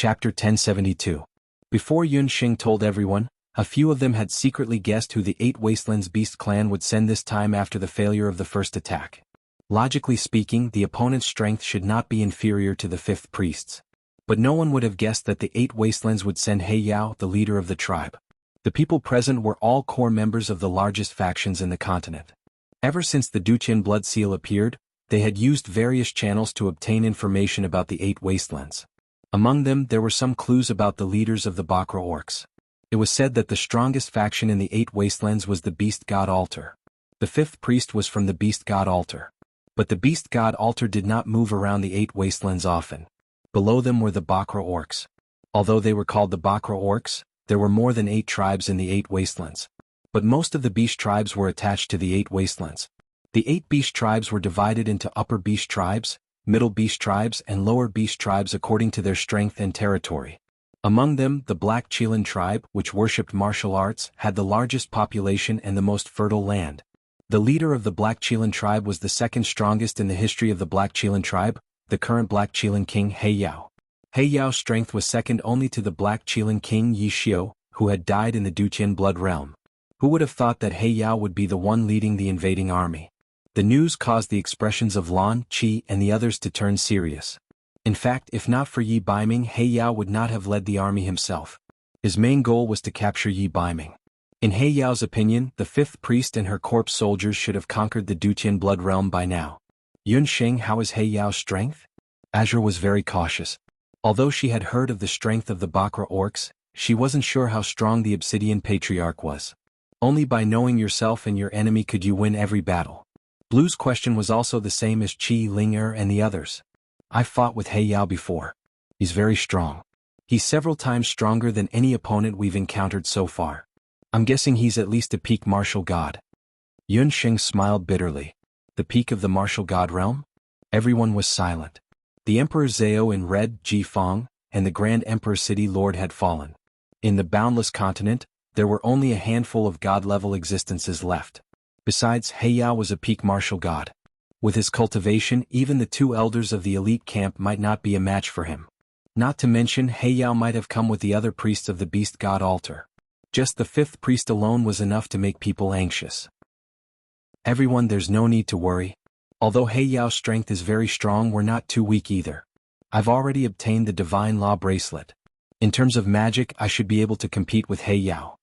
Chapter 1072. Before Yun Xing told everyone, a few of them had secretly guessed who the 8 Wastelands Beast clan would send this time after the failure of the first attack. Logically speaking, the opponent's strength should not be inferior to the 5th priest's. But no one would have guessed that the 8 Wastelands would send He Yao, the leader of the tribe. The people present were all core members of the largest factions in the continent. Ever since the Duqian Blood Seal appeared, they had used various channels to obtain information about the 8 Wastelands. Among them there were some clues about the leaders of the Bakra Orcs. It was said that the strongest faction in the 8 Wastelands was the Beast God Altar. The 5th priest was from the Beast God Altar. But the Beast God Altar did not move around the 8 Wastelands often. Below them were the Bakra Orcs. Although they were called the Bakra Orcs, there were more than 8 tribes in the 8 Wastelands. But most of the Beast tribes were attached to the 8 Wastelands. The 8 Beast tribes were divided into Upper Beast tribes, Middle Beast tribes and Lower Beast tribes according to their strength and territory. Among them, the Black Chelan tribe, which worshipped martial arts, had the largest population and the most fertile land. The leader of the Black Chelan tribe was the second strongest in the history of the Black Chelan tribe, the current Black Chelan king He Yao. He Yao's strength was second only to the Black Chelan king Yi Xiu, who had died in the Duqian Blood Realm. Who would have thought that He Yao would be the one leading the invading army? The news caused the expressions of Lan, Qi and the others to turn serious. In fact, if not for Yi Baiming, He Yao would not have led the army himself. His main goal was to capture Yi Baiming. In He Yao's opinion, the 5th priest and her corpse soldiers should have conquered the Duqian Blood Realm by now. Yun Xing, how is He Yao's strength? Azure was very cautious. Although she had heard of the strength of the Bakra Orcs, she wasn't sure how strong the Obsidian Patriarch was. Only by knowing yourself and your enemy could you win every battle. Blue's question was also the same as Qi Ling'er and the others. I've fought with He Yao before. He's very strong. He's several times stronger than any opponent we've encountered so far. I'm guessing he's at least a peak martial god. Yun Xing smiled bitterly. The peak of the martial god realm? Everyone was silent. The Emperor Zhao in red, Ji Fong, and the Grand Emperor City Lord had fallen. In the boundless continent, there were only a handful of god-level existences left. Besides, He Yao was a peak martial god. With his cultivation, even the 2 elders of the elite camp might not be a match for him. Not to mention, He Yao might have come with the other priests of the Beast God Altar. Just the 5th priest alone was enough to make people anxious. Everyone, there's no need to worry. Although He Yao's strength is very strong, we're not too weak either. I've already obtained the Divine Law Bracelet. In terms of magic, I should be able to compete with He Yao.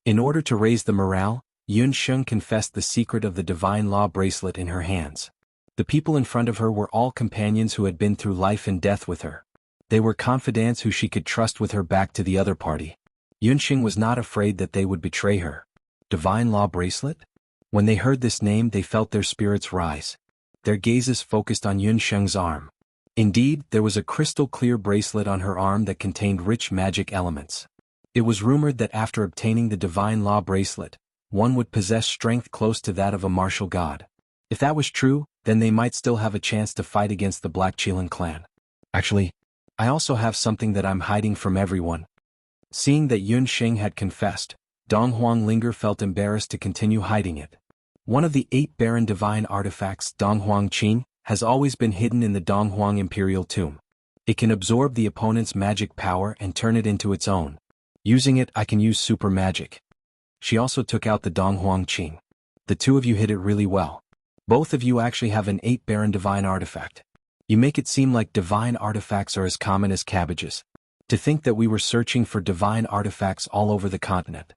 In order to raise the morale, Yun Xing confessed the secret of the Divine Law Bracelet in her hands. The people in front of her were all companions who had been through life and death with her. They were confidants who she could trust with her back to the other party. Yun Xing was not afraid that they would betray her. Divine Law Bracelet? When they heard this name, they felt their spirits rise. Their gazes focused on Yun Xing's arm. Indeed, there was a crystal-clear bracelet on her arm that contained rich magic elements. It was rumored that after obtaining the Divine Law Bracelet, one would possess strength close to that of a martial god. If that was true, then they might still have a chance to fight against the Black Chelan clan. Actually, I also have something that I'm hiding from everyone. Seeing that Yun Xing had confessed, Dong Huang Linger felt embarrassed to continue hiding it. One of the 8 barren divine artifacts, Dong Huang Qing, has always been hidden in the Dong Huang Imperial Tomb. It can absorb the opponent's magic power and turn it into its own. Using it, I can use super magic. She also took out the Dong Huang Qing. The 2 of you hid it really well. Both of you actually have an 8 barren divine artifact. You make it seem like divine artifacts are as common as cabbages. To think that we were searching for divine artifacts all over the continent.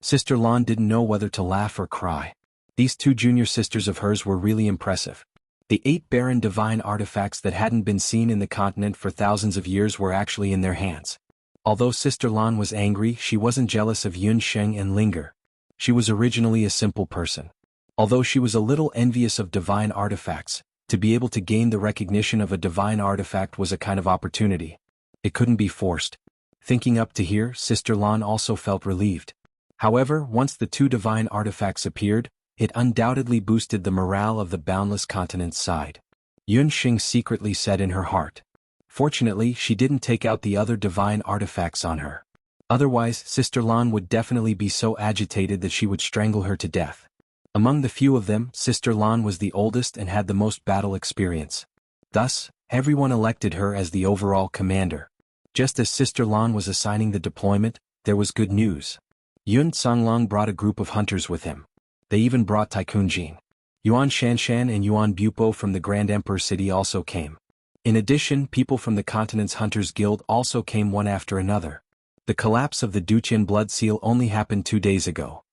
Sister Lan didn't know whether to laugh or cry. These 2 junior sisters of hers were really impressive. The 8 barren divine artifacts that hadn't been seen in the continent for thousands of years were actually in their hands. Although Sister Lan was angry, she wasn't jealous of Yun Xing and Linger. She was originally a simple person. Although she was a little envious of divine artifacts, to be able to gain the recognition of a divine artifact was a kind of opportunity. It couldn't be forced. Thinking up to here, Sister Lan also felt relieved. However, once the 2 divine artifacts appeared, it undoubtedly boosted the morale of the boundless continent's side. Yun Xing secretly said in her heart. Fortunately, she didn't take out the other divine artifacts on her. Otherwise, Sister Lan would definitely be so agitated that she would strangle her to death. Among the few of them, Sister Lan was the oldest and had the most battle experience. Thus, everyone elected her as the overall commander. Just as Sister Lan was assigning the deployment, there was good news. Yun Songlong brought a group of hunters with him. They even brought Tycoon Jin. Yuan Shanshan and Yuan Bupo from the Grand Emperor City also came. In addition, people from the continent's Hunters Guild also came one after another. The collapse of the Duqian blood seal only happened 2 days ago.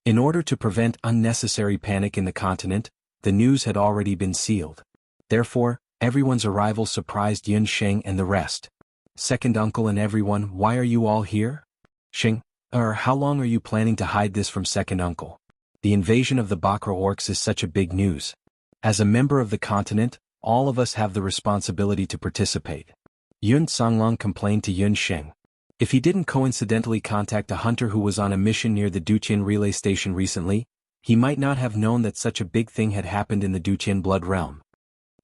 In order to prevent unnecessary panic in the continent, the news had already been sealed. Therefore, everyone's arrival surprised Yun Sheng and the rest. Second uncle and everyone, why are you all here? Sheng, how long are you planning to hide this from second uncle? The invasion of the Bakra orcs is such a big news. As a member of the continent, all of us have the responsibility to participate. Yun Songlong complained to Yun Sheng. If he didn't coincidentally contact a hunter who was on a mission near the Duqian relay station recently, he might not have known that such a big thing had happened in the Duqian blood realm.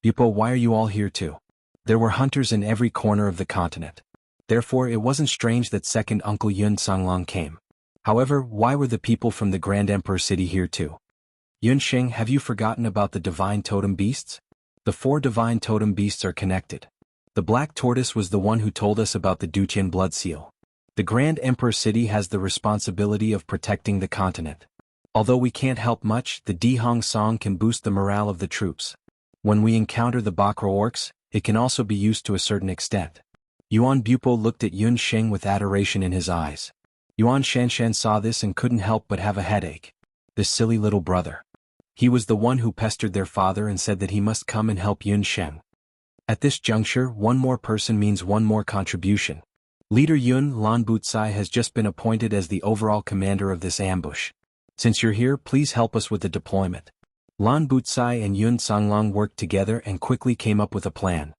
Bupo, why are you all here too? There were hunters in every corner of the continent. Therefore it wasn't strange that second uncle Yun Songlong came. However, why were the people from the Grand Emperor City here too? Yun Sheng, have you forgotten about the divine totem beasts? The 4 divine totem beasts are connected. The Black Tortoise was the one who told us about the Duqian blood seal. The Grand Emperor City has the responsibility of protecting the continent. Although we can't help much, the Dihong song can boost the morale of the troops. When we encounter the Bakra orcs, it can also be used to a certain extent. Yuan Bupo looked at Yun Sheng with adoration in his eyes. Yuan Shanshan saw this and couldn't help but have a headache. This silly little brother. He was the one who pestered their father and said that he must come and help Yun Sheng. At this juncture, one more person means one more contribution. Leader Yun Lan Butsai has just been appointed as the overall commander of this ambush. Since you're here, please help us with the deployment. Lan Butsai and Yun Songlong worked together and quickly came up with a plan.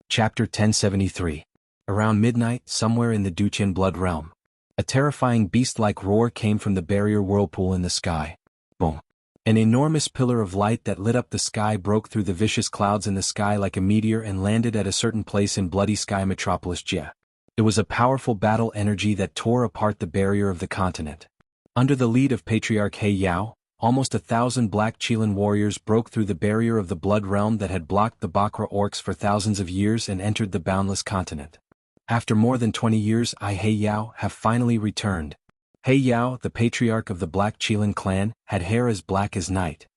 Chapter 1073. Around midnight, somewhere in the Duqian blood realm, a terrifying beast-like roar came from the barrier whirlpool in the sky. Boom. An enormous pillar of light that lit up the sky broke through the vicious clouds in the sky like a meteor and landed at a certain place in bloody sky metropolis Jia. It was a powerful battle energy that tore apart the barrier of the continent. Under the lead of Patriarch He Yao, almost 1,000 black Qilin warriors broke through the barrier of the blood realm that had blocked the Bakra orcs for thousands of years and entered the boundless continent. After more than 20 years, He Yao have finally returned. He Yao, the patriarch of the Black Qilin clan, had hair as black as night.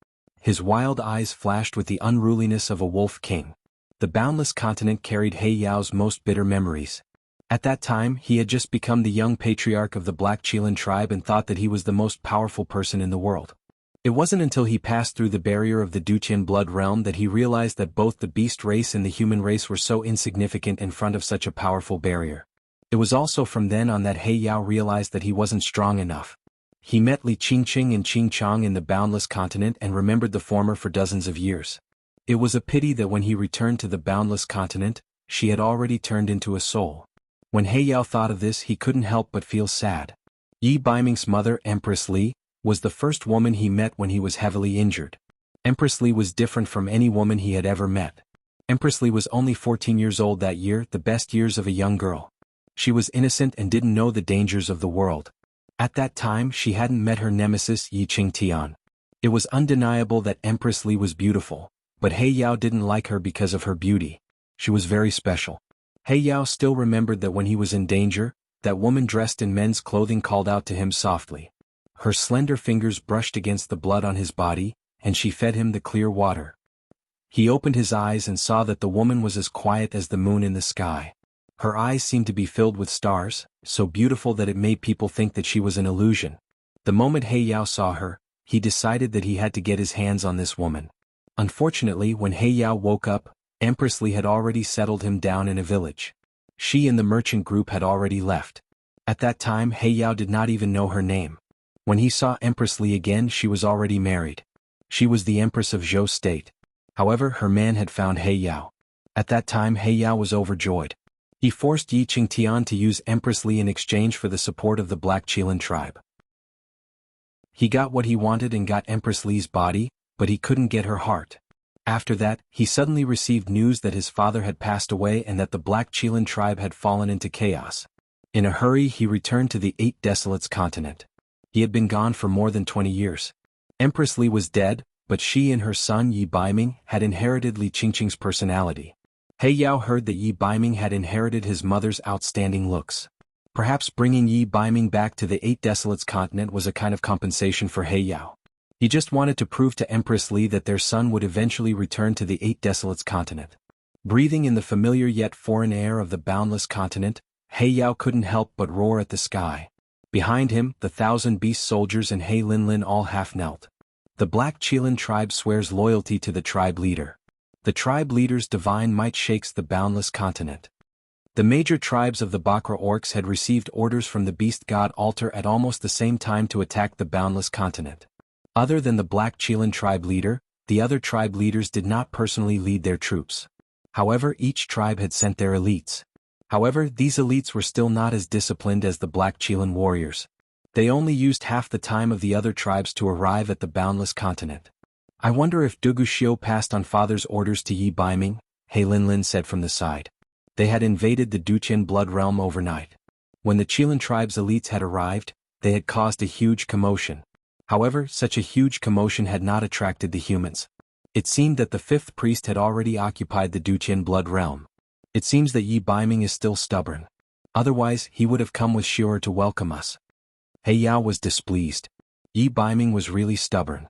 His wild eyes flashed with the unruliness of a wolf king. The boundless continent carried He Yao's most bitter memories. At that time, he had just become the young patriarch of the Black Qilin tribe and thought that he was the most powerful person in the world. It wasn't until he passed through the barrier of the Duqian blood realm that he realized that both the beast race and the human race were so insignificant in front of such a powerful barrier. It was also from then on that He Yao realized that he wasn't strong enough. He met Li Qingqing and Qing Chong in the boundless continent and remembered the former for dozens of years. It was a pity that when he returned to the boundless continent, she had already turned into a soul. When He Yao thought of this, he couldn't help but feel sad. Yi Baiming's mother, Empress Li, was the first woman he met when he was heavily injured. Empress Li was different from any woman he had ever met. Empress Li was only 14 years old that year, the best years of a young girl. She was innocent and didn't know the dangers of the world. At that time, she hadn't met her nemesis Yi Qingtian. It was undeniable that Empress Li was beautiful, but He Yao didn't like her because of her beauty. She was very special. He Yao still remembered that when he was in danger, that woman dressed in men's clothing called out to him softly. Her slender fingers brushed against the blood on his body, and she fed him the clear water. He opened his eyes and saw that the woman was as quiet as the moon in the sky. Her eyes seemed to be filled with stars, so beautiful that it made people think that she was an illusion. The moment He Yao saw her, he decided that he had to get his hands on this woman. Unfortunately, when He Yao woke up, Empress Li had already settled him down in a village. She and the merchant group had already left. At that time, He Yao did not even know her name. When he saw Empress Li again, she was already married. She was the Empress of Zhou State. However, her man had found He Yao. At that time, He Yao was overjoyed. He forced Yi Qingtian to use Empress Li in exchange for the support of the Black Qilin tribe. He got what he wanted and got Empress Li's body, but he couldn't get her heart. After that, he suddenly received news that his father had passed away and that the Black Qilin tribe had fallen into chaos. In a hurry, he returned to the Eight Desolates continent. He had been gone for more than 20 years. Empress Li was dead, but she and her son Yi Baiming had inherited Li Qingqing's personality. He Yao heard that Yi Baiming had inherited his mother's outstanding looks. Perhaps bringing Yi Baiming back to the Eight Desolates continent was a kind of compensation for He Yao. He just wanted to prove to Empress Li that their son would eventually return to the Eight Desolates continent. Breathing in the familiar yet foreign air of the boundless continent, He Yao couldn't help but roar at the sky. Behind him, the 1,000 beast soldiers and He Linlin all half knelt. The Black Qilin tribe swears loyalty to the tribe leader. The tribe leader's divine might shakes the boundless continent. The major tribes of the Bakra orcs had received orders from the beast god altar at almost the same time to attack the boundless continent. Other than the Black Qilin tribe leader, the other tribe leaders did not personally lead their troops. However, each tribe had sent their elites. However, these elites were still not as disciplined as the Black Qilin warriors. They only used half the time of the other tribes to arrive at the boundless continent. I wonder if Du Guxiu passed on father's orders to Yi Baiming, He Linlin said from the side. They had invaded the Duqian blood realm overnight. When the Qilin tribe's elites had arrived, they had caused a huge commotion. However, such a huge commotion had not attracted the humans. It seemed that the fifth priest had already occupied the Duqian blood realm. It seems that Yi Baiming is still stubborn. Otherwise, he would have come with Shior to welcome us. He Yao was displeased. Yi Baiming was really stubborn.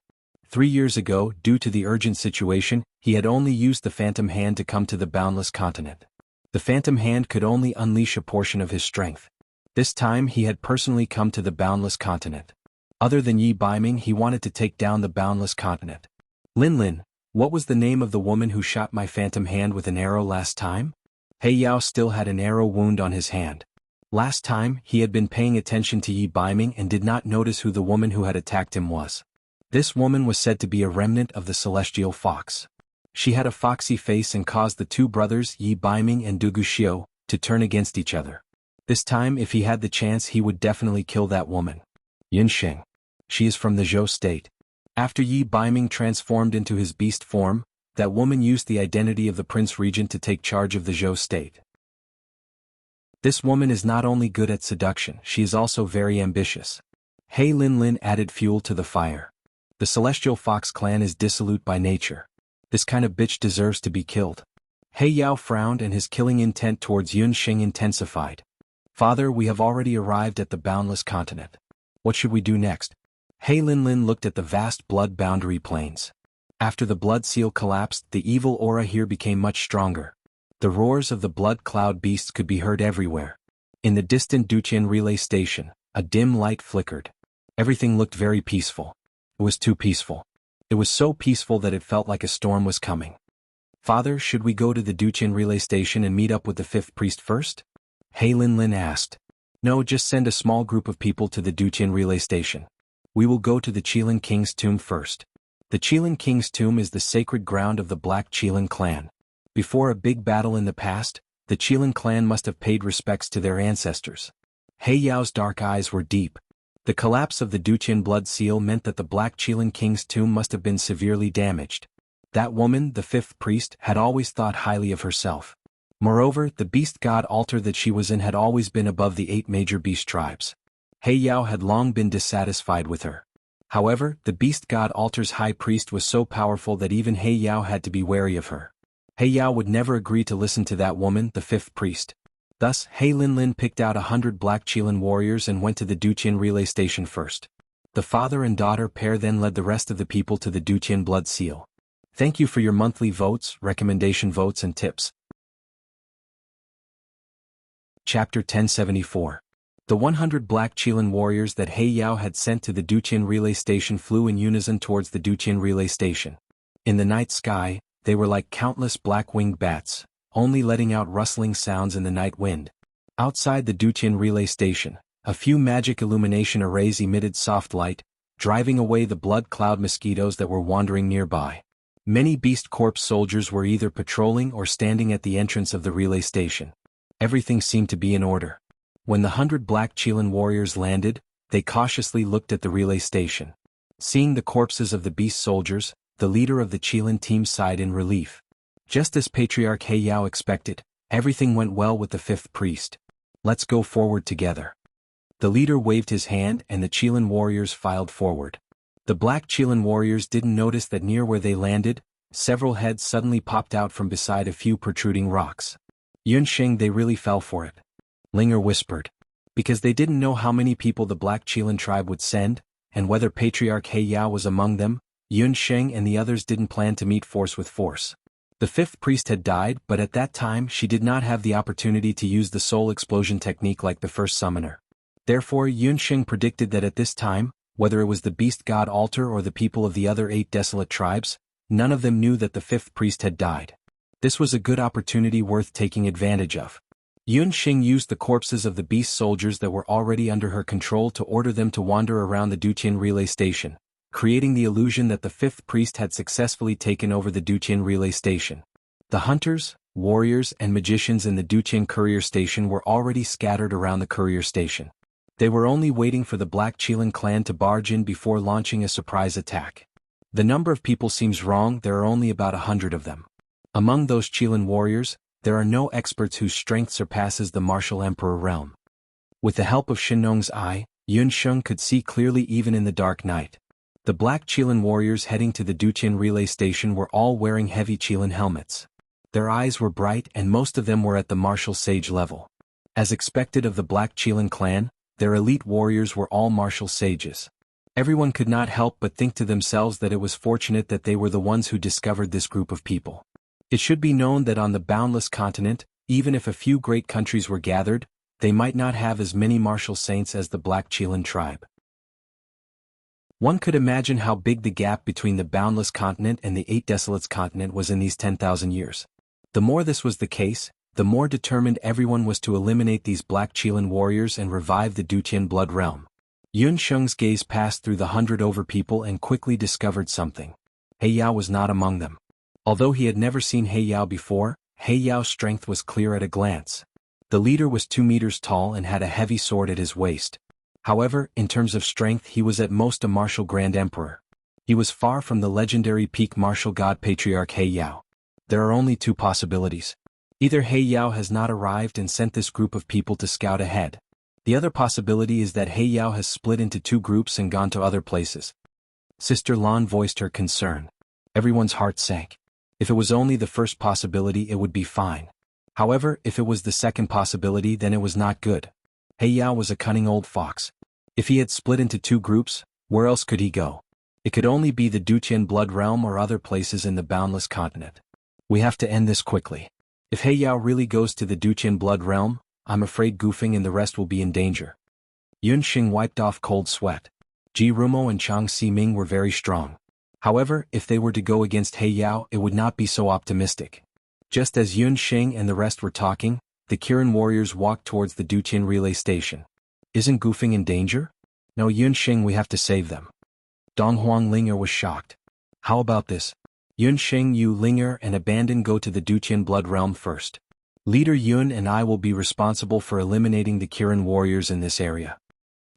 3 years ago, due to the urgent situation, he had only used the Phantom Hand to come to the boundless continent. The Phantom Hand could only unleash a portion of his strength. This time he had personally come to the boundless continent. Other than Yi Baiming, he wanted to take down the boundless continent. Linlin, what was the name of the woman who shot my Phantom Hand with an arrow last time? He Yao still had an arrow wound on his hand. Last time, he had been paying attention to Yi Baiming and did not notice who the woman who had attacked him was. This woman was said to be a remnant of the celestial fox. She had a foxy face and caused the two brothers Yi Baiming and Du Guxiu to turn against each other. This time, if he had the chance, he would definitely kill that woman. Yunxing. She is from the Zhou state. After Yi Baiming transformed into his beast form, that woman used the identity of the Prince Regent to take charge of the Zhou state. This woman is not only good at seduction, she is also very ambitious. He Linlin added fuel to the fire. The Celestial Fox clan is dissolute by nature. This kind of bitch deserves to be killed. He Yao frowned and his killing intent towards Yunxing intensified. Father, we have already arrived at the boundless continent. What should we do next? He Linlin looked at the vast blood boundary plains. After the blood seal collapsed, the evil aura here became much stronger. The roars of the blood cloud beasts could be heard everywhere. In the distant Duqian relay station, a dim light flickered. Everything looked very peaceful. It was too peaceful. It was so peaceful that it felt like a storm was coming. Father, should we go to the Duqian relay station and meet up with the fifth priest first? He Linlin asked. No, just send a small group of people to the Duqian relay station. We will go to the Qilin King's tomb first. The Qilin King's tomb is the sacred ground of the Black Qilin clan. Before a big battle in the past, the Qilin clan must have paid respects to their ancestors. He Yao's dark eyes were deep. The collapse of the Duqian blood seal meant that the Black Qilin King's tomb must have been severely damaged. That woman, the fifth priest, had always thought highly of herself. Moreover, the beast god altar that she was in had always been above the 8 major beast tribes. He Yao had long been dissatisfied with her. However, the beast god altar's high priest was so powerful that even He Yao had to be wary of her. He Yao would never agree to listen to that woman, the fifth priest. Thus, He Linlin picked out 100 Black Qilin warriors and went to the Duqian relay station first. The father and daughter pair then led the rest of the people to the Duqian blood seal. Thank you for your monthly votes, recommendation votes and tips. Chapter 1074. The 100 Black Qilin warriors that He Yao had sent to the Duqian relay station flew in unison towards the Duqian relay station. In the night sky, they were like countless black-winged bats, only letting out rustling sounds in the night wind. Outside the Duqian relay station, a few magic illumination arrays emitted soft light, driving away the blood cloud mosquitoes that were wandering nearby. Many beast corps soldiers were either patrolling or standing at the entrance of the relay station. Everything seemed to be in order. When the 100 Black Qilin warriors landed, they cautiously looked at the relay station. Seeing the corpses of the beast soldiers, the leader of the Qilin team sighed in relief. Just as Patriarch He Yao expected, everything went well with the fifth priest. Let's go forward together. The leader waved his hand and the Qilin warriors filed forward. The Black Qilin warriors didn't notice that near where they landed, several heads suddenly popped out from beside a few protruding rocks. Yunxing, they really fell for it. Linger whispered. Because they didn't know how many people the Black Qilin tribe would send, and whether Patriarch He Yao was among them, Yunxing and the others didn't plan to meet force with force. The fifth priest had died, but at that time she did not have the opportunity to use the soul explosion technique like the first summoner. Therefore Yunxing predicted that at this time, whether it was the beast god altar or the people of the other 8 desolate tribes, none of them knew that the fifth priest had died. This was a good opportunity worth taking advantage of. Yunxing used the corpses of the beast soldiers that were already under her control to order them to wander around the Duqian relay station, creating the illusion that the fifth priest had successfully taken over the Duqian relay station. The hunters, warriors and magicians in the Duqian courier station were already scattered around the courier station. They were only waiting for the Black Qilin clan to barge in before launching a surprise attack. The number of people seems wrong, there are only about 100 of them. Among those Qilin warriors, there are no experts whose strength surpasses the martial emperor realm. With the help of Shinong's eye, Yunxing could see clearly even in the dark night. The Black Qilin warriors heading to the Duqian relay station were all wearing heavy Qilin helmets. Their eyes were bright and most of them were at the martial sage level. As expected of the Black Qilin clan, their elite warriors were all martial sages. Everyone could not help but think to themselves that it was fortunate that they were the ones who discovered this group of people. It should be known that on the boundless continent, even if a few great countries were gathered, they might not have as many martial saints as the Black Qilin tribe. One could imagine how big the gap between the boundless continent and the 8 desolates continent was in these 10,000 years. The more this was the case, the more determined everyone was to eliminate these Black Qilin warriors and revive the Duqian blood realm. Yunxing's gaze passed through the 100 over people and quickly discovered something. He Yao was not among them. Although he had never seen He Yao before, He Yao's strength was clear at a glance. The leader was 2 meters tall and had a heavy sword at his waist. However, in terms of strength he was at most a martial grand emperor. He was far from the legendary peak martial god Patriarch He Yao. There are only 2 possibilities. Either He Yao has not arrived and sent this group of people to scout ahead. The other possibility is that He Yao has split into 2 groups and gone to other places. Sister Lan voiced her concern. Everyone's heart sank. If it was only the first possibility it would be fine. However, if it was the second possibility then it was not good. He Yao was a cunning old fox. If he had split into 2 groups, where else could he go? It could only be the Duqian blood realm or other places in the boundless continent. We have to end this quickly. If He Yao really goes to the Duqian blood realm, I'm afraid Gufeng and the rest will be in danger. Yunxing wiped off cold sweat. Ji Rumo and Chang Ximing were very strong. However, if they were to go against He Yao it would not be so optimistic. Just as Yunxing and the rest were talking, the Kirin warriors walked towards the Duqian relay station. Isn't Gufeng in danger? No, Yunxing, we have to save them. Donghuang Linger was shocked. How about this? Yunxing, you Linger and Abandon go to the Duqian blood realm first. Leader Yun and I will be responsible for eliminating the Kirin warriors in this area.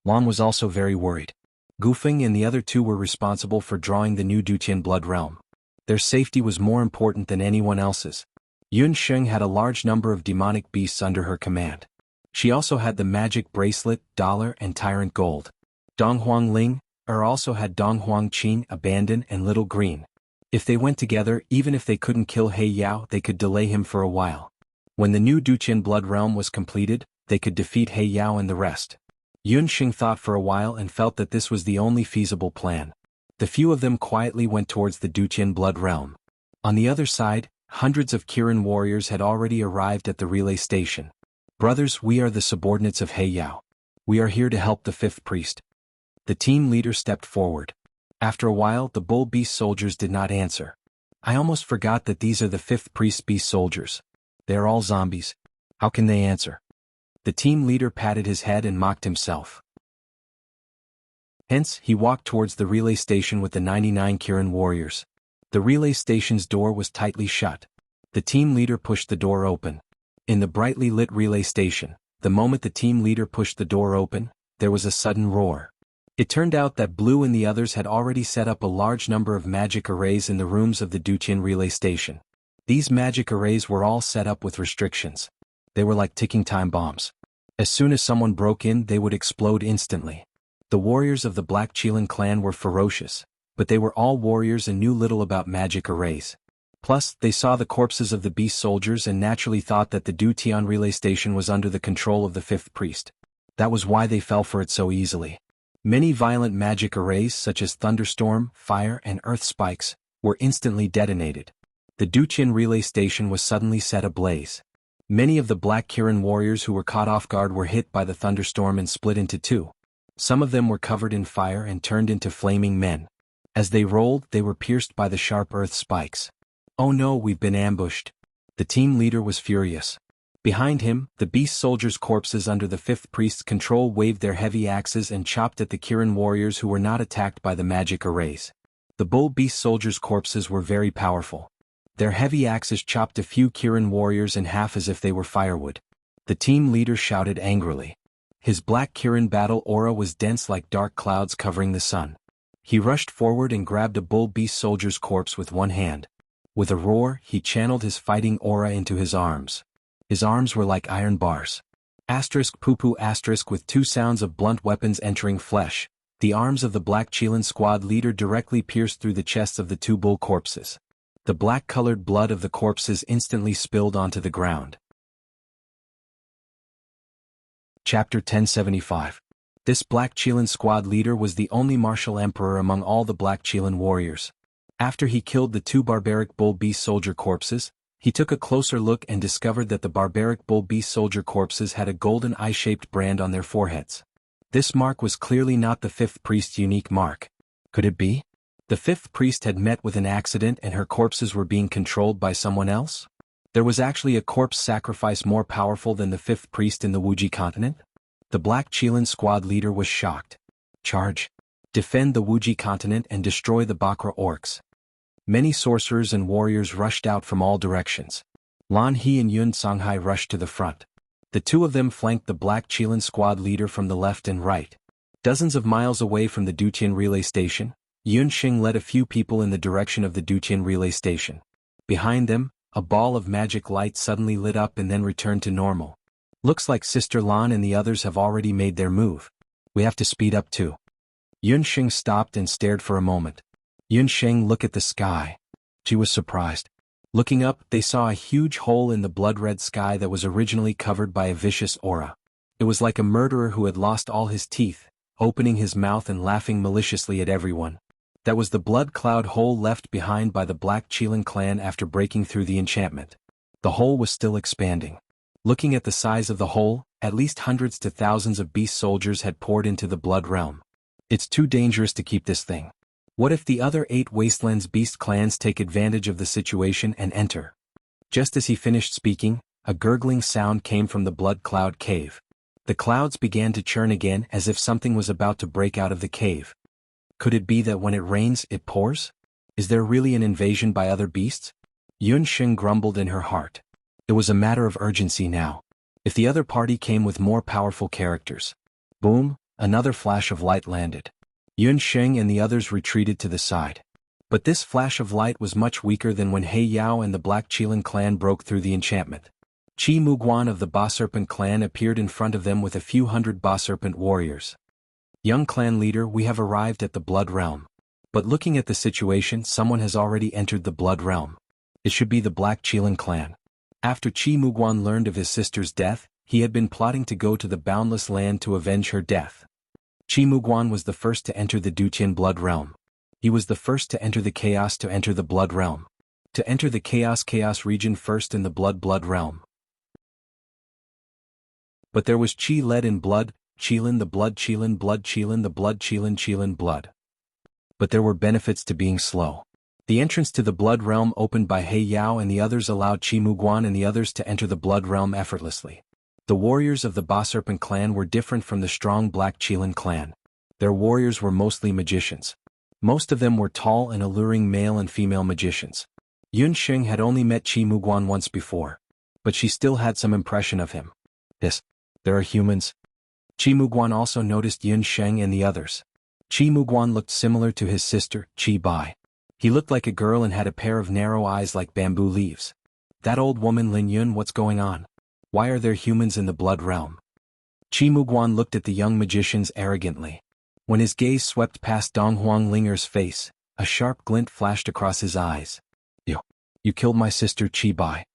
Lan was also very worried. Gufeng and the other 2 were responsible for drawing the new Duqian blood realm. Their safety was more important than anyone else's. Yunxing had a large number of demonic beasts under her command. She also had the magic bracelet, dollar and tyrant gold. Donghuang Ling also had Donghuang Qin, Abandon and Little Green. If they went together, even if they couldn't kill He Yao, they could delay him for a while. When the new Duqian blood realm was completed, they could defeat He Yao and the rest. Yunxing thought for a while and felt that this was the only feasible plan. The few of them quietly went towards the Duqian blood realm. On the other side, hundreds of Kirin warriors had already arrived at the relay station. Brothers, we are the subordinates of He Yao. We are here to help the 5th priest. The team leader stepped forward. After a while the bull beast soldiers did not answer. I almost forgot that these are the 5th priest's beast soldiers. They are all zombies. How can they answer? The team leader patted his head and mocked himself. Hence, he walked towards the relay station with the 99 Kirin warriors. The relay station's door was tightly shut. The team leader pushed the door open. In the brightly lit relay station, the moment the team leader pushed the door open, there was a sudden roar. It turned out that Blue and the others had already set up a large number of magic arrays in the rooms of the Duqian relay station. These magic arrays were all set up with restrictions. They were like ticking time bombs. As soon as someone broke in, they would explode instantly. The warriors of the Black Qilin clan were ferocious, but they were all warriors and knew little about magic arrays. Plus, they saw the corpses of the beast soldiers and naturally thought that the Dutian relay station was under the control of the fifth priest. That was why they fell for it so easily. Many violent magic arrays such as thunderstorm, fire, and earth spikes were instantly detonated. The Dutian relay station was suddenly set ablaze. Many of the Black Kirin warriors who were caught off guard were hit by the thunderstorm and split into two. Some of them were covered in fire and turned into flaming men. As they rolled, they were pierced by the sharp earth spikes. "Oh no, we've been ambushed." The team leader was furious. Behind him, the beast soldiers' corpses under the fifth priest's control waved their heavy axes and chopped at the Kirin warriors who were not attacked by the magic arrays. The bull beast soldiers' corpses were very powerful. Their heavy axes chopped a few Kirin warriors in half as if they were firewood. The team leader shouted angrily. His black Kirin battle aura was dense like dark clouds covering the sun. He rushed forward and grabbed a bull beast soldier's corpse with one hand. With a roar, he channeled his fighting aura into his arms. His arms were like iron bars. Asterisk poo-poo asterisk with two sounds of blunt weapons entering flesh. The arms of the Black Qilin squad leader directly pierced through the chests of the two bull corpses. The black-colored blood of the corpses instantly spilled onto the ground. Chapter 1075. This Black Qilin squad leader was the only martial emperor among all the Black Qilin warriors. After he killed the two barbaric bull beast soldier corpses, he took a closer look and discovered that the barbaric bull beast soldier corpses had a golden eye-shaped brand on their foreheads. This mark was clearly not the fifth priest's unique mark. Could it be? The fifth priest had met with an accident and her corpses were being controlled by someone else? There was actually a corpse sacrifice more powerful than the fifth priest in the Wuxia continent? The Black Qilin squad leader was shocked. Charge. Defend the Wuxia continent and destroy the Bakra orcs. Many sorcerers and warriors rushed out from all directions. Lan He and Yun Songhai rushed to the front. The two of them flanked the Black Qilin squad leader from the left and right. Dozens of miles away from the Dutian relay station, Yun Xing led a few people in the direction of the Dutian relay station. Behind them, a ball of magic light suddenly lit up and then returned to normal. Looks like Sister Lan and the others have already made their move. We have to speed up too. Yun Xing stopped and stared for a moment. Yun Xing looked at the sky. She was surprised. Looking up, they saw a huge hole in the blood-red sky that was originally covered by a vicious aura. It was like a murderer who had lost all his teeth, opening his mouth and laughing maliciously at everyone. That was the blood cloud hole left behind by the Black Qilin clan after breaking through the enchantment. The hole was still expanding. Looking at the size of the hole, at least hundreds to thousands of beast soldiers had poured into the blood realm. It's too dangerous to keep this thing. What if the other 8 Wastelands beast clans take advantage of the situation and enter? Just as he finished speaking, a gurgling sound came from the blood cloud cave. The clouds began to churn again as if something was about to break out of the cave. Could it be that when it rains, it pours? Is there really an invasion by other beasts? Yun Xing grumbled in her heart. It was a matter of urgency now. If the other party came with more powerful characters. Boom, another flash of light landed. Yun Xing and the others retreated to the side. But this flash of light was much weaker than when He Yao and the Black Qilin clan broke through the enchantment. Qi Muguan of the Ba Serpent clan appeared in front of them with a few hundred Ba Serpent warriors. Young clan leader, we have arrived at the Blood Realm. But looking at the situation, someone has already entered the Blood Realm. It should be the Black Qilin clan. After Qi Muguan learned of his sister's death, he had been plotting to go to the Boundless Land to avenge her death. Qi Muguan was the first to enter the Dutian Blood Realm. He was the first to enter the Chaos to enter the Blood Realm. To enter the Chaos region first in the Blood Realm. But there was Qi led in blood, Qilin the blood Qilin the blood Qilin blood. But there were benefits to being slow. The entrance to the Blood Realm opened by He Yao and the others allowed Qi Muguan and the others to enter the Blood Realm effortlessly. The warriors of the Ba Serpent clan were different from the strong Black Qilin clan. Their warriors were mostly magicians. Most of them were tall and alluring male and female magicians. Yun Xing had only met Qi Muguan once before. But she still had some impression of him. Yes, there are humans. Qi Muguan also noticed Yun Xing and the others. Qi Muguan looked similar to his sister, Qi Bai. He looked like a girl and had a pair of narrow eyes like bamboo leaves. That old woman Lin Yun, what's going on? Why are there humans in the Blood Realm? Qi Muguan looked at the young magicians arrogantly. When his gaze swept past Dong Huang Linger's face, a sharp glint flashed across his eyes. You killed my sister Qi Bai.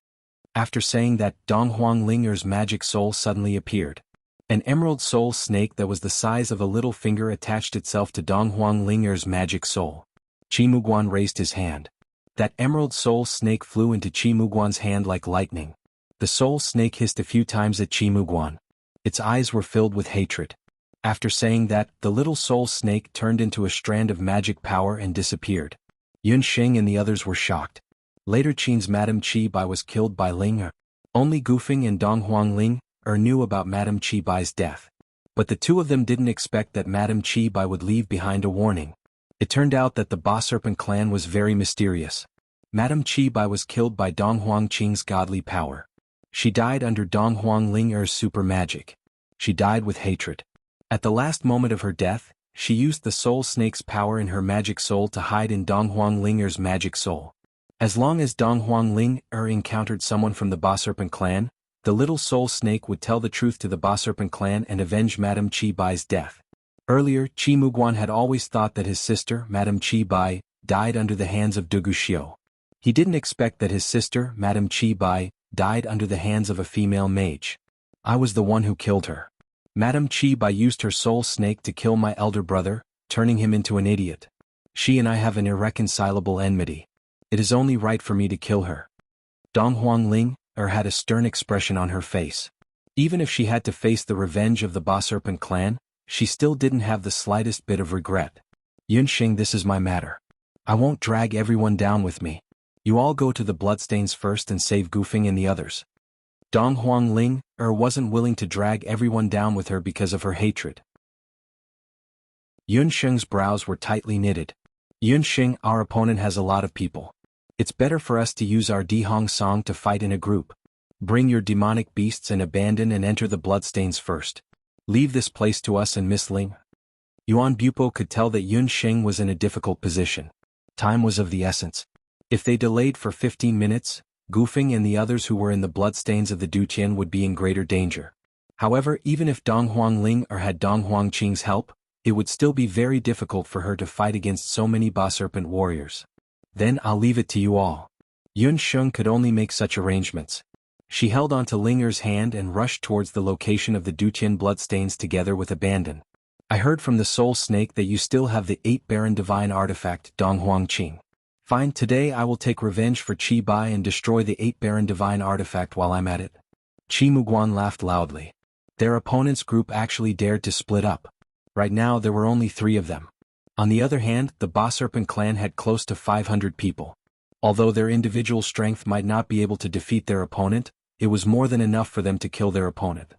After saying that, Dong Huangling's magic soul suddenly appeared. An emerald soul snake that was the size of a little finger attached itself to Dong Huangling's magic soul. Qi Muguan raised his hand. That emerald soul snake flew into Qi Muguan's hand like lightning. The soul snake hissed a few times at Qi Muguan. Its eyes were filled with hatred. After saying that, the little soul snake turned into a strand of magic power and disappeared. Yun Xing and the others were shocked. Later Qin's Madame Qi Bai was killed by Ling Er. Only Gufeng and Dong Huangling knew about Madame Qi Bai's death. But the two of them didn't expect that Madame Qi Bai would leave behind a warning. It turned out that the Ba Serpent clan was very mysterious. Madame Qi Bai was killed by Dong Huangqing's godly power. She died under Dong Huangling's super magic. She died with hatred. At the last moment of her death, she used the soul snake's power in her magic soul to hide in Dong Huangling's magic soul. As long as Dong Huangling encountered someone from the Ba Serpent clan, the little soul snake would tell the truth to the Ba Serpent clan and avenge Madame Qi Bai's death. Earlier, Qi Muguan had always thought that his sister, Madame Qi Bai, died under the hands of Dugu Xiu. He didn't expect that his sister, Madame Qi Bai, died under the hands of a female mage. I was the one who killed her. Madame Qi Bai used her soul snake to kill my elder brother, turning him into an idiot. She and I have an irreconcilable enmity. It is only right for me to kill her. Dong Huangling had a stern expression on her face. Even if she had to face the revenge of the Ba Serpent clan, she still didn't have the slightest bit of regret. Yun Xing, this is my matter. I won't drag everyone down with me. You all go to the bloodstains first and save Gufeng and the others. Dong Huangling wasn't willing to drag everyone down with her because of her hatred. Yun Xing's brows were tightly knitted. Yun Xing, our opponent has a lot of people. It's better for us to use our Dihong Song to fight in a group. Bring your demonic beasts and abandon and enter the bloodstains first. Leave this place to us and Miss Ling. Yuan Bupo could tell that Yun Xing was in a difficult position. Time was of the essence. If they delayed for 15 minutes, Gufeng and the others who were in the bloodstains of the Dutian would be in greater danger. However, even if Dong Huangling had Dong Huangqing's help, it would still be very difficult for her to fight against so many Ba Serpent warriors. Then I'll leave it to you all. Yun Xing could only make such arrangements. She held onto Ling Er's hand and rushed towards the location of the Dutian bloodstains together with abandon. I heard from the soul snake that you still have the 8 Baron Divine Artifact, Dong Huangqing. Fine, today I will take revenge for Qi Bai and destroy the 8 Baron Divine Artifact while I'm at it. Qi Muguan laughed loudly. Their opponent's group actually dared to split up. Right now there were only 3 of them. On the other hand, the Ba Serpent clan had close to 500 people. Although their individual strength might not be able to defeat their opponent, it was more than enough for them to kill their opponent.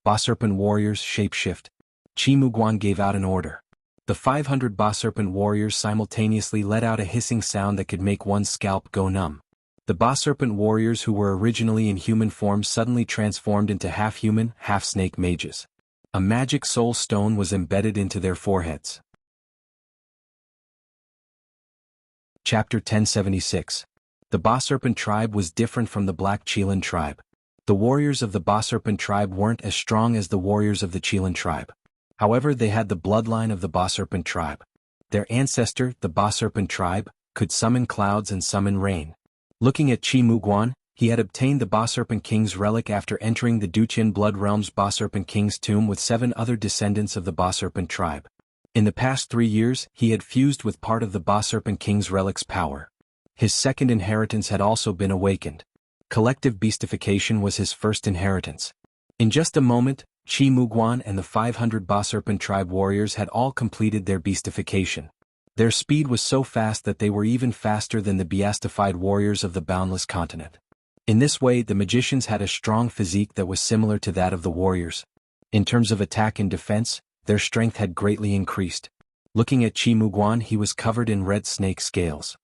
Ba Serpent warriors shapeshift. Qi Muguan gave out an order. The 500 Ba Serpent warriors simultaneously let out a hissing sound that could make one's scalp go numb. The Ba Serpent warriors who were originally in human form suddenly transformed into half-human, half-snake mages. A magic soul stone was embedded into their foreheads. Chapter 1076. The Ba Serpent tribe was different from the Black Qilin tribe. The warriors of the Ba Serpent tribe weren't as strong as the warriors of the Qilin tribe. However, they had the bloodline of the Ba Serpent tribe. Their ancestor, the Ba Serpent tribe, could summon clouds and summon rain. Looking at Qi Muguan, he had obtained the Ba Serpent King's relic after entering the Dutian Blood Realm's Ba Serpent King's tomb with 7 other descendants of the Ba Serpent tribe. In the past 3 years, he had fused with part of the Ba Serpent King's relic's power. His second inheritance had also been awakened. Collective beastification was his first inheritance. In just a moment, Qi Muguan and the 500 Ba Serpent tribe warriors had all completed their beastification. Their speed was so fast that they were even faster than the beastified warriors of the Boundless Continent. In this way, the magicians had a strong physique that was similar to that of the warriors. In terms of attack and defense, their strength had greatly increased. Looking at Qi Muguan, he was covered in red snake scales.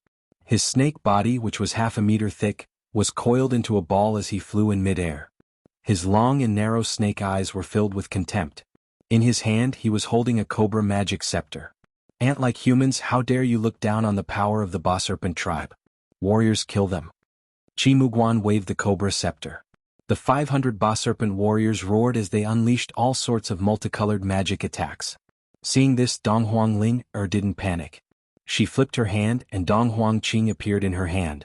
His snake body, which was half a meter thick, was coiled into a ball as he flew in mid-air. His long and narrow snake eyes were filled with contempt. In his hand he was holding a cobra magic scepter. Ant-like humans, how dare you look down on the power of the Ba Serpent tribe? Warriors, kill them. Qi Muguan waved the cobra scepter. The 500 Ba Serpent warriors roared as they unleashed all sorts of multicolored magic attacks. Seeing this, Dong Huangling didn't panic. She flipped her hand and Dong Huangqing appeared in her hand.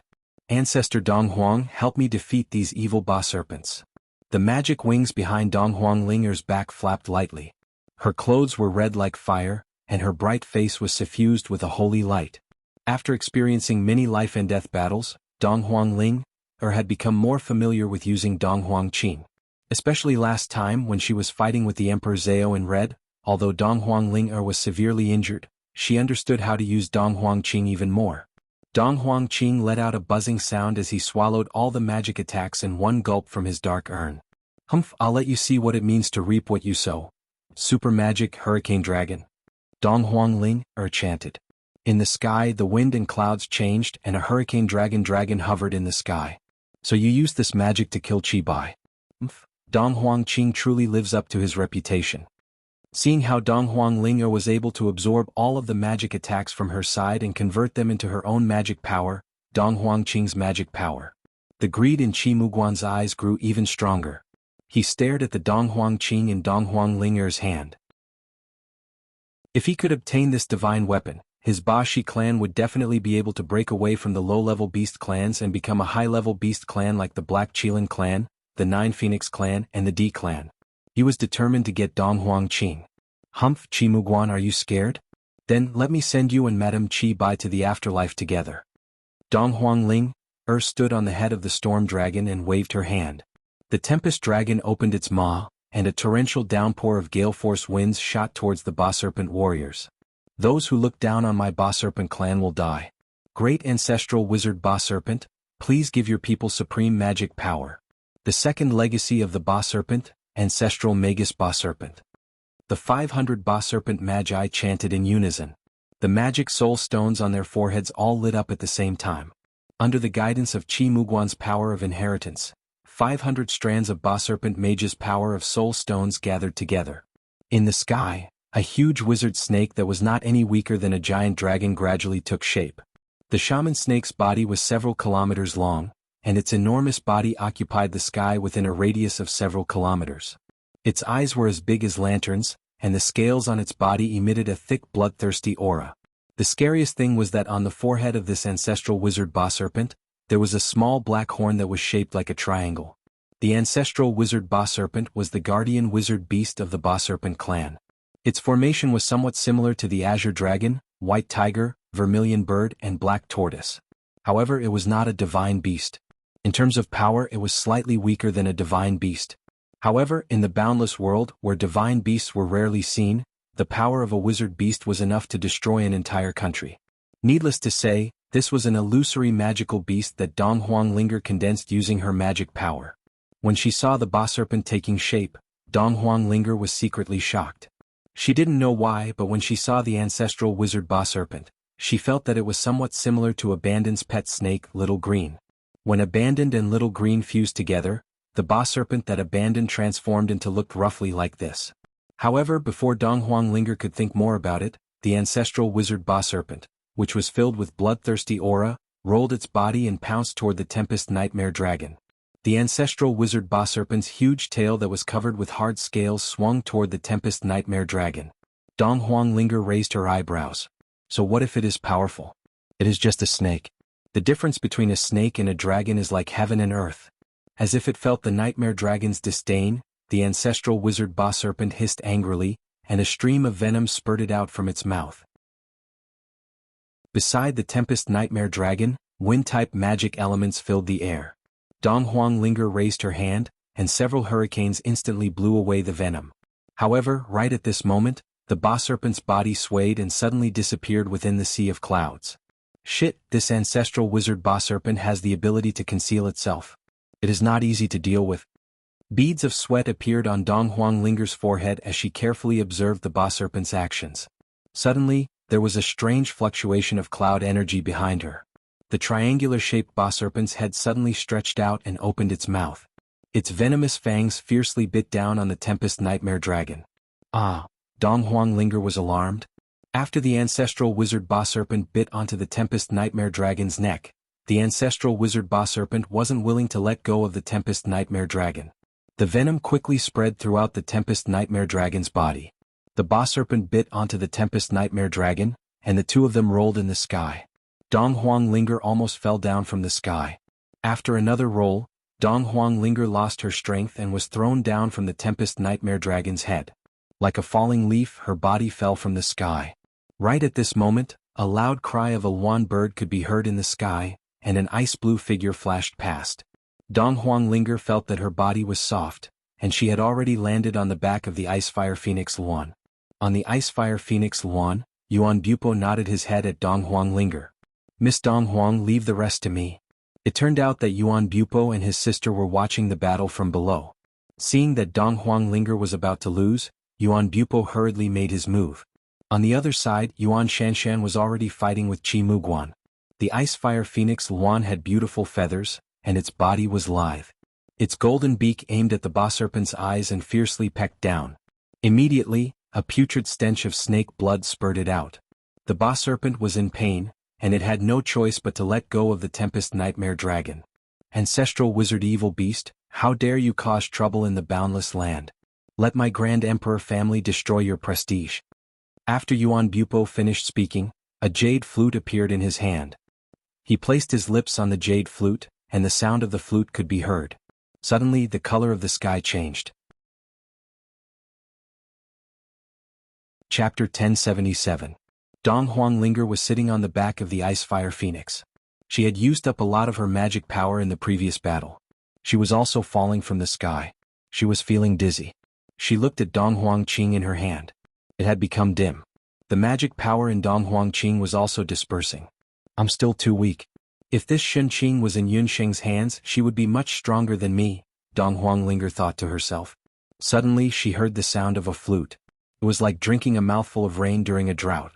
Ancestor Donghuang, help me defeat these evil boss serpents. The magic wings behind Donghuang Linger's back flapped lightly. Her clothes were red like fire, and her bright face was suffused with a holy light. After experiencing many life and death battles, Donghuang Linger had become more familiar with using Donghuang Qing. Especially last time when she was fighting with the Emperor Zhao in red, although Donghuang Linger was severely injured, she understood how to use Donghuang Qing even more. Donghuang Qing let out a buzzing sound as he swallowed all the magic attacks in one gulp from his dark urn. Humph, I'll let you see what it means to reap what you sow. Super Magic Hurricane Dragon. Donghuang Linger chanted. In the sky, the wind and clouds changed and a hurricane dragon hovered in the sky. So you used this magic to kill Qi Bai. Humph. Donghuang Qing truly lives up to his reputation. Seeing how Donghuang Linger was able to absorb all of the magic attacks from her side and convert them into her own magic power, Donghuang Qing's magic power. The greed in Qi Muguan's eyes grew even stronger. He stared at the Donghuang Qing in Donghuang Linger's hand. If he could obtain this divine weapon, his Ba Shi clan would definitely be able to break away from the low-level beast clans and become a high-level beast clan like the Black Qilin clan, the Nine Phoenix clan and the D clan. He was determined to get Donghuang Qing. Humph, Qi Muguan, are you scared? Then let me send you and Madame Qi Bai to the afterlife together. Donghuang Linger stood on the head of the storm dragon and waved her hand. The tempest dragon opened its maw, and a torrential downpour of gale force winds shot towards the Ba Serpent warriors. Those who look down on my Ba Serpent clan will die. Great ancestral wizard Ba Serpent, please give your people supreme magic power. The second legacy of the Ba Serpent, Ancestral Magus Ba Serpent. The 500 Ba Serpent Magi chanted in unison. The magic soul stones on their foreheads all lit up at the same time. Under the guidance of Qi Muguan's power of inheritance, 500 strands of Ba Serpent Mage's power of soul stones gathered together. In the sky, a huge wizard snake that was not any weaker than a giant dragon gradually took shape. The shaman snake's body was several kilometers long, and its enormous body occupied the sky within a radius of several kilometers. Its eyes were as big as lanterns, and the scales on its body emitted a thick bloodthirsty aura. The scariest thing was that on the forehead of this ancestral wizard Ba Serpent, there was a small black horn that was shaped like a triangle. The ancestral wizard Ba Serpent was the guardian wizard beast of the Ba Serpent clan. Its formation was somewhat similar to the azure dragon, white tiger, vermilion bird and black tortoise. However, it was not a divine beast. In terms of power, it was slightly weaker than a divine beast. However, in the boundless world, where divine beasts were rarely seen, the power of a wizard beast was enough to destroy an entire country. Needless to say, this was an illusory magical beast that Donghuang Linger condensed using her magic power. When she saw the Ba Serpent taking shape, Donghuang Linger was secretly shocked. She didn't know why, but when she saw the ancestral wizard Ba Serpent, she felt that it was somewhat similar to Abandoned's pet snake, Little Green. When Abandoned and Little Green fused together, the Ba Serpent that Abandoned transformed into looked roughly like this. However, before Donghuang Linger could think more about it, the ancestral wizard Ba Serpent, which was filled with bloodthirsty aura, rolled its body and pounced toward the Tempest Nightmare Dragon. The ancestral wizard Ba Serpent's huge tail that was covered with hard scales swung toward the Tempest Nightmare Dragon. Donghuang Linger raised her eyebrows. So what if it is powerful? It is just a snake. The difference between a snake and a dragon is like heaven and earth. As if it felt the nightmare dragon's disdain, the ancestral wizard Ba Serpent hissed angrily, and a stream of venom spurted out from its mouth. Beside the Tempest Nightmare Dragon, wind-type magic elements filled the air. Donghuang Linger raised her hand, and several hurricanes instantly blew away the venom. However, right at this moment, the Ba Serpent's body swayed and suddenly disappeared within the sea of clouds. Shit, this ancestral wizard Ba Serpent has the ability to conceal itself. It is not easy to deal with. Beads of sweat appeared on Donghuang Linger's forehead as she carefully observed the Ba Serpent's actions. Suddenly, there was a strange fluctuation of cloud energy behind her. The triangular-shaped Ba Serpent's head suddenly stretched out and opened its mouth. Its venomous fangs fiercely bit down on the Tempest Nightmare Dragon. Ah! Donghuang Linger was alarmed. After the ancestral wizard Ba Serpent bit onto the Tempest Nightmare Dragon's neck, the ancestral wizard Ba Serpent wasn't willing to let go of the Tempest Nightmare Dragon. The venom quickly spread throughout the Tempest Nightmare Dragon's body. The Ba Serpent bit onto the Tempest Nightmare Dragon, and the two of them rolled in the sky. Donghuang Linger almost fell down from the sky. After another roll, Dong Huang Linger lost her strength and was thrown down from the Tempest Nightmare Dragon's head. Like a falling leaf, her body fell from the sky. Right at this moment, a loud cry of a Luan bird could be heard in the sky, and an ice-blue figure flashed past. Dong Huang Linger felt that her body was soft, and she had already landed on the back of the Icefire Phoenix Luan. On the Icefire Phoenix Luan, Yuan Bupo nodded his head at Dong Huang Linger. "Miss Dong Huang, leave the rest to me." It turned out that Yuan Bupo and his sister were watching the battle from below. Seeing that Dong Huang Linger was about to lose, Yuan Bupo hurriedly made his move. On the other side, Yuan Shanshan was already fighting with Qi Muguan. The Icefire Phoenix Luan had beautiful feathers, and its body was lithe. Its golden beak aimed at the Ba Serpent's eyes and fiercely pecked down. Immediately, a putrid stench of snake blood spurted out. The Ba Serpent was in pain, and it had no choice but to let go of the Tempest Nightmare Dragon. "Ancestral wizard evil beast, how dare you cause trouble in the boundless land? Let my Grand Emperor family destroy your prestige." After Yuan Bupo finished speaking, a jade flute appeared in his hand. He placed his lips on the jade flute, and the sound of the flute could be heard. Suddenly the color of the sky changed. Chapter 1077. Dong Huang Linger was sitting on the back of the Icefire Phoenix. She had used up a lot of her magic power in the previous battle. She was also falling from the sky. She was feeling dizzy. She looked at Dong Huang Qing in her hand. It had become dim. The magic power in Dong Huang Qing was also dispersing. "I'm still too weak. If this Shun Qing was in Yun Sheng's hands, she would be much stronger than me," Dong Huang Linger thought to herself. Suddenly she heard the sound of a flute. It was like drinking a mouthful of rain during a drought.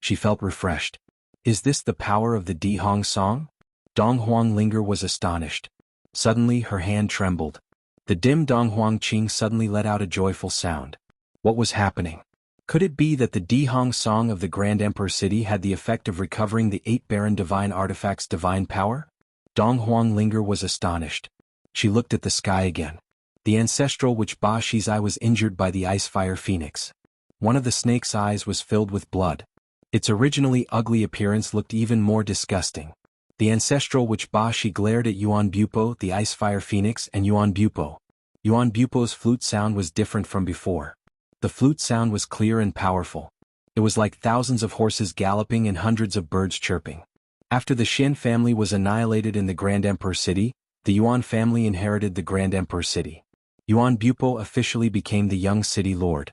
She felt refreshed. "Is this the power of the Di Hong song?" Dong Huang Linger was astonished. Suddenly her hand trembled. The dim Dong Huang Qing suddenly let out a joyful sound. What was happening? Could it be that the Di Hong song of the Grand Emperor City had the effect of recovering the 8 barren divine artifacts' divine power? Dong Huang Linger was astonished. She looked at the sky again. The ancestral witch Ba Shi's eye was injured by the Icefire Phoenix. One of the snake's eyes was filled with blood. Its originally ugly appearance looked even more disgusting. The ancestral witch Ba Shi glared at Yuan Bupo, the Icefire Phoenix, and Yuan Bupo. Yuan Bupo's flute sound was different from before. The flute sound was clear and powerful. It was like thousands of horses galloping and hundreds of birds chirping. After the Xin family was annihilated in the Grand Emperor City, the Yuan family inherited the Grand Emperor City. Yuan Bupo officially became the young city lord.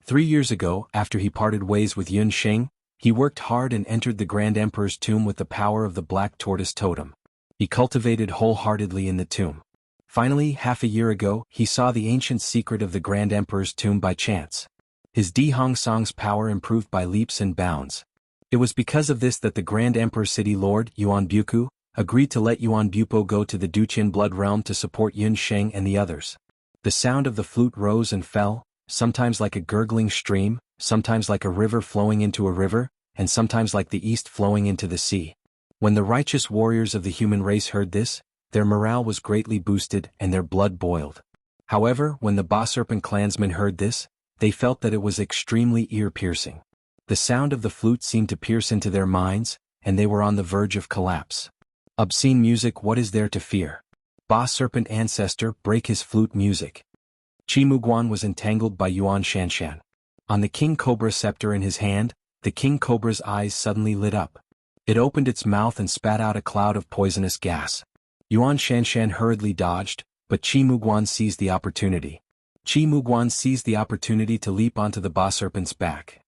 3 years ago, after he parted ways with Yun Sheng, he worked hard and entered the Grand Emperor's tomb with the power of the Black Tortoise Totem. He cultivated wholeheartedly in the tomb. Finally, half a year ago, he saw the ancient secret of the Grand Emperor's tomb by chance. His Di Hong song's power improved by leaps and bounds. It was because of this that the Grand Emperor City Lord, Yuan Buku, agreed to let Yuan Bupo go to the Duqian Blood Realm to support Yun Sheng and the others. The sound of the flute rose and fell, sometimes like a gurgling stream, sometimes like a river flowing into a river, and sometimes like the east flowing into the sea. When the righteous warriors of the human race heard this, their morale was greatly boosted and their blood boiled. However, when the Ba Serpent clansmen heard this, they felt that it was extremely ear-piercing. The sound of the flute seemed to pierce into their minds, and they were on the verge of collapse. Obscene music, what is there to fear? Ba Serpent ancestor, break his flute music. Qi Muguan was entangled by Yuan Shanshan. On the King Cobra scepter in his hand, the King Cobra's eyes suddenly lit up. It opened its mouth and spat out a cloud of poisonous gas. Yuan Shanshan hurriedly dodged, but Qi Muguan seized the opportunity. Qi Muguan seized the opportunity to leap onto the Ba Serpent's back.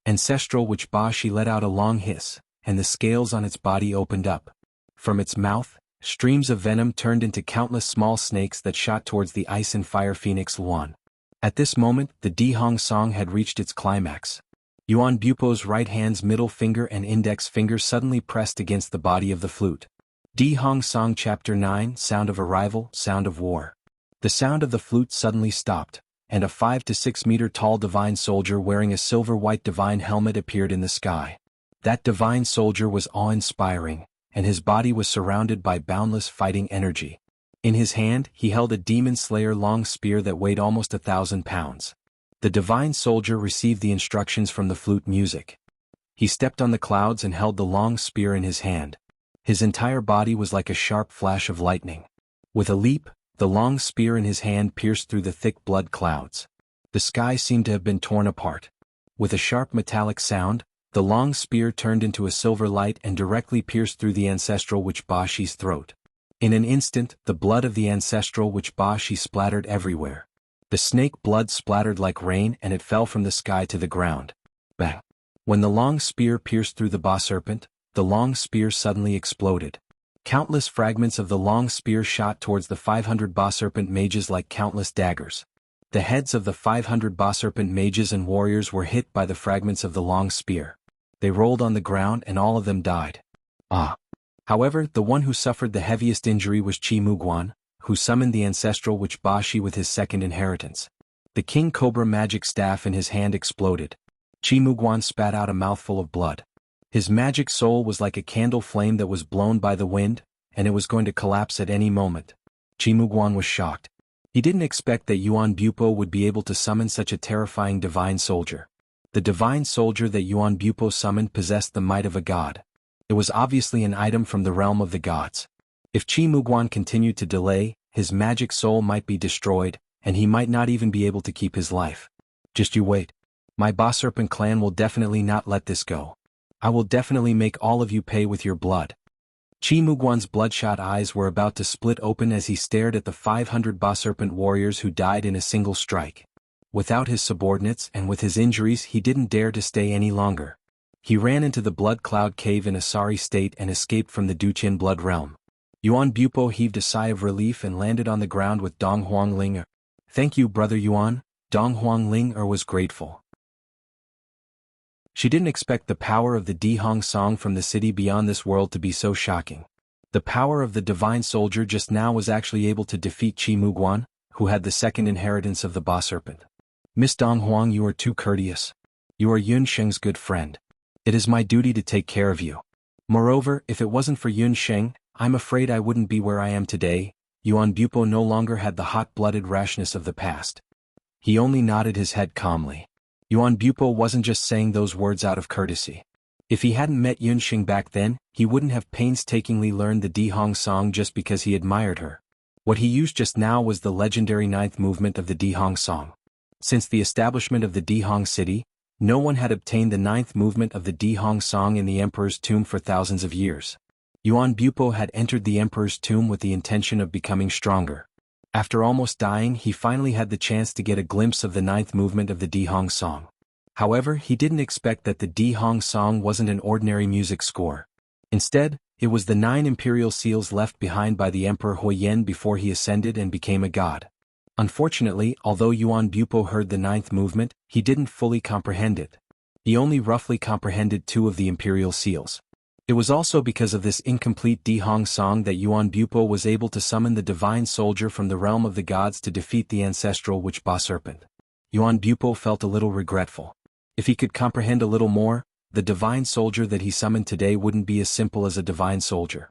Ancestral witch Ba Shi let out a long hiss, and the scales on its body opened up. From its mouth, streams of venom turned into countless small snakes that shot towards the Ice and Fire Phoenix Luan. At this moment, the Di Hong song had reached its climax. Yuan Bupo's right hand's middle finger and index finger suddenly pressed against the body of the flute. Di Hong Song Chapter 9, Sound of Arrival, Sound of War. The sound of the flute suddenly stopped, and a 5 to 6 meter tall divine soldier wearing a silver-white divine helmet appeared in the sky. That divine soldier was awe-inspiring, and his body was surrounded by boundless fighting energy. In his hand, he held a demon slayer long spear that weighed almost 1,000 pounds. The divine soldier received the instructions from the flute music. He stepped on the clouds and held the long spear in his hand. His entire body was like a sharp flash of lightning. With a leap, the long spear in his hand pierced through the thick blood clouds. The sky seemed to have been torn apart. With a sharp metallic sound, the long spear turned into a silver light and directly pierced through the ancestral witch Bashi's throat. In an instant, the blood of the ancestral witch Bashi splattered everywhere. The snake blood splattered like rain and it fell from the sky to the ground. Bang! When the long spear pierced through the Ba serpent, the long spear suddenly exploded. Countless fragments of the long spear shot towards the 500 Ba serpent mages like countless daggers. The heads of the 500 Ba serpent mages and warriors were hit by the fragments of the long spear. They rolled on the ground and all of them died. However, the one who suffered the heaviest injury was Qi Muguan, who summoned the ancestral witch Bashi with his second inheritance. The King Cobra magic staff in his hand exploded. Qi Muguan spat out a mouthful of blood. His magic soul was like a candle flame that was blown by the wind, and it was going to collapse at any moment. Qi Muguan was shocked. He didn't expect that Yuan Bupo would be able to summon such a terrifying divine soldier. The divine soldier that Yuan Bupo summoned possessed the might of a god. It was obviously an item from the realm of the gods. If Qi Muguan continued to delay, his magic soul might be destroyed, and he might not even be able to keep his life. Just you wait. My Ba Serpent clan will definitely not let this go. I will definitely make all of you pay with your blood. Qi Muguan's bloodshot eyes were about to split open as he stared at the 500 Ba Serpent warriors who died in a single strike. Without his subordinates and with his injuries he didn't dare to stay any longer. He ran into the blood cloud cave in a sorry state and escaped from the Duqian blood realm. Yuan Bupo heaved a sigh of relief and landed on the ground with Dong Huangling. Thank you, brother Yuan. Dong Huangling was grateful. She didn't expect the power of the Dihong song from the city beyond this world to be so shocking. The power of the divine soldier just now was actually able to defeat Qi Muguan, who had the second inheritance of the Ba Serpent. Miss Dong Huang, you are too courteous. You are Yun Sheng's good friend. It is my duty to take care of you. Moreover, if it wasn't for Yun Sheng, I'm afraid I wouldn't be where I am today. Yuan Bupo no longer had the hot-blooded rashness of the past. He only nodded his head calmly. Yuan Bupo wasn't just saying those words out of courtesy. If he hadn't met Yun Sheng back then, he wouldn't have painstakingly learned the Dihong song just because he admired her. What he used just now was the legendary ninth movement of the Dihong song. Since the establishment of the Dihong city, no one had obtained the ninth movement of the Dihong song in the emperor's tomb for thousands of years. Yuan Bupo had entered the emperor's tomb with the intention of becoming stronger. After almost dying, he finally had the chance to get a glimpse of the ninth movement of the Dihong song. However, he didn't expect that the Dihong song wasn't an ordinary music score. Instead, it was the 9 imperial seals left behind by the Emperor Huoyen before he ascended and became a god. Unfortunately, although Yuan Bupo heard the ninth movement, he didn't fully comprehend it. He only roughly comprehended 2 of the imperial seals. It was also because of this incomplete Dihong song that Yuan Bupo was able to summon the divine soldier from the realm of the gods to defeat the ancestral witch Ba Serpent. Yuan Bupo felt a little regretful. If he could comprehend a little more, the divine soldier that he summoned today wouldn't be as simple as a divine soldier.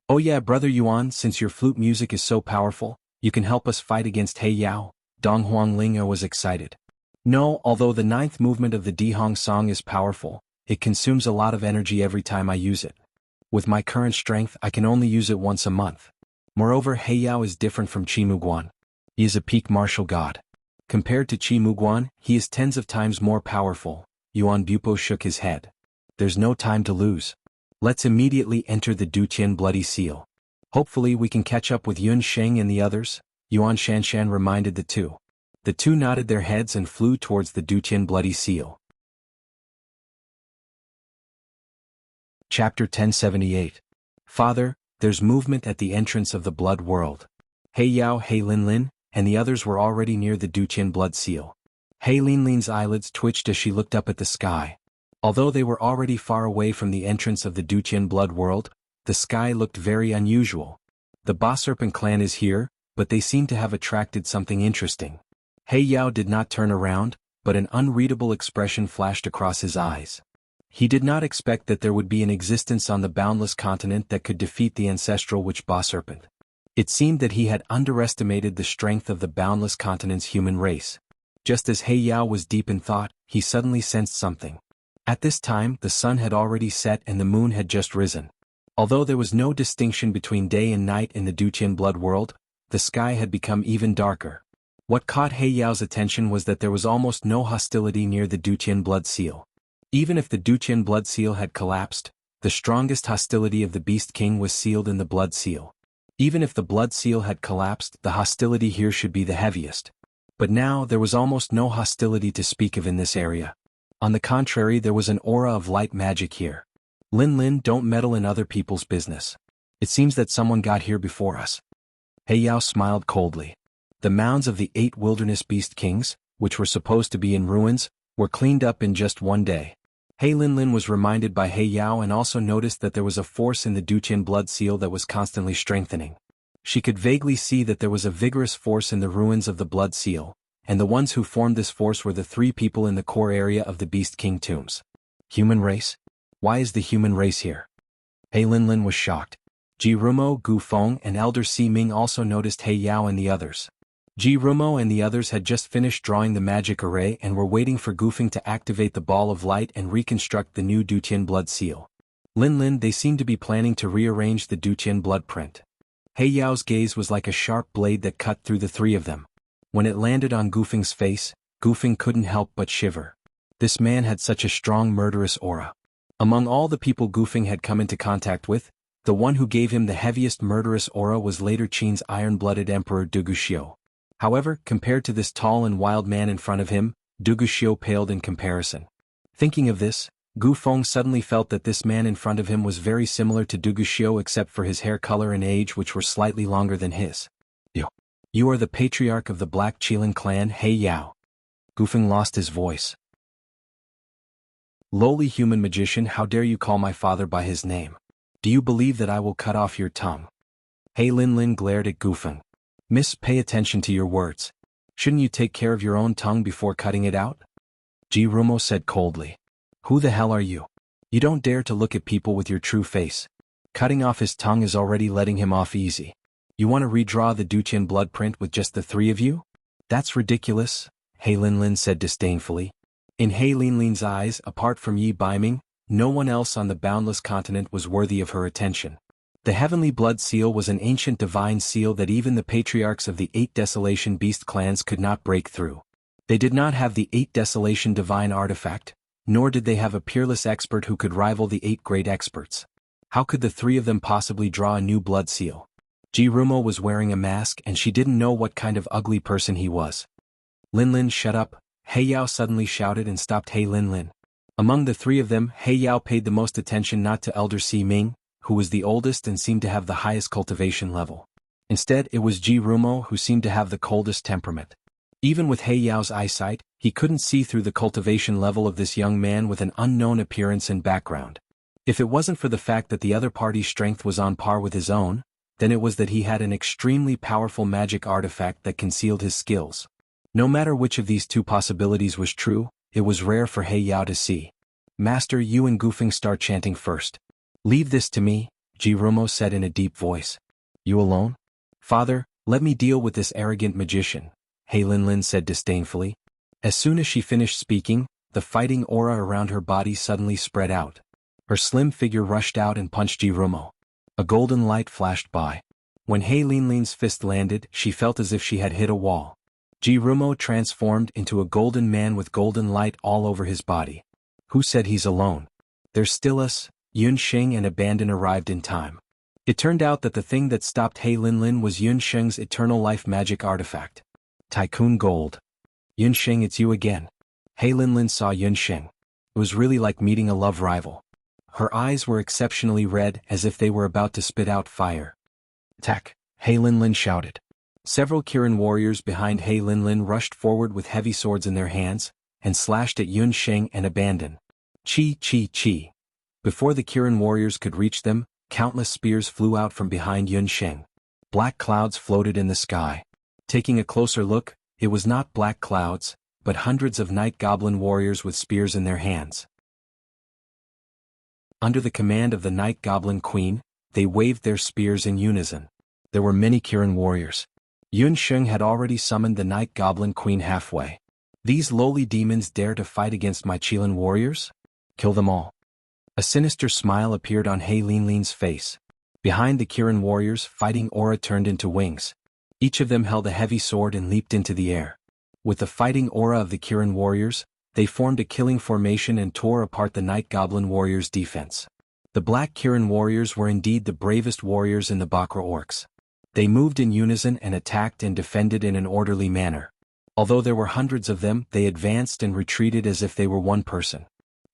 Oh yeah, brother Yuan, since your flute music is so powerful, you can help us fight against He Yao. Dong Huangling was excited. No, although the ninth movement of the Dihong song is powerful, it consumes a lot of energy every time I use it. With my current strength, I can only use it once a month. Moreover, He Yao is different from Qi Muguan. He is a peak martial god. Compared to Qi Muguan, he is tens of times more powerful. Yuan Bupo shook his head. There's no time to lose. Let's immediately enter the Duqian Bloody Seal. Hopefully we can catch up with Yun Sheng and the others, Yuan Shanshan reminded the two. The two nodded their heads and flew towards the Duqian Bloody Seal. Chapter 1078. Father, there's movement at the entrance of the Blood World. He Yao, He Linlin, and the others were already near the Duqian Blood Seal. He Linlin's eyelids twitched as she looked up at the sky. Although they were already far away from the entrance of the Duqian Blood World, the sky looked very unusual. The Ba Serpent clan is here, but they seem to have attracted something interesting. He Yao did not turn around, but an unreadable expression flashed across his eyes. He did not expect that there would be an existence on the boundless continent that could defeat the ancestral witch Ba Serpent. It seemed that he had underestimated the strength of the boundless continent's human race. Just as He Yao was deep in thought, he suddenly sensed something. At this time, the sun had already set and the moon had just risen. Although there was no distinction between day and night in the Duqian blood world, the sky had become even darker. What caught He Yao's attention was that there was almost no hostility near the Duqian blood seal. Even if the Duqian blood seal had collapsed, the strongest hostility of the Beast King was sealed in the blood seal. Even if the blood seal had collapsed, the hostility here should be the heaviest. But now there was almost no hostility to speak of in this area. On the contrary, there was an aura of light magic here. Lin Lin, don't meddle in other people's business. It seems that someone got here before us. He Yao smiled coldly. The mounds of the 8 wilderness beast kings, which were supposed to be in ruins, were cleaned up in just one day. He Lin Lin was reminded by He Yao and also noticed that there was a force in the Duqian blood seal that was constantly strengthening. She could vaguely see that there was a vigorous force in the ruins of the blood seal, and the ones who formed this force were the 3 people in the core area of the Beast King tombs. Human race? Why is the human race here? He Lin Lin was shocked. Ji Rumo, Gu Feng and Elder Si Ming also noticed He Yao and the others. Ji Rumo and the others had just finished drawing the magic array and were waiting for Gu Feng to activate the ball of light and reconstruct the new Duqian blood seal. Lin Lin, they seemed to be planning to rearrange the Duqian blood print. He Yao's gaze was like a sharp blade that cut through the 3 of them. When it landed on Gu Feng's face, Gu Feng couldn't help but shiver. This man had such a strong murderous aura. Among all the people Gu Feng had come into contact with, the one who gave him the heaviest murderous aura was later Qin's iron-blooded emperor Duguxiu. However, compared to this tall and wild man in front of him, Duguxiu paled in comparison. Thinking of this, Gu Feng suddenly felt that this man in front of him was very similar to Duguxiu except for his hair color and age, which were slightly longer than his. You are the patriarch of the Black Qilin clan, He Yao. Gu Feng lost his voice. Lowly human magician, how dare you call my father by his name? Do you believe that I will cut off your tongue? He Lin Lin glared at Gu Feng. Miss, pay attention to your words. Shouldn't you take care of your own tongue before cutting it out? Ji Rumo said coldly. Who the hell are you? You don't dare to look at people with your true face. Cutting off his tongue is already letting him off easy. You want to redraw the Duqian blood print with just the 3 of you? That's ridiculous, He Lin Lin said disdainfully. In He Lin Lin's eyes, apart from Yi Baiming, no one else on the boundless continent was worthy of her attention. The heavenly blood seal was an ancient divine seal that even the patriarchs of the 8 desolation beast clans could not break through. They did not have the 8 desolation divine artifact, nor did they have a peerless expert who could rival the 8 great experts. How could the 3 of them possibly draw a new blood seal? Ji Rumo was wearing a mask and she didn't know what kind of ugly person he was. Lin Lin, shut up, He Yao suddenly shouted and stopped He Lin Lin. Among the 3 of them, He Yao paid the most attention not to Elder Si Ming, who was the oldest and seemed to have the highest cultivation level. Instead, it was Ji Rumo who seemed to have the coldest temperament. Even with He Yao's eyesight, he couldn't see through the cultivation level of this young man with an unknown appearance and background. If it wasn't for the fact that the other party's strength was on par with his own, then it was that he had an extremely powerful magic artifact that concealed his skills. No matter which of these 2 possibilities was true, it was rare for He Yao to see. Master, you and Gu Feng start chanting first. Leave this to me, Ji Rumo said in a deep voice. You alone? Father, let me deal with this arrogant magician, He Lin Lin said disdainfully. As soon as she finished speaking, the fighting aura around her body suddenly spread out. Her slim figure rushed out and punched Ji Rumo. A golden light flashed by. When He Lin Lin's fist landed, she felt as if she had hit a wall. Ji Rumo transformed into a golden man with golden light all over his body. Who said he's alone? There's still us. Yun Sheng and Abandon arrived in time. It turned out that the thing that stopped He Lin Lin was Yun Sheng's eternal life magic artifact. Tycoon Gold. Yun Sheng, it's you again. He Lin Lin saw Yun Sheng. It was really like meeting a love rival. Her eyes were exceptionally red, as if they were about to spit out fire. Attack! He Lin Lin shouted. Several Kirin warriors behind He Lin Lin rushed forward with heavy swords in their hands, and slashed at Yun Sheng and Abandon. Chi, chi, chi. Before the Kirin warriors could reach them, countless spears flew out from behind Yun Sheng. Black clouds floated in the sky. Taking a closer look, it was not black clouds, but hundreds of night goblin warriors with spears in their hands. Under the command of the Night Goblin Queen, they waved their spears in unison. There were many Kirin warriors. Yun Sheng had already summoned the Night Goblin Queen halfway. These lowly demons dare to fight against my Qilin warriors? Kill them all. A sinister smile appeared on He Linlin's face. Behind the Kirin warriors, fighting aura turned into wings. Each of them held a heavy sword and leaped into the air. With the fighting aura of the Kirin warriors, they formed a killing formation and tore apart the Night Goblin warriors' defense. The Black Kirin warriors were indeed the bravest warriors in the Bakra orcs. They moved in unison and attacked and defended in an orderly manner. Although there were hundreds of them, they advanced and retreated as if they were one person.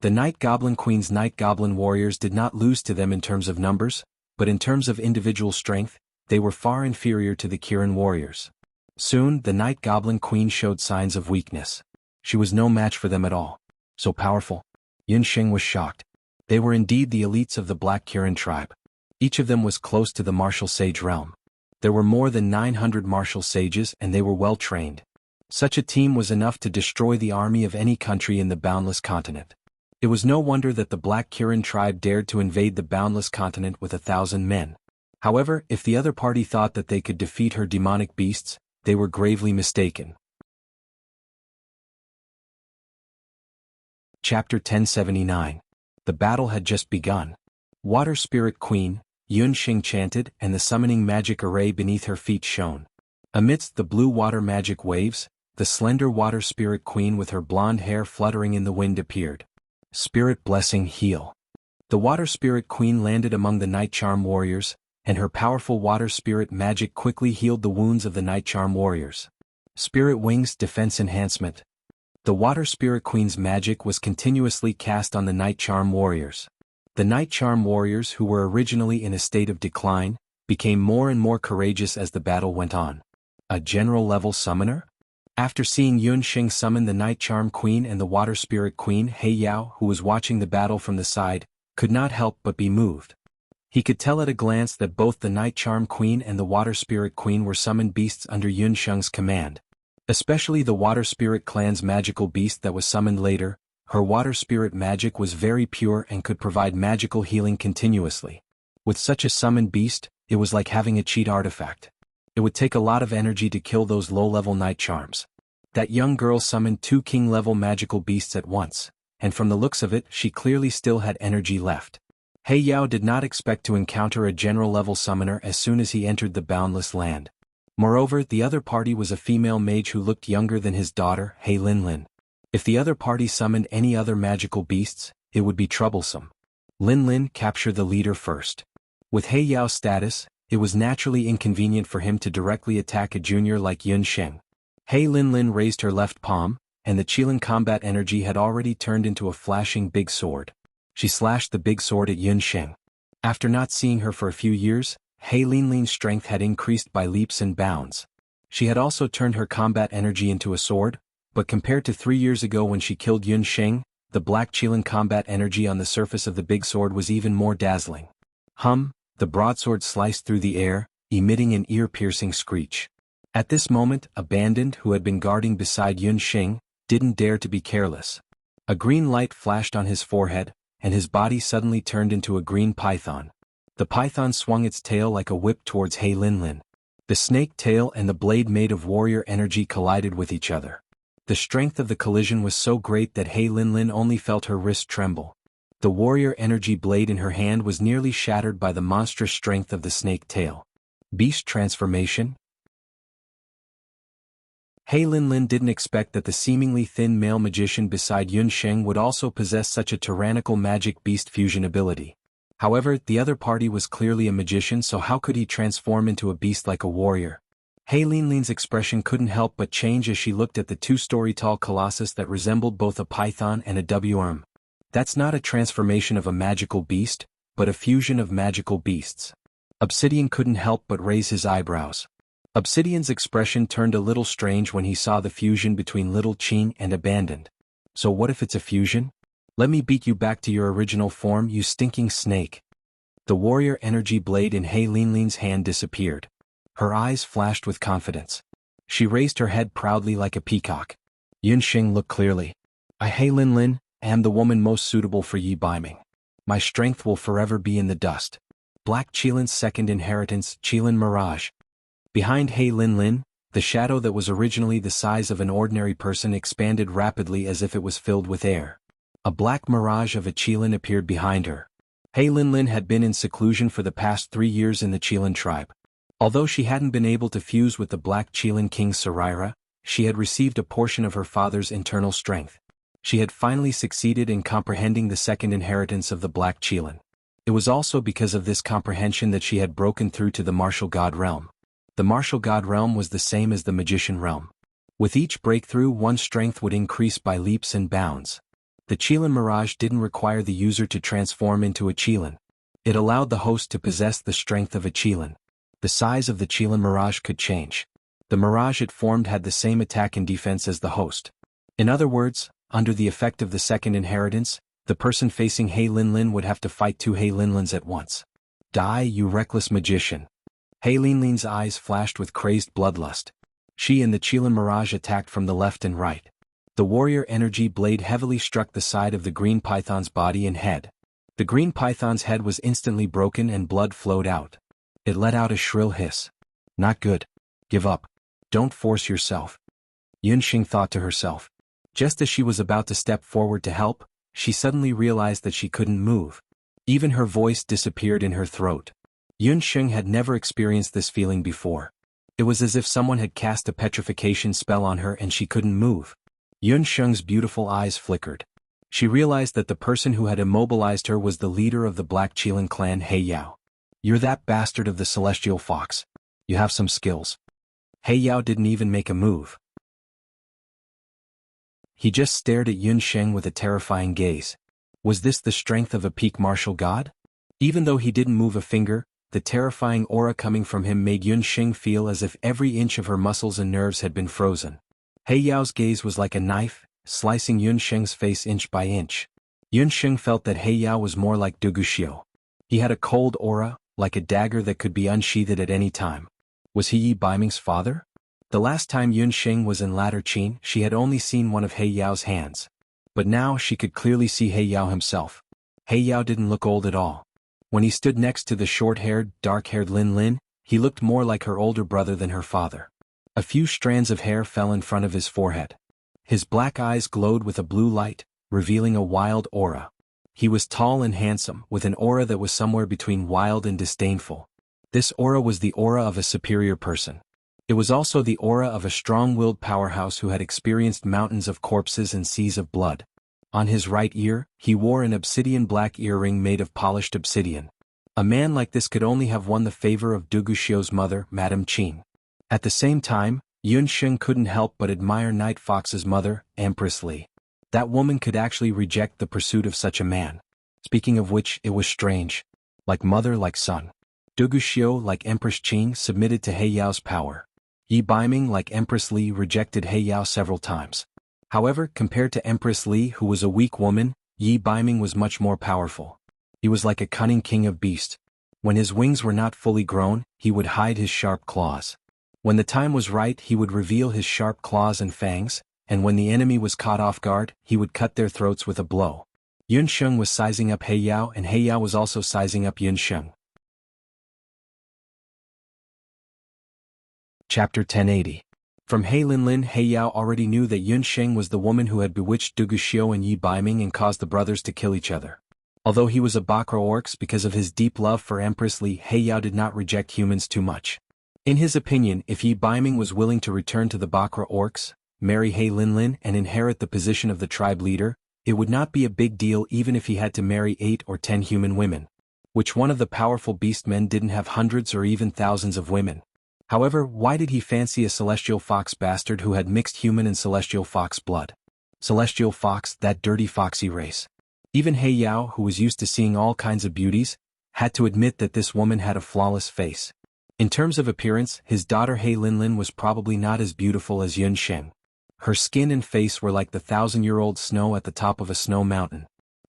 The Night Goblin Queen's Night Goblin warriors did not lose to them in terms of numbers, but in terms of individual strength, they were far inferior to the Kirin warriors. Soon, the Night Goblin Queen showed signs of weakness. She was no match for them at all. So powerful. Yunsheng was shocked. They were indeed the elites of the Black Kirin tribe. Each of them was close to the martial sage realm. There were more than 900 martial sages and they were well trained. Such a team was enough to destroy the army of any country in the Boundless Continent. It was no wonder that the Black Kirin tribe dared to invade the Boundless Continent with 1,000 men. However, if the other party thought that they could defeat her demonic beasts, they were gravely mistaken. Chapter 1079. The battle had just begun. Water Spirit Queen, Yunsheng chanted, and the summoning magic array beneath her feet shone. Amidst the blue water magic waves, the slender Water Spirit Queen with her blonde hair fluttering in the wind appeared. Spirit Blessing Heal. The Water Spirit Queen landed among the Night Charm warriors, and her powerful Water Spirit magic quickly healed the wounds of the Night Charm warriors. Spirit Wings Defense Enhancement. The Water Spirit Queen's magic was continuously cast on the Night Charm warriors. The Night Charm warriors, who were originally in a state of decline, became more and more courageous as the battle went on. A general-level summoner? After seeing Yunsheng summon the Night Charm Queen and the Water Spirit Queen, He Yao, who was watching the battle from the side, could not help but be moved. He could tell at a glance that both the Night Charm Queen and the Water Spirit Queen were summoned beasts under Yunsheng's command. Especially the Water Spirit clan's magical beast that was summoned later, her Water Spirit magic was very pure and could provide magical healing continuously. With such a summoned beast, it was like having a cheat artifact. It would take a lot of energy to kill those low-level Night Charms. That young girl summoned 2 king-level magical beasts at once, and from the looks of it, she clearly still had energy left. He Yao did not expect to encounter a general-level summoner as soon as he entered the Boundless Land. Moreover, the other party was a female mage who looked younger than his daughter, He Linlin. If the other party summoned any other magical beasts, it would be troublesome. Linlin captured the leader first. With He Yao's status, it was naturally inconvenient for him to directly attack a junior like Yunsheng. He Linlin raised her left palm, and the Qilin combat energy had already turned into a flashing big sword. She slashed the big sword at Yunsheng. After not seeing her for a few years, He Linlin's strength had increased by leaps and bounds. She had also turned her combat energy into a sword, but compared to 3 years ago when she killed Yunsheng, the black Qilin combat energy on the surface of the big sword was even more dazzling. The broadsword sliced through the air, emitting an ear-piercing screech. At this moment, a bandit who had been guarding beside Yunsheng didn't dare to be careless. A green light flashed on his forehead, and his body suddenly turned into a green python. The python swung its tail like a whip towards He Linlin. The snake tail and the blade made of warrior energy collided with each other. The strength of the collision was so great that He Linlin only felt her wrist tremble. The warrior energy blade in her hand was nearly shattered by the monstrous strength of the snake tail. Beast transformation? He Linlin didn't expect that the seemingly thin male magician beside Yunsheng would also possess such a tyrannical magic beast fusion ability. However, the other party was clearly a magician, so how could he transform into a beast like a warrior? He Linlin's expression couldn't help but change as she looked at the 2-story-tall colossus that resembled both a python and a worm. That's not a transformation of a magical beast, but a fusion of magical beasts. Obsidian couldn't help but raise his eyebrows. Obsidian's expression turned a little strange when he saw the fusion between Little Qing and Abandoned. So what if it's a fusion? Let me beat you back to your original form, you stinking snake. The warrior energy blade in He Linlin's hand disappeared. Her eyes flashed with confidence. She raised her head proudly like a peacock. Yunsheng looked clearly. I, He Linlin, am the woman most suitable for Yi Baiming. My strength will forever be in the dust. Black Qilin's second inheritance, Qilin Mirage. Behind He Linlin, the shadow that was originally the size of an ordinary person expanded rapidly as if it was filled with air. A black mirage of a Qilin appeared behind her. He Linlin had been in seclusion for the past 3 years in the Qilin tribe. Although she hadn't been able to fuse with the Black Qilin King Saraira, she had received a portion of her father's internal strength. She had finally succeeded in comprehending the second inheritance of the Black Qilin. It was also because of this comprehension that she had broken through to the Martial God realm. The Martial God realm was the same as the Magician realm. With each breakthrough, one's strength would increase by leaps and bounds. The Qilin Mirage didn't require the user to transform into a Qilin. It allowed the host to possess the strength of a Qilin. The size of the Qilin Mirage could change. The mirage it formed had the same attack and defense as the host. In other words, under the effect of the second inheritance, the person facing He Linlin would have to fight 2 He Linlins at once. Die, you reckless magician. He Linlin's eyes flashed with crazed bloodlust. She and the Qilin Mirage attacked from the left and right. The warrior energy blade heavily struck the side of the green python's body and head. The green python's head was instantly broken and blood flowed out. It let out a shrill hiss. Not good. Give up. Don't force yourself. Yunxing thought to herself. Just as she was about to step forward to help, she suddenly realized that she couldn't move. Even her voice disappeared in her throat. Yunxing had never experienced this feeling before. It was as if someone had cast a petrification spell on her and she couldn't move. Yunxing's beautiful eyes flickered. She realized that the person who had immobilized her was the leader of the Black Qilin clan, He Yao. You're that bastard of the Celestial Fox. You have some skills. He Yao didn't even make a move. He just stared at Yunxing with a terrifying gaze. Was this the strength of a peak martial god? Even though he didn't move a finger, the terrifying aura coming from him made Yunxing feel as if every inch of her muscles and nerves had been frozen. He Yao's gaze was like a knife, slicing Yunxing's face inch by inch. Yunxing felt that He Yao was more like Duguxiu. He had a cold aura, like a dagger that could be unsheathed at any time. Was he Yi Baiming's father? The last time Yunxing was in Ladder Qin, she had only seen one of He Yao's hands. But now she could clearly see He Yao himself. He Yao didn't look old at all. When he stood next to the short-haired, dark-haired Lin Lin, he looked more like her older brother than her father. A few strands of hair fell in front of his forehead. His black eyes glowed with a blue light, revealing a wild aura. He was tall and handsome, with an aura that was somewhere between wild and disdainful. This aura was the aura of a superior person. It was also the aura of a strong-willed powerhouse who had experienced mountains of corpses and seas of blood. On his right ear, he wore an obsidian black earring made of polished obsidian. A man like this could only have won the favor of Duguxiu's mother, Madame Qin. At the same time, Yunxing couldn't help but admire Night Fox's mother, Empress Li. That woman could actually reject the pursuit of such a man. Speaking of which, it was strange. Like mother, like son. Duguxiu, like Empress Qin, submitted to He Yao's power. Yi Baiming, like Empress Li, rejected He Yao several times. However, compared to Empress Li, who was a weak woman, Yi Baiming was much more powerful. He was like a cunning king of beasts. When his wings were not fully grown, he would hide his sharp claws. When the time was right, he would reveal his sharp claws and fangs, and when the enemy was caught off guard, he would cut their throats with a blow. Yunxing was sizing up He Yao, and He Yao was also sizing up Yunxing. Chapter 1080. From He Linlin, He Yao already knew that Yunxing was the woman who had bewitched Duguxiu and Yi Baiming and caused the brothers to kill each other. Although he was a Bakra Orcs because of his deep love for Empress Li, He Yao did not reject humans too much. In his opinion, if Yi Baiming was willing to return to the Bakra Orcs, marry He Linlin and inherit the position of the tribe leader, it would not be a big deal even if he had to marry 8 or 10 human women. Which one of the powerful beast men didn't have hundreds or even thousands of women? However, why did he fancy a Celestial Fox bastard who had mixed human and Celestial Fox blood? Celestial Fox, that dirty foxy race. Even He Yao, who was used to seeing all kinds of beauties, had to admit that this woman had a flawless face. In terms of appearance, his daughter He Linlin was probably not as beautiful as Yunxing. Her skin and face were like the 1,000-year-old snow at the top of a snow mountain.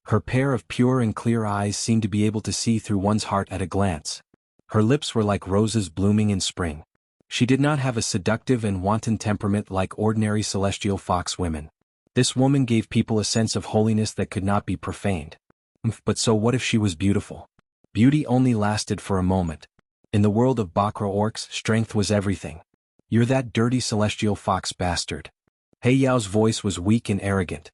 Her pair of pure and clear eyes seemed to be able to see through one's heart at a glance. Her lips were like roses blooming in spring. She did not have a seductive and wanton temperament like ordinary Celestial Fox women. This woman gave people a sense of holiness that could not be profaned. But so what if she was beautiful? Beauty only lasted for a moment. In the world of Bakra Orcs, strength was everything. You're that dirty Celestial Fox bastard. He Yao's voice was weak and arrogant.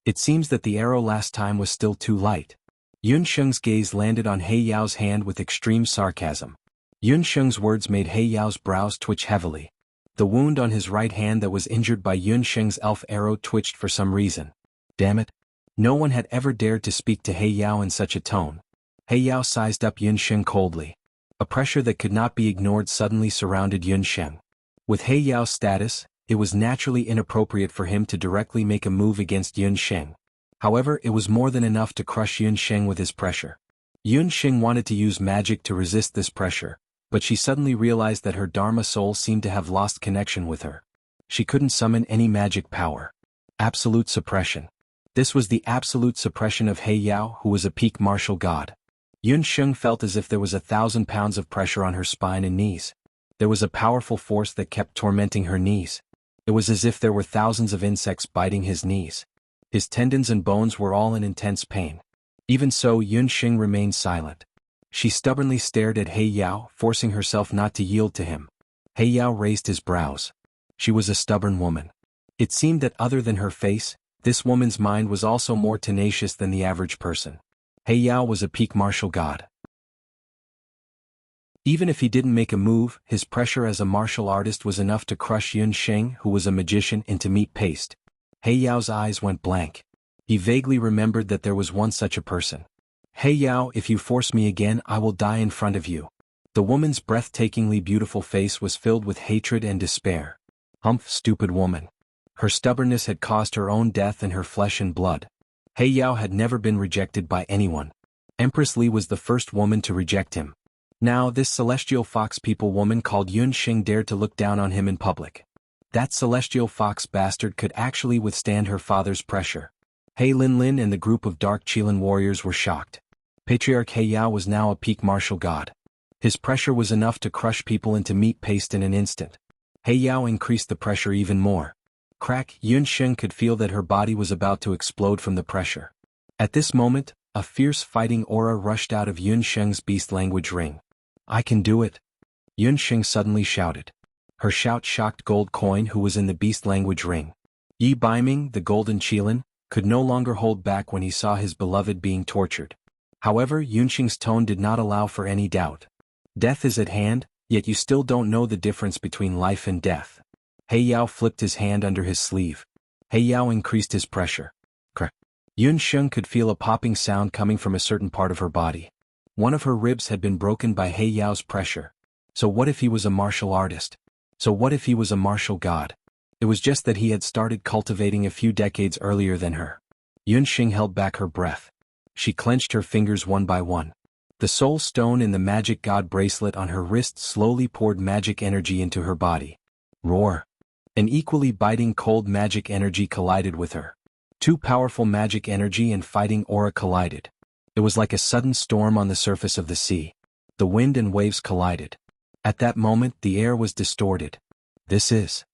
It seems that the arrow last time was still too light. Yun Sheng's gaze landed on He Yao's hand with extreme sarcasm. Yun Sheng's words made He Yao's brows twitch heavily. The wound on his right hand that was injured by Yun Sheng's elf arrow twitched for some reason. Damn it. No one had ever dared to speak to He Yao in such a tone. He Yao sized up Yun Sheng coldly. A pressure that could not be ignored suddenly surrounded Yun Sheng. With He Yao's status, it was naturally inappropriate for him to directly make a move against Yun Sheng. However, it was more than enough to crush Yun Sheng with his pressure. Yun Sheng wanted to use magic to resist this pressure, but she suddenly realized that her Dharma soul seemed to have lost connection with her. She couldn't summon any magic power. Absolute suppression. This was the absolute suppression of He Yao, who was a peak martial god. Yun Sheng felt as if there was 1,000 pounds of pressure on her spine and knees. There was a powerful force that kept tormenting her knees. It was as if there were thousands of insects biting his knees. His tendons and bones were all in intense pain. Even so, Yun Sheng remained silent. She stubbornly stared at He Yao, forcing herself not to yield to him. He Yao raised his brows. She was a stubborn woman. It seemed that other than her face, this woman's mind was also more tenacious than the average person. He Yao was a peak martial god. Even if he didn't make a move, his pressure as a martial artist was enough to crush Yun Sheng, who was a magician, into meat paste. He Yao's eyes went blank. He vaguely remembered that there was once such a person. He Yao, if you force me again, I will die in front of you. The woman's breathtakingly beautiful face was filled with hatred and despair. Humph, stupid woman. Her stubbornness had caused her own death in her flesh and blood. He Yao had never been rejected by anyone. Empress Li was the first woman to reject him. Now this celestial fox people woman called Yun Sheng dared to look down on him in public. That celestial fox bastard could actually withstand her father's pressure. He Lin and the group of dark Qilin warriors were shocked. Patriarch He Yao was now a peak martial god. His pressure was enough to crush people into meat paste in an instant. He Yao increased the pressure even more. Crack, Yun Sheng could feel that her body was about to explode from the pressure. At this moment, a fierce fighting aura rushed out of Yun Sheng's beast language ring. I can do it! Yun Sheng suddenly shouted. Her shout shocked Gold Coin, who was in the beast language ring. Yi Baiming, the golden Qilin, could no longer hold back when he saw his beloved being tortured. However, Yun Sheng's tone did not allow for any doubt. Death is at hand, yet you still don't know the difference between life and death. He Yao flipped his hand under his sleeve. He Yao increased his pressure. Crack. Yun Sheng could feel a popping sound coming from a certain part of her body. One of her ribs had been broken by He Yao's pressure. So what if he was a martial artist? So what if he was a martial god? It was just that he had started cultivating a few decades earlier than her. Yun Sheng held back her breath. She clenched her fingers one by one. The soul stone in the magic god bracelet on her wrist slowly poured magic energy into her body. Roar! An equally biting cold magic energy collided with her. Two powerful magic energy and fighting aura collided. It was like a sudden storm on the surface of the sea. The wind and waves collided. At that moment, the air was distorted. This is.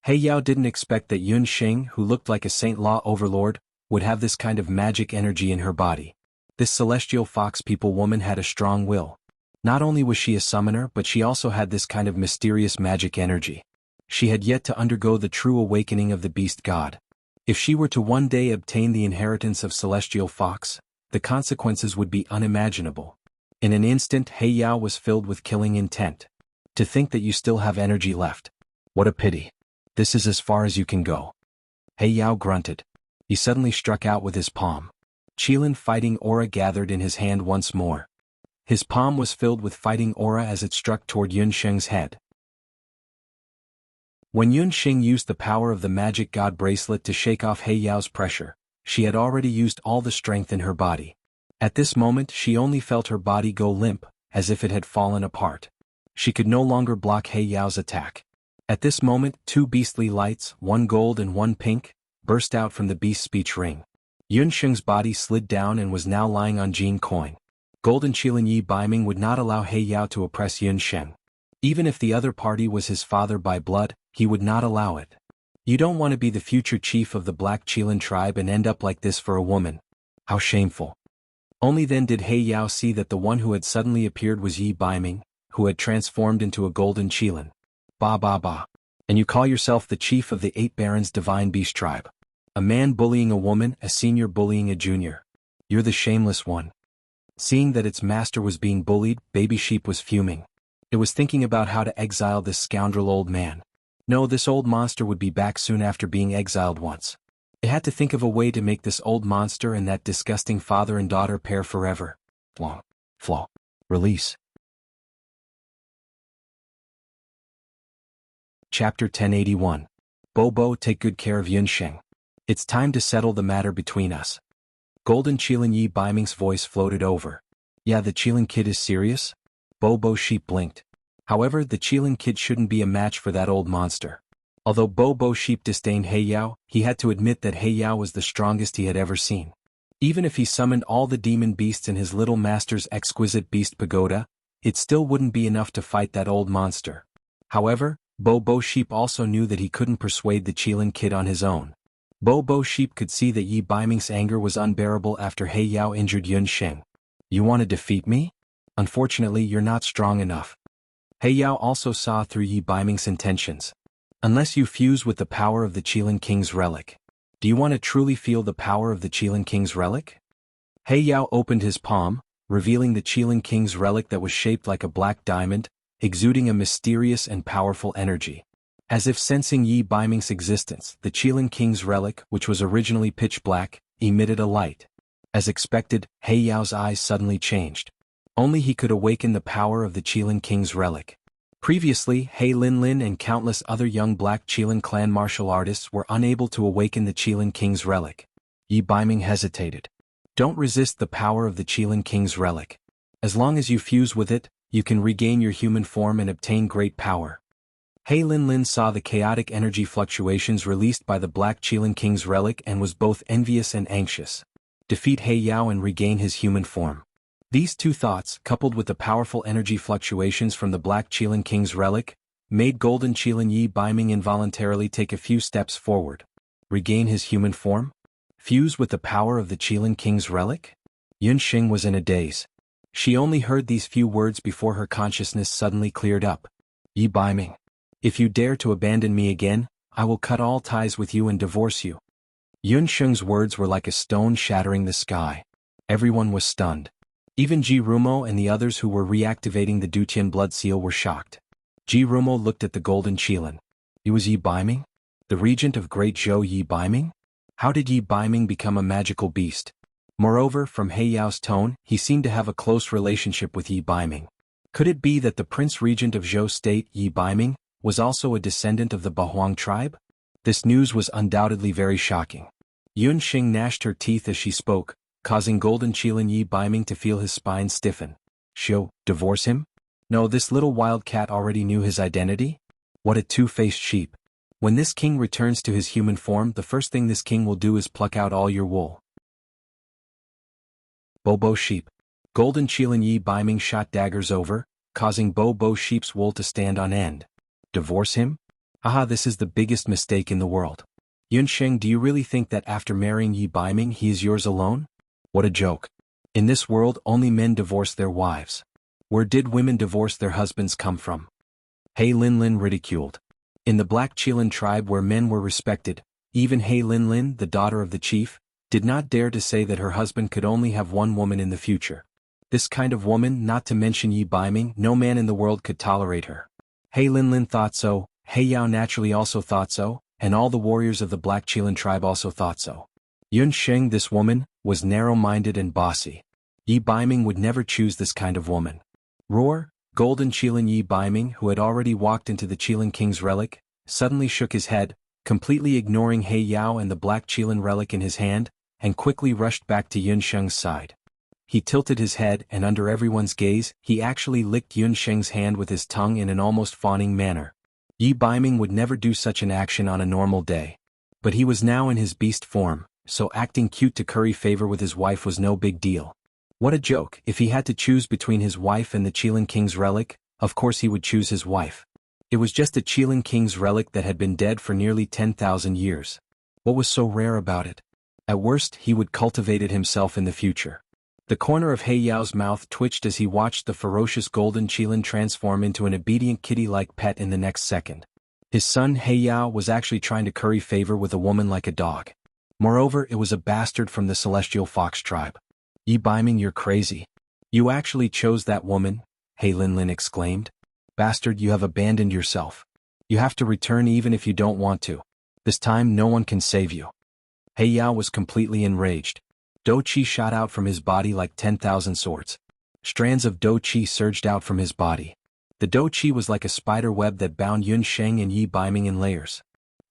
He Yao didn't expect that Yun Sheng, who looked like a Saint Law overlord, would have this kind of magic energy in her body. This celestial fox people woman had a strong will. Not only was she a summoner, but she also had this kind of mysterious magic energy. She had yet to undergo the true awakening of the beast god. If she were to one day obtain the inheritance of celestial fox, the consequences would be unimaginable. In an instant, He Yao was filled with killing intent. To think that you still have energy left. What a pity. This is as far as you can go. He Yao grunted. He suddenly struck out with his palm. Qilin fighting aura gathered in his hand once more. His palm was filled with fighting aura as it struck toward Yun Sheng's head. When Yun Sheng used the power of the magic god bracelet to shake off He Yao's pressure, she had already used all the strength in her body. At this moment she only felt her body go limp, as if it had fallen apart. She could no longer block He Yao's attack. At this moment, two beastly lights, one gold and one pink, burst out from the beast speech ring. Yun Sheng's body slid down and was now lying on Jean Coin. Golden Qilin Yi Baiming would not allow He Yao to oppress Yun Sheng. Even if the other party was his father by blood, he would not allow it. You don't want to be the future chief of the Black Qilin tribe and end up like this for a woman. How shameful. Only then did He Yao see that the one who had suddenly appeared was Yi Baiming, who had transformed into a golden Qilin. Ba ba ba. And you call yourself the chief of the 8 barons divine beast tribe. A man bullying a woman, a senior bullying a junior. You're the shameless one. Seeing that its master was being bullied, Baby Sheep was fuming. It was thinking about how to exile this scoundrel old man. No, this old monster would be back soon after being exiled once. It had to think of a way to make this old monster and that disgusting father and daughter pair forever. Flaw. Release. Chapter 1081. Bobo, take good care of Yunsheng. It's time to settle the matter between us. Golden Qilin Yi Baiming's voice floated over. Yeah, the Qilin kid is serious? Bobo Sheep blinked. However, the Qilin kid shouldn't be a match for that old monster. Although Bobo Sheep disdained He Yao, he had to admit that He Yao was the strongest he had ever seen. Even if he summoned all the demon beasts in his little master's exquisite beast pagoda, it still wouldn't be enough to fight that old monster. However, Bobo Sheep also knew that he couldn't persuade the Qilin kid on his own. Bobo Sheep could see that Yi Baiming's anger was unbearable after He Yao injured Yunsheng. You want to defeat me? Unfortunately, you're not strong enough. He Yao also saw through Yi Baiming's intentions. Unless you fuse with the power of the Qilin King's relic. Do you want to truly feel the power of the Qilin King's relic? He Yao opened his palm, revealing the Qilin King's relic that was shaped like a black diamond, exuding a mysterious and powerful energy. As if sensing Yi Baiming's existence, the Qilin King's relic, which was originally pitch black, emitted a light. As expected, He Yao's eyes suddenly changed. Only he could awaken the power of the Qilin King's relic. Previously, He Linlin and countless other young black Qilin clan martial artists were unable to awaken the Qilin King's relic. Yi Baiming hesitated. Don't resist the power of the Qilin King's relic. As long as you fuse with it, you can regain your human form and obtain great power. He Linlin saw the chaotic energy fluctuations released by the Black Qilin King's relic and was both envious and anxious. Defeat He Yao and regain his human form. These two thoughts, coupled with the powerful energy fluctuations from the Black Qilin King's relic, made Golden Qilin Yi Baiming involuntarily take a few steps forward. Regain his human form? Fuse with the power of the Qilin King's relic? Yunsheng was in a daze. She only heard these few words before her consciousness suddenly cleared up. Yi Baiming. If you dare to abandon me again, I will cut all ties with you and divorce you. Yunsheng's words were like a stone shattering the sky. Everyone was stunned. Even Ji Rumo and the others who were reactivating the Dutian blood seal were shocked. Ji Rumo looked at the Golden Qilin. It was Yi Baiming? The regent of Great Zhou Yi Baiming? How did Yi Baiming become a magical beast? Moreover, from He Yao's tone, he seemed to have a close relationship with Yi Baiming. Could it be that the Prince Regent of Zhou State, Yi Baiming, was also a descendant of the Bahuang tribe? This news was undoubtedly very shocking. Yunsheng gnashed her teeth as she spoke, causing Golden Qilin Yi Baiming to feel his spine stiffen. Divorce him? No, this little wildcat already knew his identity? What a two-faced sheep. When this king returns to his human form, the first thing this king will do is pluck out all your wool. Bobo Sheep. Golden Qilin Yi Baiming shot daggers over, causing Bobo Sheep's wool to stand on end. Divorce him? Aha, this is the biggest mistake in the world. Yunsheng, do you really think that after marrying Yi Baiming he is yours alone? What a joke. In this world only men divorce their wives. Where did women divorce their husbands come from? He Linlin ridiculed. In the Black Qilin tribe where men were respected, even He Linlin, the daughter of the chief, did not dare to say that her husband could only have one woman in the future. This kind of woman, not to mention Yi Baiming, no man in the world could tolerate her. He Linlin thought so, He Yao naturally also thought so, and all the warriors of the Black Qilin tribe also thought so. Yunsheng, this woman, was narrow-minded and bossy. Yi Baiming would never choose this kind of woman. Roar! Golden Qilin Yi Baiming, who had already walked into the Qilin King's relic, suddenly shook his head, completely ignoring He Yao and the Black Qilin relic in his hand, and quickly rushed back to Yunsheng's side. He tilted his head and under everyone's gaze, he actually licked Yunsheng's hand with his tongue in an almost fawning manner. Yi Baiming would never do such an action on a normal day. But he was now in his beast form, so acting cute to curry favor with his wife was no big deal. What a joke. If he had to choose between his wife and the Qilin King's relic, of course he would choose his wife. It was just a Qilin King's relic that had been dead for nearly 10,000 years. What was so rare about it? At worst, he would cultivate it himself in the future. The corner of He Yao's mouth twitched as he watched the ferocious Golden Qilin transform into an obedient kitty-like pet in the next second. His son He Yao was actually trying to curry favor with a woman like a dog. Moreover, it was a bastard from the celestial fox tribe. Yi Baiming, you're crazy. You actually chose that woman, He Linlin exclaimed. Bastard, you have abandoned yourself. You have to return even if you don't want to. This time no one can save you. He Yao was completely enraged. Do Qi shot out from his body like 10,000 swords. Strands of Do Qi surged out from his body. The Do Qi was like a spider web that bound Yun Sheng and Yi Baiming in layers.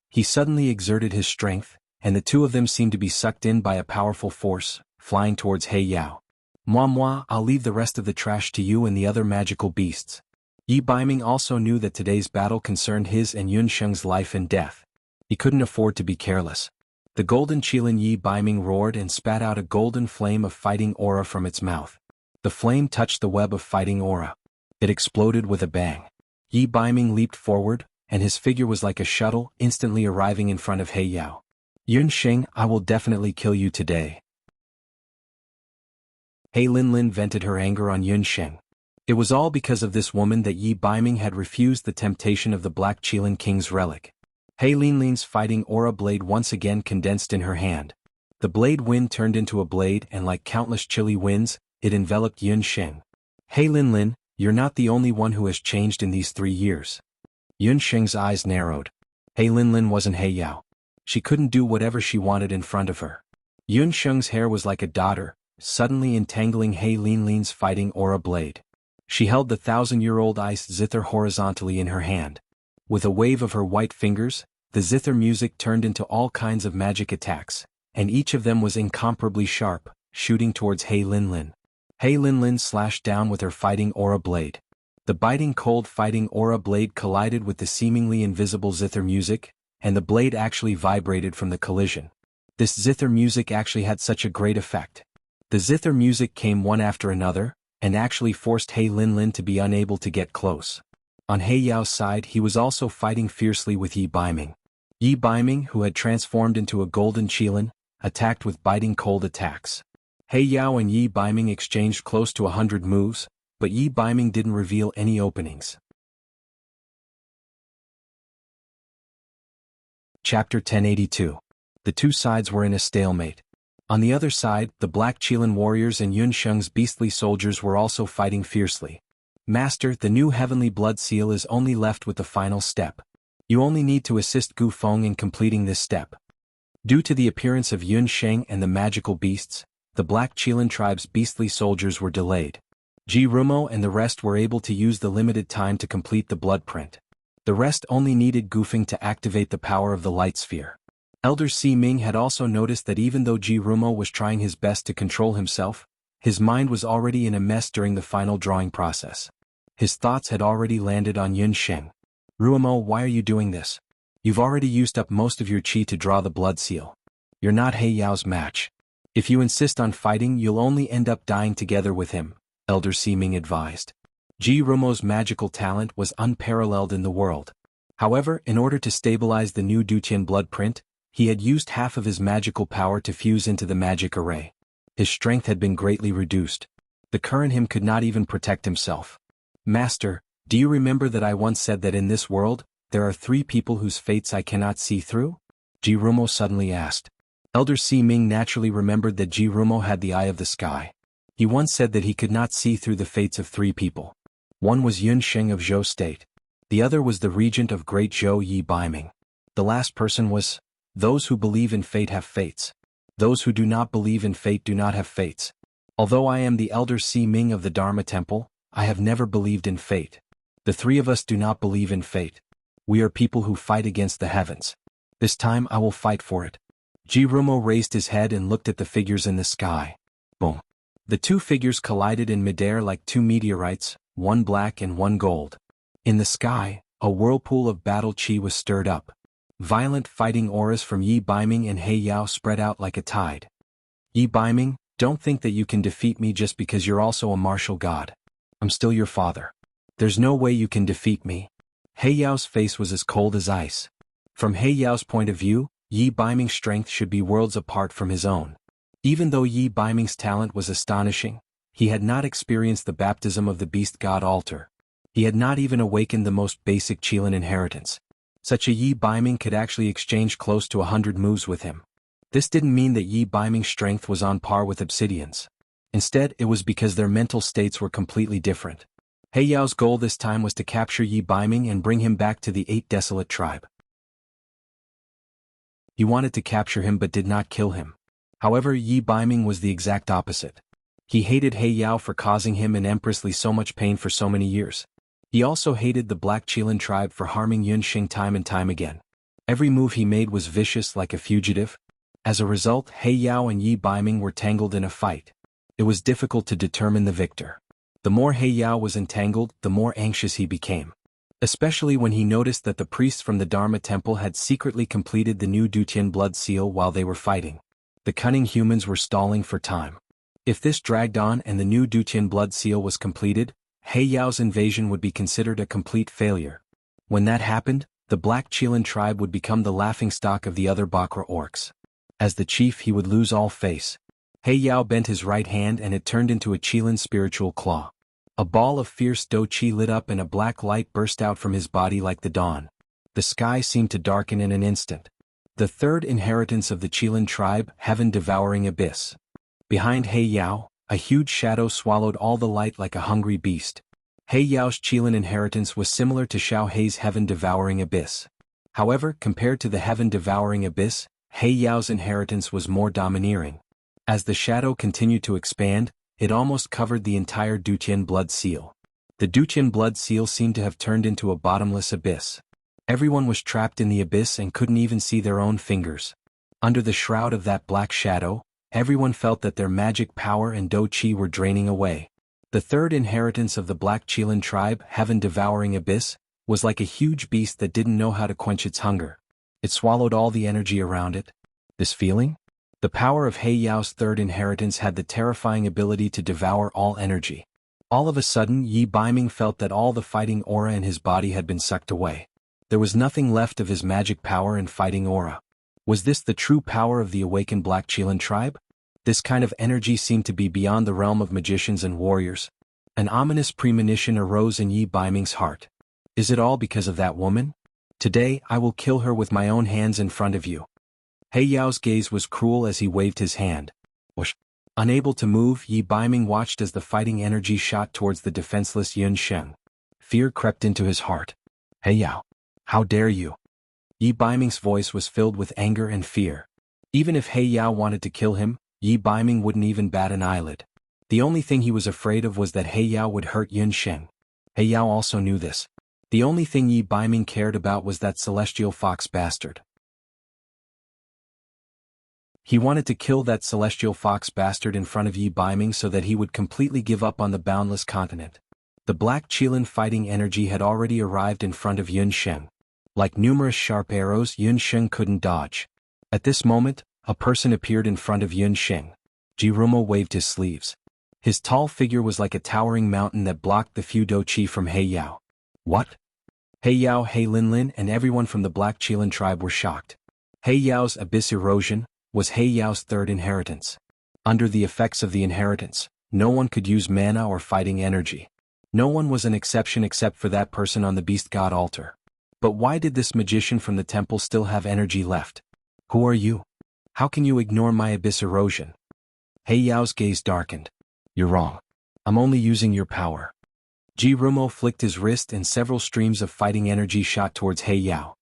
He suddenly exerted his strength, and the two of them seemed to be sucked in by a powerful force, flying towards He Yao. Moi, I'll leave the rest of the trash to you and the other magical beasts. Yi Baiming also knew that today's battle concerned his and Yun Sheng's life and death. He couldn't afford to be careless. The golden Qilin Yi Baiming roared and spat out a golden flame of fighting aura from its mouth. The flame touched the web of fighting aura. It exploded with a bang. Yi Baiming leaped forward, and his figure was like a shuttle, instantly arriving in front of He Yao. Yun Sheng, I will definitely kill you today. He Linlin vented her anger on Yun Sheng. It was all because of this woman that Yi Baiming had refused the temptation of the Black Qilin King's relic. He Linlin's fighting aura blade once again condensed in her hand. The blade wind turned into a blade and like countless chilly winds, it enveloped Yun Sheng. He Linlin, you're not the only one who has changed in these 3 years. Yun Sheng's eyes narrowed. He Linlin wasn't He Yao. She couldn't do whatever she wanted in front of her. Yun Sheng's hair was like a daughter, suddenly entangling He Linlin's fighting aura blade. She held the 1,000-year-old ice zither horizontally in her hand. With a wave of her white fingers, the zither music turned into all kinds of magic attacks, and each of them was incomparably sharp, shooting towards He Linlin. He Linlin slashed down with her fighting aura blade. The biting cold fighting aura blade collided with the seemingly invisible zither music, and the blade actually vibrated from the collision. This zither music actually had such a great effect. The zither music came one after another, and actually forced He Linlin to be unable to get close. On He Yao's side, he was also fighting fiercely with Yi Baiming. Yi Baiming, who had transformed into a golden Qilin, attacked with biting cold attacks. He Yao and Yi Baiming exchanged close to 100 moves, but Yi Baiming didn't reveal any openings. Chapter 1082. The two sides were in a stalemate. On the other side, the Black Qilin warriors and Yun Sheng's beastly soldiers were also fighting fiercely. Master, the new heavenly blood seal is only left with the final step. You only need to assist Gu Feng in completing this step. Due to the appearance of Yun Sheng and the magical beasts, the Black Qilin tribe's beastly soldiers were delayed. Ji Rumo and the rest were able to use the limited time to complete the blood print. The rest only needed Gu Feng to activate the power of the light sphere. Elder Si Ming had also noticed that even though Ji Rumo was trying his best to control himself, his mind was already in a mess during the final drawing process. His thoughts had already landed on Yun Sheng. Rumo, why are you doing this? You've already used up most of your qi to draw the blood seal. You're not He Yao's match. If you insist on fighting, you'll only end up dying together with him, Elder Si Ming advised. Ji Rumo's magical talent was unparalleled in the world. However, in order to stabilize the new Dutian blood print, he had used half of his magical power to fuse into the magic array. His strength had been greatly reduced. The current him could not even protect himself. Master, do you remember that I once said that in this world, there are 3 people whose fates I cannot see through? Ji Rumo suddenly asked. Elder Si Ming naturally remembered that Ji Rumo had the eye of the sky. He once said that he could not see through the fates of 3 people. One was Yun Sheng of Zhou State. The other was the regent of Great Zhou Yi Baiming. The last person was, those who believe in fate have fates. Those who do not believe in fate do not have fates. Although I am the Elder Si Ming of the Dharma Temple, I have never believed in fate. The 3 of us do not believe in fate. We are people who fight against the heavens. This time I will fight for it. Ji Rumo raised his head and looked at the figures in the sky. Boom. The 2 figures collided in midair like 2 meteorites, one black and one gold. In the sky, a whirlpool of battle qi was stirred up. Violent fighting auras from Yi Baiming and He Yao spread out like a tide. Yi Baiming, don't think that you can defeat me just because you're also a martial god. I'm still your father. There's no way you can defeat me. He Yao's face was as cold as ice. From He Yao's point of view, Yi Baiming's strength should be worlds apart from his own. Even though Yi Baiming's talent was astonishing, he had not experienced the baptism of the beast god altar. He had not even awakened the most basic Qilin inheritance. Such a Yi Baiming could actually exchange close to 100 moves with him. This didn't mean that Yi Baiming's strength was on par with Obsidian's. Instead, it was because their mental states were completely different. He Yao's goal this time was to capture Yi Baiming and bring him back to the 8 Desolate tribe. He wanted to capture him but did not kill him. However, Yi Baiming was the exact opposite. He hated He Yao for causing him and Empress Li so much pain for so many years. He also hated the Black Qilin tribe for harming Yunxing time and time again. Every move he made was vicious like a fugitive. As a result, He Yao and Yi Baiming were tangled in a fight. It was difficult to determine the victor. The more He Yao was entangled, the more anxious he became. Especially when he noticed that the priests from the Dharma Temple had secretly completed the new Dutian blood seal while they were fighting. The cunning humans were stalling for time. If this dragged on and the new Dutian blood seal was completed, He Yao's invasion would be considered a complete failure. When that happened, the Black Qilin tribe would become the laughingstock of the other Bakra orcs. As the chief, he would lose all face. He Yao bent his right hand and it turned into a Qilin spiritual claw. A ball of fierce Do Qi lit up and a black light burst out from his body like the dawn. The sky seemed to darken in an instant. The third inheritance of the Qilin tribe, Heaven-Devouring Abyss. Behind He Yao, a huge shadow swallowed all the light like a hungry beast. He Yao's Qilin inheritance was similar to Xiao Hei's Heaven-Devouring Abyss. However, compared to the Heaven-Devouring Abyss, He Yao's inheritance was more domineering. As the shadow continued to expand, it almost covered the entire Dutian blood seal. The Dutian blood seal seemed to have turned into a bottomless abyss. Everyone was trapped in the abyss and couldn't even see their own fingers. Under the shroud of that black shadow, everyone felt that their magic power and Do Qi were draining away. The third inheritance of the Black Qilin tribe, Heaven-Devouring Abyss, was like a huge beast that didn't know how to quench its hunger. It swallowed all the energy around it. This feeling? The power of He Yao's third inheritance had the terrifying ability to devour all energy. All of a sudden, Yi Baiming felt that all the fighting aura in his body had been sucked away. There was nothing left of his magic power and fighting aura. Was this the true power of the awakened Black Qilin tribe? This kind of energy seemed to be beyond the realm of magicians and warriors. An ominous premonition arose in Yi Baiming's heart. Is it all because of that woman? Today, I will kill her with my own hands in front of you. He Yao's gaze was cruel as he waved his hand. Whoosh. Unable to move, Yi Baiming watched as the fighting energy shot towards the defenseless Yun Sheng. Fear crept into his heart. He Yao, how dare you? Yi Baiming's voice was filled with anger and fear. Even if He Yao wanted to kill him, Yi Baiming wouldn't even bat an eyelid. The only thing he was afraid of was that He Yao would hurt Yun Sheng. He Yao also knew this. The only thing Yi Baiming cared about was that celestial fox bastard. He wanted to kill that celestial fox bastard in front of Yi Baiming so that he would completely give up on the boundless continent. The Black Qilin fighting energy had already arrived in front of Yun Sheng. Like numerous sharp arrows, Yun Sheng couldn't dodge. At this moment, a person appeared in front of Yun Sheng. Jirumo waved his sleeves. His tall figure was like a towering mountain that blocked the few Do Qi from He Yao. What? He Yao, He Linlin, and everyone from the Black Qilin tribe were shocked. He Yao's abyss erosion was He Yao's third inheritance. Under the effects of the inheritance, no one could use mana or fighting energy. No one was an exception except for that person on the beast god altar. But why did this magician from the temple still have energy left? Who are you? How can you ignore my abyss erosion? He Yao's gaze darkened. You're wrong. I'm only using your power. Jirumo flicked his wrist and several streams of fighting energy shot towards He Yao.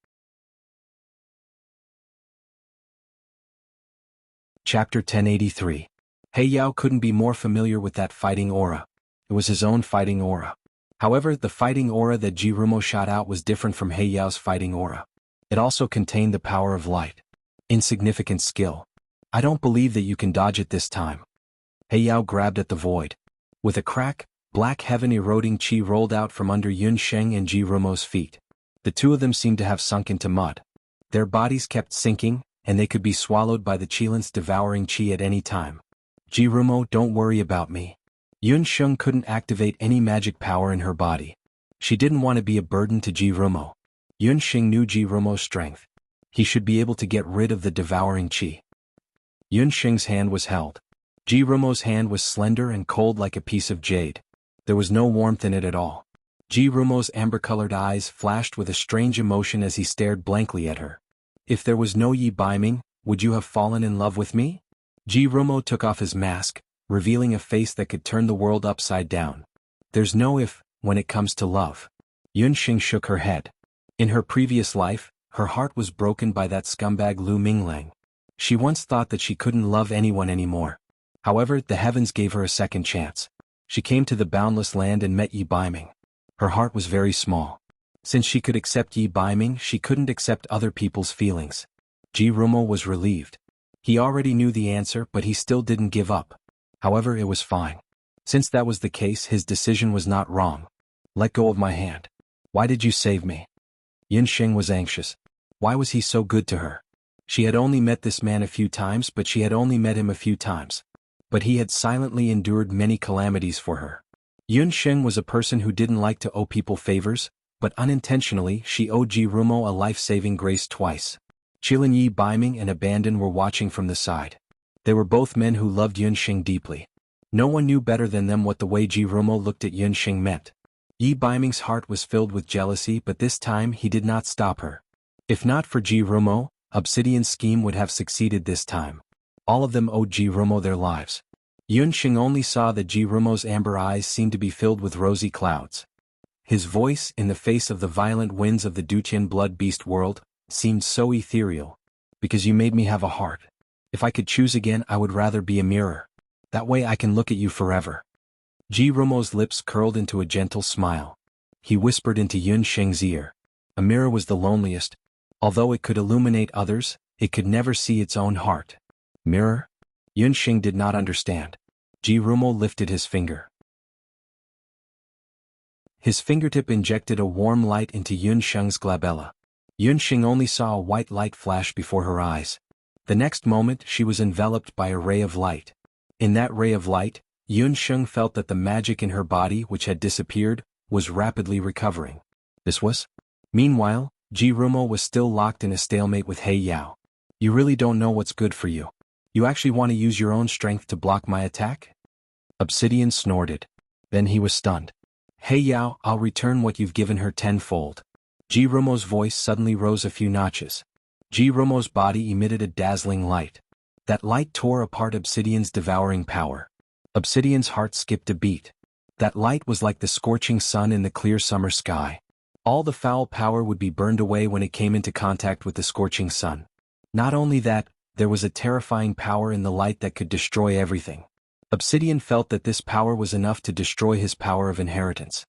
Chapter 1083. He Yao couldn't be more familiar with that fighting aura. It was his own fighting aura. However, the fighting aura that Jirumo shot out was different from He Yao's fighting aura. It also contained the power of light. Insignificant skill. I don't believe that you can dodge it this time. He Yao grabbed at the void. With a crack, black heaven-eroding qi rolled out from under Yun Sheng and Jirumo's feet. The two of them seemed to have sunk into mud. Their bodies kept sinking, and they could be swallowed by the Qilin's devouring qi at any time. Jirumo, don't worry about me. Yun Sheng couldn't activate any magic power in her body. She didn't want to be a burden to Jirumo. Yun Sheng knew Jirumo's strength. He should be able to get rid of the devouring qi. Yun Sheng's hand was held. Jirumo's hand was slender and cold like a piece of jade. There was no warmth in it at all. Jirumo's amber-colored eyes flashed with a strange emotion as he stared blankly at her. If there was no Yi Baiming, would you have fallen in love with me? Jirumo took off his mask, revealing a face that could turn the world upside down. There's no if, when it comes to love. Yunxing shook her head. In her previous life, her heart was broken by that scumbag Lu Minglang. She once thought that she couldn't love anyone anymore. However, the heavens gave her a second chance. She came to the boundless land and met Yi Baiming. Her heart was very small. Since she could accept Yi Baiming, she couldn't accept other people's feelings. Jirumo was relieved. He already knew the answer, but he still didn't give up. However, it was fine. Since that was the case, his decision was not wrong. Let go of my hand. Why did you save me? Yunxing was anxious. Why was he so good to her? She had only met this man a few times, but he had silently endured many calamities for her. Yunxing was a person who didn't like to owe people favors, but unintentionally she owed Jirumo a life-saving grace twice. Qilin Yi Baiming and Abandon were watching from the side. They were both men who loved Yunxing deeply. No one knew better than them what the way Jirumo looked at Yunxing meant. Yi Baiming's heart was filled with jealousy, but this time he did not stop her. If not for Jirumo, Obsidian's scheme would have succeeded this time. All of them owed Jirumo their lives. Yunxing only saw that Jirumo's amber eyes seemed to be filled with rosy clouds. His voice, in the face of the violent winds of the Duqian blood beast world, seemed so ethereal. Because you made me have a heart. If I could choose again, I would rather be a mirror. That way I can look at you forever. Jirumo's lips curled into a gentle smile. He whispered into Yunxing's ear. A mirror was the loneliest. Although it could illuminate others, it could never see its own heart. Mirror? Yunxing did not understand. Jirumo lifted his finger. His fingertip injected a warm light into Yunxing's glabella. Yunxing only saw a white light flash before her eyes. The next moment she was enveloped by a ray of light. In that ray of light, Yunxing felt that the magic in her body, which had disappeared, was rapidly recovering. This was? Meanwhile, Jirumo was still locked in a stalemate with He Yao. You really don't know what's good for you. You actually want to use your own strength to block my attack? Obsidian snorted. Then he was stunned. He Yao, I'll return what you've given her tenfold. Jirumo's voice suddenly rose a few notches. Jirumo's body emitted a dazzling light. That light tore apart Obsidian's devouring power. Obsidian's heart skipped a beat. That light was like the scorching sun in the clear summer sky. All the foul power would be burned away when it came into contact with the scorching sun. Not only that, there was a terrifying power in the light that could destroy everything. Obsidian felt that this power was enough to destroy his power of inheritance.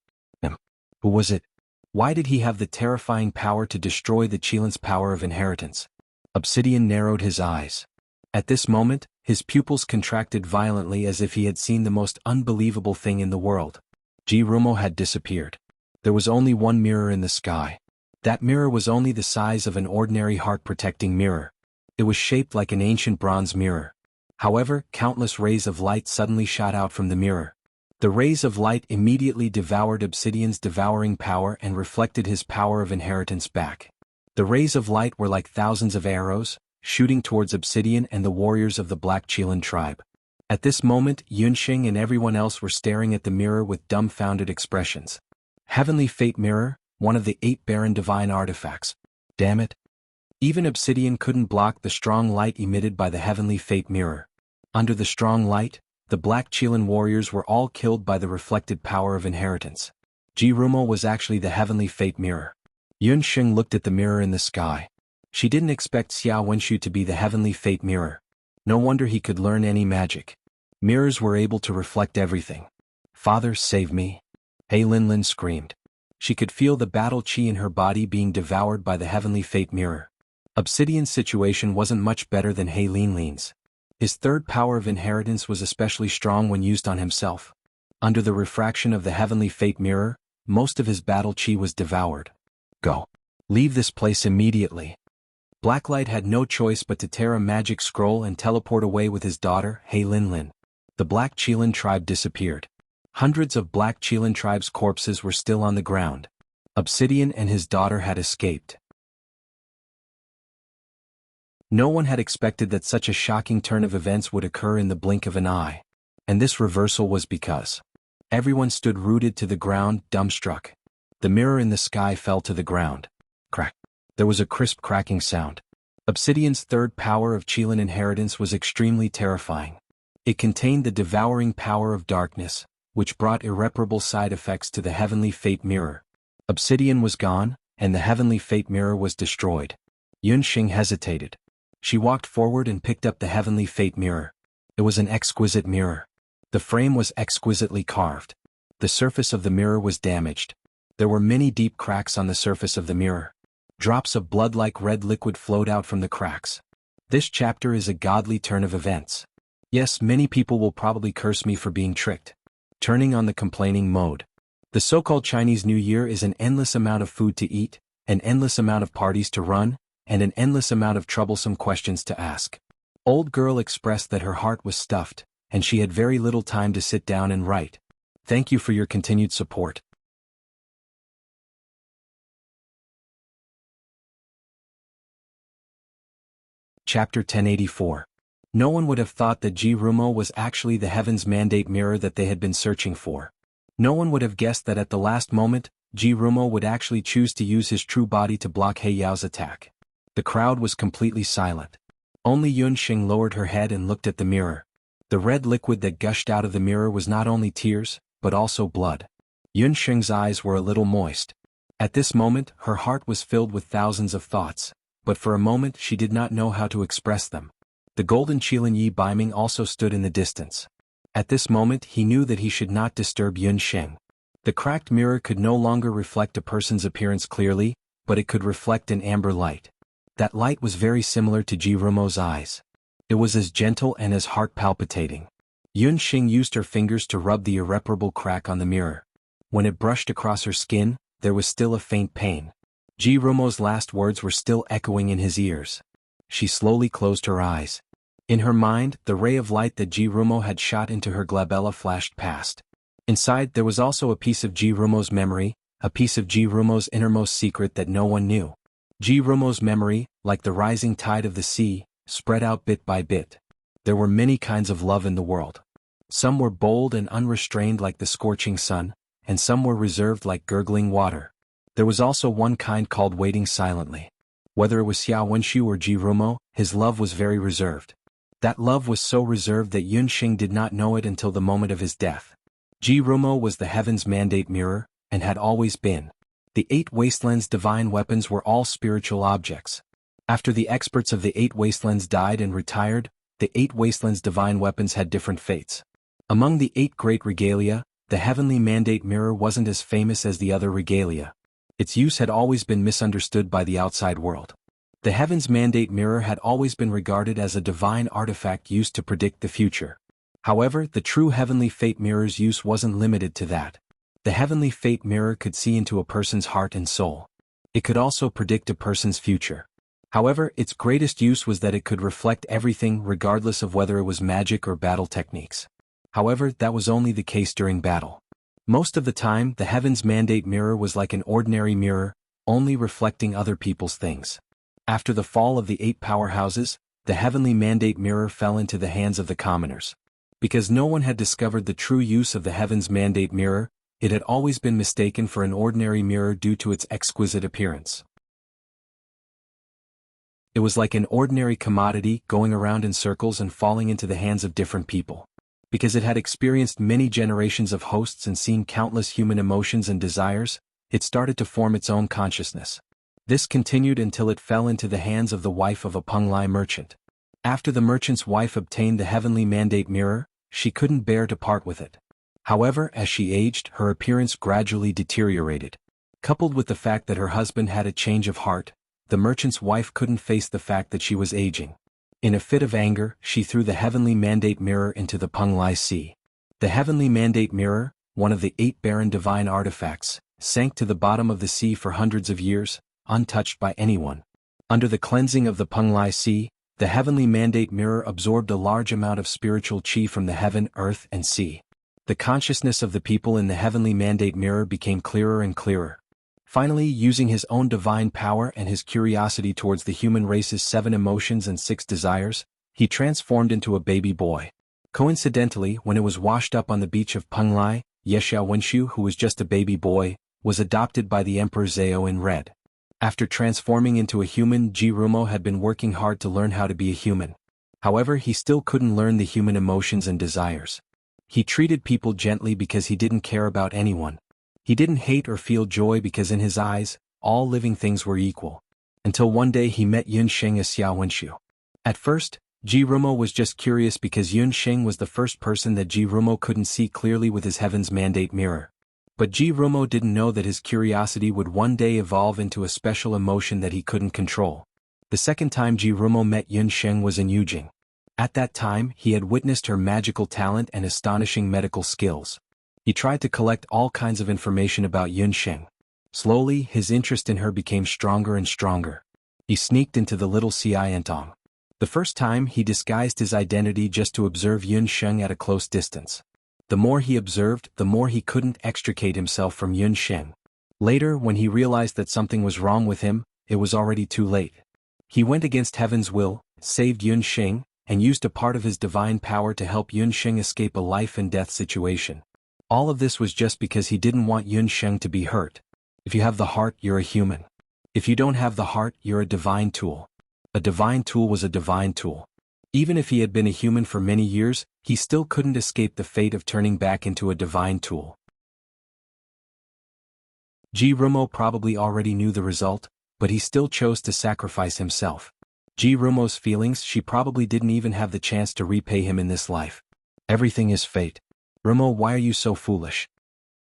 Who was it? Why did he have the terrifying power to destroy the Qilin's power of inheritance? Obsidian narrowed his eyes. At this moment, his pupils contracted violently as if he had seen the most unbelievable thing in the world. Jirumo had disappeared. There was only one mirror in the sky. That mirror was only the size of an ordinary heart-protecting mirror. It was shaped like an ancient bronze mirror. However, countless rays of light suddenly shot out from the mirror. The rays of light immediately devoured Obsidian's devouring power and reflected his power of inheritance back. The rays of light were like thousands of arrows, shooting towards Obsidian and the warriors of the Black Qilin tribe. At this moment, Yunxing and everyone else were staring at the mirror with dumbfounded expressions. Heavenly Fate Mirror, one of the 8 barren divine artifacts. Damn it. Even Obsidian couldn't block the strong light emitted by the Heavenly Fate Mirror. Under the strong light, the Black Qilin warriors were all killed by the reflected power of inheritance. Jirumo was actually the Heavenly Fate Mirror. Yunxing looked at the mirror in the sky. She didn't expect Xiao Wenshu to be the Heavenly Fate Mirror. No wonder he could learn any magic. Mirrors were able to reflect everything. Father, save me. He Linlin screamed. She could feel the battle chi in her body being devoured by the Heavenly Fate Mirror. Obsidian's situation wasn't much better than He Linlin's. His third power of inheritance was especially strong when used on himself. Under the refraction of the Heavenly Fate Mirror, most of his battle chi was devoured. Go. Leave this place immediately. Blacklight had no choice but to tear a magic scroll and teleport away with his daughter, He Linlin. The Black Qilin tribe disappeared. Hundreds of Black Qilin tribe's corpses were still on the ground. Obsidian and his daughter had escaped. No one had expected that such a shocking turn of events would occur in the blink of an eye. And this reversal was because everyone stood rooted to the ground, dumbstruck. The mirror in the sky fell to the ground. Crack. There was a crisp cracking sound. Obsidian's third power of Qilin inheritance was extremely terrifying. It contained the devouring power of darkness, which brought irreparable side effects to the heavenly fate mirror. Obsidian was gone, and the heavenly fate mirror was destroyed. Yunxing hesitated. She walked forward and picked up the heavenly fate mirror. It was an exquisite mirror. The frame was exquisitely carved. The surface of the mirror was damaged. There were many deep cracks on the surface of the mirror. Drops of blood-like red liquid flowed out from the cracks. This chapter is a godly turn of events. Yes, many people will probably curse me for being tricked. Turning on the complaining mode. The so-called Chinese New Year is an endless amount of food to eat, an endless amount of parties to run, and an endless amount of troublesome questions to ask. Old girl expressed that her heart was stuffed, and she had very little time to sit down and write. Thank you for your continued support. Chapter 1084. No one would have thought that Jirumo was actually the Heaven's Mandate mirror that they had been searching for. No one would have guessed that at the last moment, Jirumo would actually choose to use his true body to block He Yao's attack. The crowd was completely silent. Only Yunxing lowered her head and looked at the mirror. The red liquid that gushed out of the mirror was not only tears, but also blood. Yunxing's eyes were a little moist. At this moment, her heart was filled with thousands of thoughts, but for a moment she did not know how to express them. The golden Qilin Yi Baiming also stood in the distance. At this moment he knew that he should not disturb Yunxing. The cracked mirror could no longer reflect a person's appearance clearly, but it could reflect an amber light. That light was very similar to Jirumo's eyes. It was as gentle and as heart-palpitating. Yunxing used her fingers to rub the irreparable crack on the mirror. When it brushed across her skin, there was still a faint pain. Jirumo's last words were still echoing in his ears. She slowly closed her eyes. In her mind, the ray of light that Jirumo had shot into her glabella flashed past. Inside there was also a piece of Jirumo's memory, a piece of Jirumo's innermost secret that no one knew. Jirumo's memory, like the rising tide of the sea, spread out bit by bit. There were many kinds of love in the world. Some were bold and unrestrained like the scorching sun, and some were reserved like gurgling water. There was also one kind called waiting silently. Whether it was Xiao Wenshu or Jirumo, his love was very reserved. That love was so reserved that Yunxing did not know it until the moment of his death. Jirumo was the Heaven's Mandate mirror, and had always been. The 8 Wastelands' divine weapons were all spiritual objects. After the experts of the 8 Wastelands died and retired, the 8 Wastelands' divine weapons had different fates. Among the 8 great regalia, the Heavenly Mandate mirror wasn't as famous as the other regalia. Its use had always been misunderstood by the outside world. The Heaven's Mandate mirror had always been regarded as a divine artifact used to predict the future. However, the true Heavenly Fate mirror's use wasn't limited to that. The Heavenly Fate mirror could see into a person's heart and soul. It could also predict a person's future. However, its greatest use was that it could reflect everything regardless of whether it was magic or battle techniques. However, that was only the case during battle. Most of the time, the Heaven's Mandate mirror was like an ordinary mirror, only reflecting other people's things. After the fall of the 8 powerhouses, the Heavenly Mandate mirror fell into the hands of the commoners. Because no one had discovered the true use of the Heaven's Mandate mirror, it had always been mistaken for an ordinary mirror due to its exquisite appearance. It was like an ordinary commodity going around in circles and falling into the hands of different people. Because it had experienced many generations of hosts and seen countless human emotions and desires, it started to form its own consciousness. This continued until it fell into the hands of the wife of a Penglai merchant. After the merchant's wife obtained the Heavenly Mandate mirror, she couldn't bear to part with it. However, as she aged, her appearance gradually deteriorated. Coupled with the fact that her husband had a change of heart, the merchant's wife couldn't face the fact that she was aging. In a fit of anger, she threw the Heavenly Mandate mirror into the Penglai Sea. The Heavenly Mandate mirror, one of the 8 barren divine artifacts, sank to the bottom of the sea for hundreds of years, untouched by anyone. Under the cleansing of the Penglai Sea, the Heavenly Mandate mirror absorbed a large amount of spiritual qi from the heaven, earth, and sea. The consciousness of the people in the Heavenly Mandate mirror became clearer and clearer. Finally, using his own divine power and his curiosity towards the human race's 7 emotions and 6 desires, he transformed into a baby boy. Coincidentally, when it was washed up on the beach of Penglai, Xiao Wenshu, who was just a baby boy, was adopted by the Emperor Zhao in red. After transforming into a human, Jirumo had been working hard to learn how to be a human. However, he still couldn't learn the human emotions and desires. He treated people gently because he didn't care about anyone. He didn't hate or feel joy because in his eyes, all living things were equal. Until one day he met Yunsheng as Xiaowenshu. At first, Jirumo was just curious because Yunsheng was the first person that Jirumo couldn't see clearly with his Heaven's Mandate mirror. But Jirumo didn't know that his curiosity would one day evolve into a special emotion that he couldn't control. The second time Jirumo met Yunsheng was in Yujing. At that time, he had witnessed her magical talent and astonishing medical skills. He tried to collect all kinds of information about Yunsheng. Slowly, his interest in her became stronger and stronger. He sneaked into the little Xiantong. The first time, he disguised his identity just to observe Yunsheng at a close distance. The more he observed, the more he couldn't extricate himself from Yunsheng. Later, when he realized that something was wrong with him, it was already too late. He went against heaven's will, saved Yunsheng, and used a part of his divine power to help Yunsheng escape a life-and-death situation. All of this was just because he didn't want Yunsheng to be hurt. If you have the heart, you're a human. If you don't have the heart, you're a divine tool. A divine tool was a divine tool. Even if he had been a human for many years, he still couldn't escape the fate of turning back into a divine tool. Jirumo probably already knew the result, but he still chose to sacrifice himself. Jirumo's feelings, she probably didn't even have the chance to repay him in this life. Everything is fate. Rumo, why are you so foolish?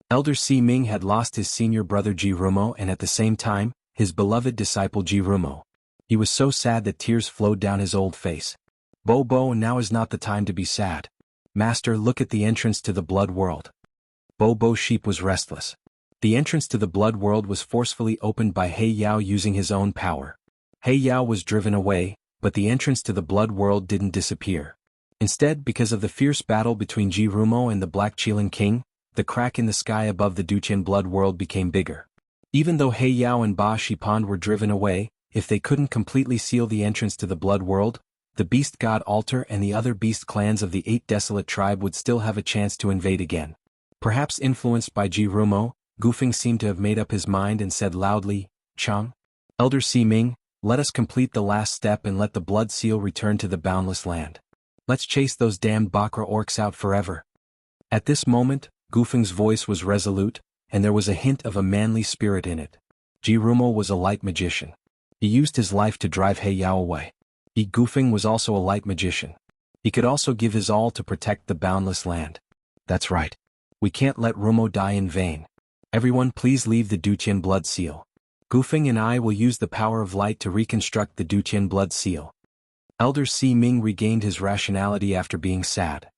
Elder Si Ming had lost his senior brother Jirumo and at the same time, his beloved disciple Jirumo. He was so sad that tears flowed down his old face. Bo, now is not the time to be sad. Master, look at the entrance to the blood world. Bo Sheep was restless. The entrance to the blood world was forcefully opened by He Yao using his own power. He Yao was driven away, but the entrance to the blood world didn't disappear. Instead, because of the fierce battle between Jirumo and the Black Qilin King, the crack in the sky above the Duqian blood world became bigger. Even though He Yao and Ba Shipand were driven away, if they couldn't completely seal the entrance to the blood world, the Beast God Altar and the other beast clans of the 8 Desolate Tribe would still have a chance to invade again. Perhaps influenced by Jirumo, Gufeng seemed to have made up his mind and said loudly, Chang, Elder Si Ming, let us complete the last step and let the blood seal return to the boundless land. Let's chase those damned Bakra orcs out forever. At this moment, Gufeng's voice was resolute, and there was a hint of a manly spirit in it. Jirumo was a light magician. He used his life to drive He Yao away. Gufeng was also a light magician. He could also give his all to protect the boundless land. That's right. We can't let Rumo die in vain. Everyone please leave the Duqian blood seal. Gufeng and I will use the power of light to reconstruct the Duqian blood seal. Elder Si Ming regained his rationality after being sad.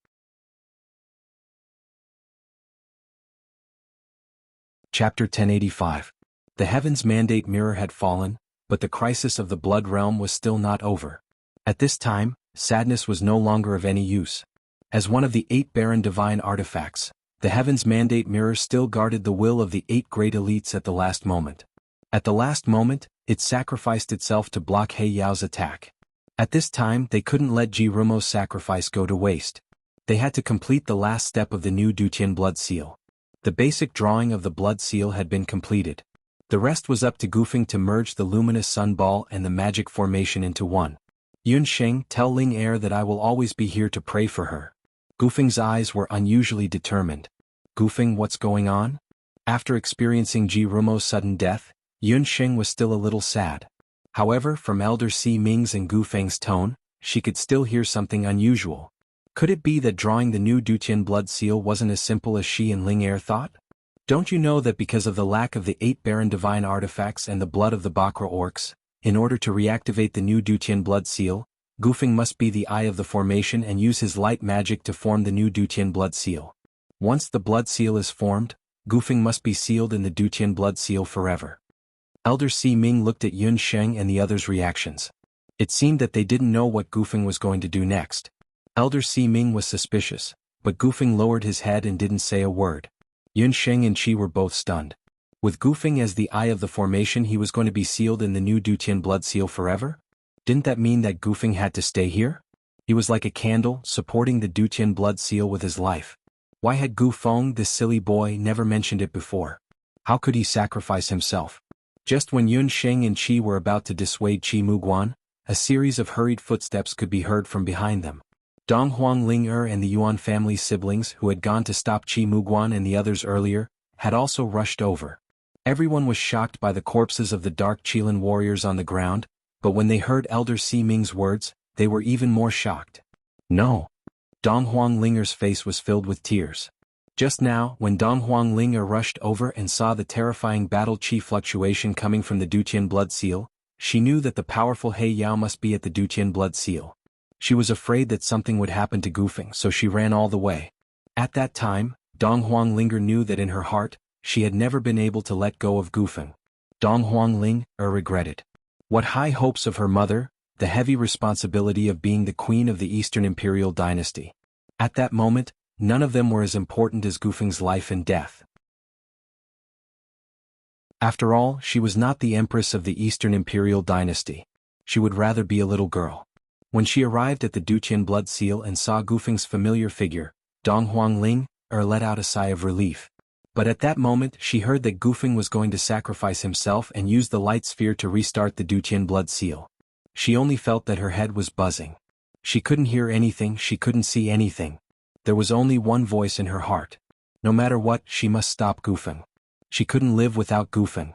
Chapter 1085. The Heaven's Mandate mirror had fallen, but the crisis of the blood realm was still not over. At this time, sadness was no longer of any use. As one of the 8 barren divine artifacts, the Heaven's Mandate mirror still guarded the will of the 8 great elites at the last moment. At the last moment, it sacrificed itself to block He Yao's attack. At this time, they couldn't let Jirumo's sacrifice go to waste. They had to complete the last step of the new Duqian blood seal. The basic drawing of the blood seal had been completed. The rest was up to Gufeng to merge the luminous sun ball and the magic formation into one. Yunsheng, tell Ling Er that I will always be here to pray for her. Gufeng's eyes were unusually determined. Gufeng, what's going on? After experiencing Jirumo's sudden death, Yunsheng was still a little sad. However, from Elder Si Ming's and Gufeng's tone, she could still hear something unusual. Could it be that drawing the new Duqian blood seal wasn't as simple as she and Ling Er thought? Don't you know that because of the lack of the 8 barren divine artifacts and the blood of the Bakra orcs, in order to reactivate the new Duqian blood seal, Gufeng must be the eye of the formation and use his light magic to form the new Duqian blood seal. Once the blood seal is formed, Gufeng must be sealed in the Duqian blood seal forever. Elder Si Ming looked at Yunsheng and the others' reactions. It seemed that they didn't know what Gufeng was going to do next. Elder Si Ming was suspicious, but Gufeng lowered his head and didn't say a word. Yunsheng and Qi were both stunned. With Gufeng as the eye of the formation, he was going to be sealed in the new Duqian blood seal forever? Didn't that mean that Gufeng had to stay here? He was like a candle, supporting the Duqian blood seal with his life. Why had Gufeng, this silly boy, never mentioned it before? How could he sacrifice himself? Just when Yun Sheng and Qi were about to dissuade Qi Muguan, a series of hurried footsteps could be heard from behind them. Dong Huang Ling and the Yuan family's siblings who had gone to stop Qi Muguan and the others earlier, had also rushed over. Everyone was shocked by the corpses of the dark Qilin warriors on the ground, but when they heard Elder Si Ming's words, they were even more shocked. No. Dong Huang Linger's face was filled with tears. Just now, when Dong Huang Linger rushed over and saw the terrifying battle chi fluctuation coming from the Duqian blood seal, she knew that the powerful He Yao must be at the Duqian blood seal. She was afraid that something would happen to Gufeng, so she ran all the way. At that time, Dong Huang Linger knew that in her heart, she had never been able to let go of Gufeng. Dong Huang Ling regretted. What high hopes of her mother, the heavy responsibility of being the queen of the Eastern Imperial Dynasty. At that moment, none of them were as important as Gufeng's life and death. After all, she was not the Empress of the Eastern Imperial Dynasty. She would rather be a little girl. When she arrived at the Duqian blood seal and saw Gufeng's familiar figure, Dong Huang Ling let out a sigh of relief. But at that moment she heard that Gufeng was going to sacrifice himself and use the light sphere to restart the Duqian blood seal. She only felt that her head was buzzing. She couldn't hear anything, she couldn't see anything. There was only one voice in her heart. No matter what, she must stop Gufeng. She couldn't live without Gufeng.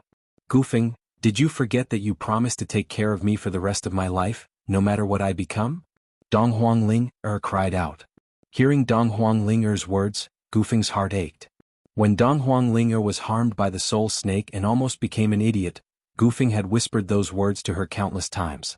Gufeng, did you forget that you promised to take care of me for the rest of my life, no matter what I become? Dong Huang Ling cried out. Hearing Dong Huang Linger's words, Gufeng's heart ached. When Dong Huang Linger was harmed by the soul snake and almost became an idiot, Gufeng had whispered those words to her countless times.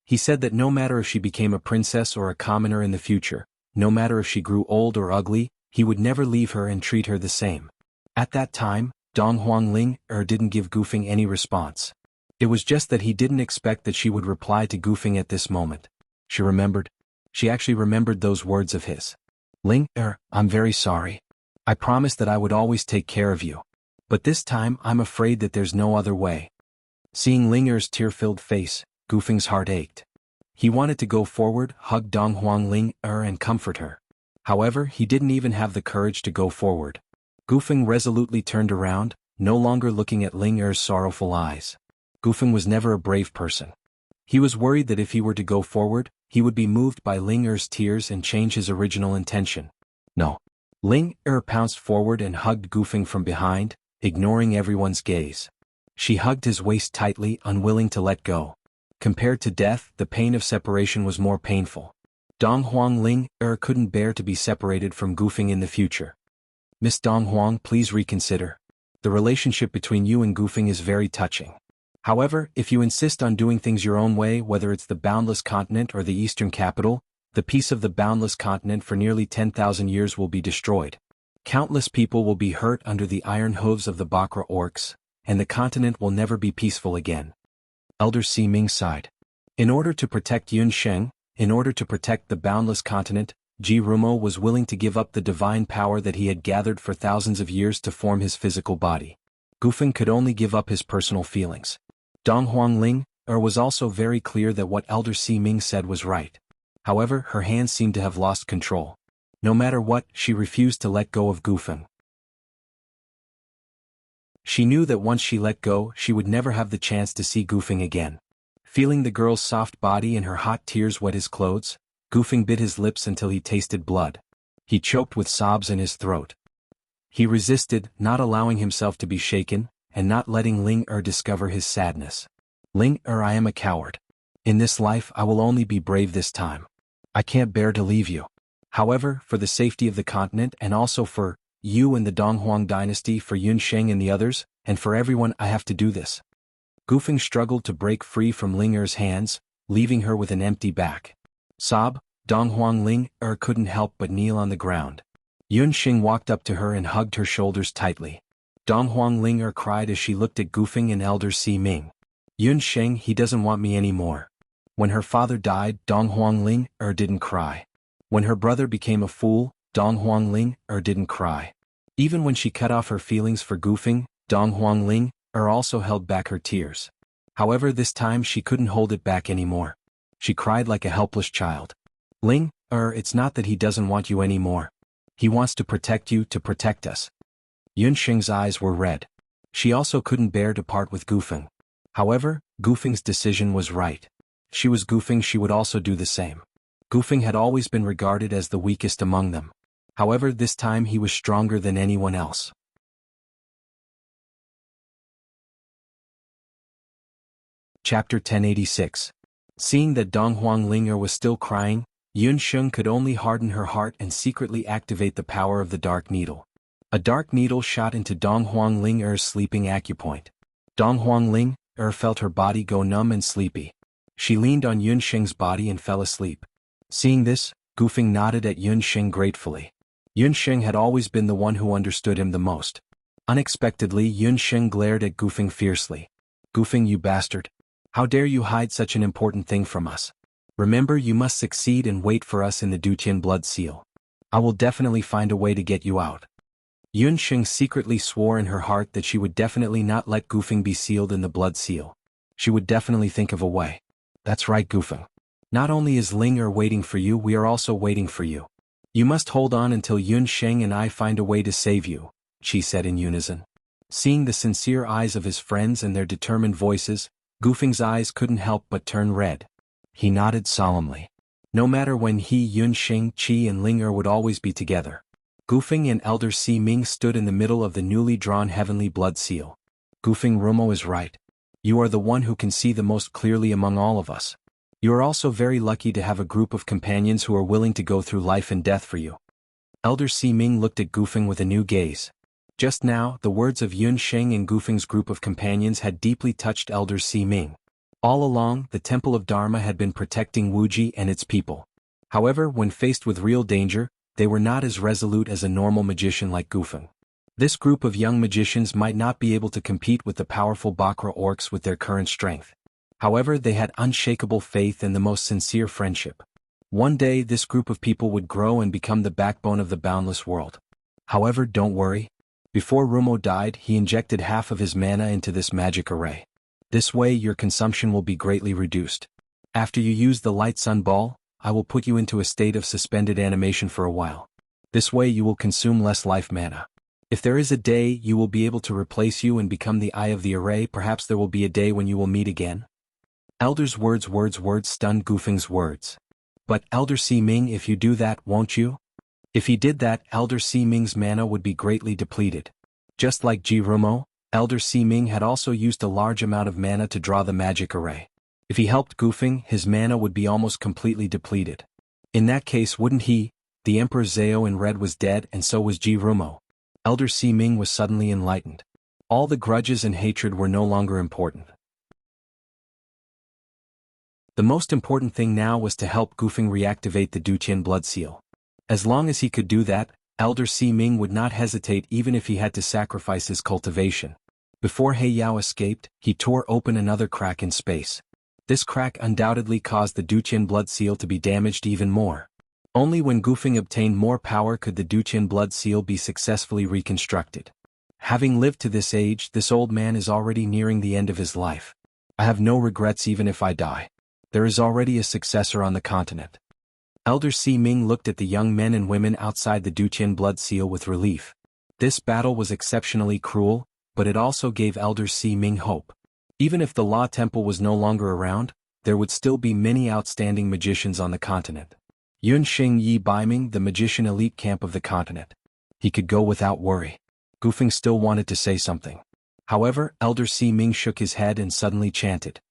He said that no matter if she became a princess or a commoner in the future, no matter if she grew old or ugly, he would never leave her and treat her the same. At that time, Dong Huang Ling didn't give Gufeng any response. It was just that he didn't expect that she would reply to Gufeng at this moment. She remembered. She actually remembered those words of his. Ling, I'm very sorry. I promised that I would always take care of you. But this time I'm afraid that there's no other way. Seeing Linger's tear-filled face, Gufeng's heart ached. He wanted to go forward, hug Dong Huang Ling and comfort her. However, he didn't even have the courage to go forward. Gufeng resolutely turned around, no longer looking at Linger's sorrowful eyes. Gufeng was never a brave person. He was worried that if he were to go forward, he would be moved by Linger's tears and change his original intention. No. Ling pounced forward and hugged Gufeng from behind, ignoring everyone's gaze. She hugged his waist tightly, unwilling to let go. Compared to death, the pain of separation was more painful. Dong Huang Ling couldn't bear to be separated from Gufeng in the future. Miss Dong Huang, please reconsider. The relationship between you and Gufeng is very touching. However, if you insist on doing things your own way, whether it's the Boundless Continent or the Eastern Capital, the peace of the Boundless Continent for nearly 10,000 years will be destroyed. Countless people will be hurt under the iron hooves of the Bakra orcs, and the continent will never be peaceful again. Elder Si Ming sighed. In order to protect Yun Sheng, in order to protect the Boundless Continent, Ji Rumo was willing to give up the divine power that he had gathered for thousands of years to form his physical body. Gufeng could only give up his personal feelings. Dong Huang Ling was also very clear that what Elder Si Ming said was right. However, her hands seemed to have lost control. No matter what, she refused to let go of Gufeng. She knew that once she let go, she would never have the chance to see Gufeng again. Feeling the girl's soft body and her hot tears wet his clothes, Gufeng bit his lips until he tasted blood. He choked with sobs in his throat. He resisted, not allowing himself to be shaken, and not letting Ling discover his sadness. Ling, I am a coward. In this life I will only be brave this time. I can't bear to leave you. However, for the safety of the continent and also for you and the Donghuang dynasty, for Yun Sheng and the others, and for everyone, I have to do this. Gufeng struggled to break free from Linger's hands, leaving her with an empty back. Sob, Donghuang Ling couldn't help but kneel on the ground. Yun Sheng walked up to her and hugged her shoulders tightly. Donghuang Ling cried as she looked at Gufeng and Elder Si Ming. Yun Sheng, he doesn't want me anymore. When her father died, Donghuang Ling didn't cry. When her brother became a fool, Donghuang Ling didn't cry. Even when she cut off her feelings for Gufeng, Donghuang Ling also held back her tears. However, this time she couldn't hold it back anymore. She cried like a helpless child. Ling, it's not that he doesn't want you anymore. He wants to protect you, to protect us. Yun Sheng's eyes were red. She also couldn't bear to part with Gufeng. However, Gufeng's decision was right. She was Gufeng, she would also do the same. Gufeng had always been regarded as the weakest among them. However, this time he was stronger than anyone else. Chapter 1086. Seeing that Dong Huanglinger was still crying, Yun Sheng could only harden her heart and secretly activate the power of the Dark Needle. A dark needle shot into Dong Huanglinger's sleeping acupoint. Dong Huanglinger felt her body go numb and sleepy. She leaned on Yun Sheng's body and fell asleep. Seeing this, Gufeng nodded at Yun Sheng gratefully. Yun Sheng had always been the one who understood him the most. Unexpectedly, Yun Sheng glared at Gufeng fiercely. "Gufeng, you bastard! How dare you hide such an important thing from us? Remember, you must succeed and wait for us in the Duqian blood seal. I will definitely find a way to get you out." Yun Sheng secretly swore in her heart that she would definitely not let Gufeng be sealed in the blood seal. She would definitely think of a way. "That's right, Gufeng. Not only is Ling waiting for you, we are also waiting for you. You must hold on until Yun Sheng and I find a way to save you," she said in unison. Seeing the sincere eyes of his friends and their determined voices, Gufeng's eyes couldn't help but turn red. He nodded solemnly. No matter when he, Yun Sheng, Qi and Ling would always be together. Gufeng and Elder Si Ming stood in the middle of the newly drawn heavenly blood seal. "Gufeng, Rumo is right. You are the one who can see the most clearly among all of us. You are also very lucky to have a group of companions who are willing to go through life and death for you." Elder Si Ming looked at Gufeng with a new gaze. Just now, the words of Yun Sheng and Gufeng's group of companions had deeply touched Elder Si Ming. All along, the Temple of Dharma had been protecting Wuji and its people. However, when faced with real danger, they were not as resolute as a normal magician like Gufeng. This group of young magicians might not be able to compete with the powerful Bakra orcs with their current strength. However, they had unshakable faith and the most sincere friendship. One day, this group of people would grow and become the backbone of the boundless world. However, don't worry. Before Rumo died, he injected half of his mana into this magic array. This way, your consumption will be greatly reduced. After you use the light sun ball, I will put you into a state of suspended animation for a while. This way you will consume less life mana. If there is a day you will be able to replace you and become the eye of the array, perhaps there will be a day when you will meet again. Elder's words stunned Gufeng's words. "But Elder Si Ming, if you do that, won't you?" If he did that, Elder Si Ming's mana would be greatly depleted. Just like Ji Rumo, Elder Si Ming had also used a large amount of mana to draw the magic array. If he helped Gufeng, his mana would be almost completely depleted. In that case, wouldn't he? The Emperor Zhao in red was dead, and so was Ji Rumo. Elder Si Ming was suddenly enlightened. All the grudges and hatred were no longer important. The most important thing now was to help Gufeng reactivate the Duqian blood seal. As long as he could do that, Elder Si Ming would not hesitate even if he had to sacrifice his cultivation. Before He Yao escaped, he tore open another crack in space. This crack undoubtedly caused the Duqian blood seal to be damaged even more. Only when Gufeng obtained more power could the Duqian blood seal be successfully reconstructed. Having lived to this age, this old man is already nearing the end of his life. "I have no regrets even if I die. There is already a successor on the continent." Elder Si Ming looked at the young men and women outside the Duqian blood seal with relief. This battle was exceptionally cruel, but it also gave Elder Si Ming hope. Even if the Law Temple was no longer around, there would still be many outstanding magicians on the continent. Yun Sheng Yi Baiming, the magician elite camp of the continent. He could go without worry. Gufeng still wanted to say something. However, Elder Si Ming shook his head and suddenly chanted.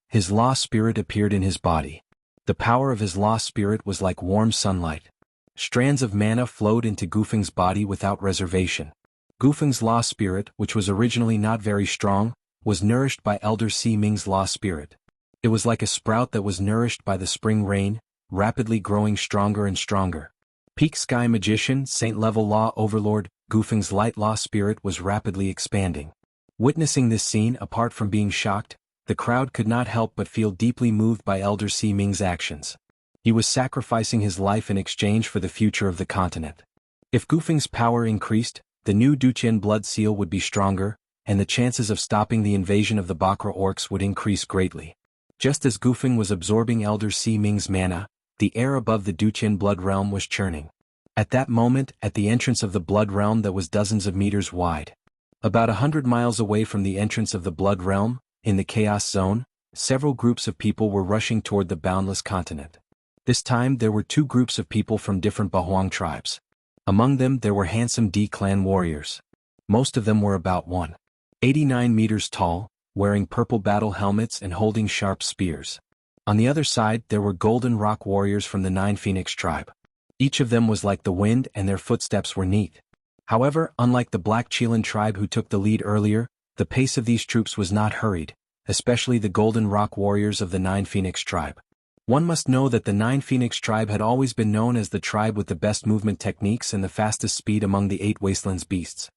His law spirit appeared in his body. The power of his law spirit was like warm sunlight. Strands of mana flowed into Gufeng's body without reservation. Gufeng's law spirit, which was originally not very strong, was nourished by Elder Si Ming's law spirit. It was like a sprout that was nourished by the spring rain, rapidly growing stronger and stronger. Peak Sky Magician, Saint-level Law Overlord, Gufeng's light law spirit was rapidly expanding. Witnessing this scene, apart from being shocked, the crowd could not help but feel deeply moved by Elder Si Ming's actions. He was sacrificing his life in exchange for the future of the continent. If Gufeng's power increased, the new Duqian blood seal would be stronger, and the chances of stopping the invasion of the Bakra orcs would increase greatly. Just as Gufeng was absorbing Elder Si Ming's mana, the air above the Duqian blood realm was churning. At that moment, at the entrance of the blood realm that was dozens of meters wide. About 100 miles away from the entrance of the blood realm, in the Chaos Zone, several groups of people were rushing toward the boundless continent. This time there were two groups of people from different Bahuang tribes. Among them there were handsome D clan warriors. Most of them were about 189 meters tall, wearing purple battle helmets and holding sharp spears. On the other side there were golden rock warriors from the 9 Phoenix tribe. Each of them was like the wind and their footsteps were neat. However, unlike the Black Chelan tribe who took the lead earlier, the pace of these troops was not hurried, especially the golden rock warriors of the 9 Phoenix tribe. One must know that the 9 Phoenix tribe had always been known as the tribe with the best movement techniques and the fastest speed among the 8 Wastelands beasts.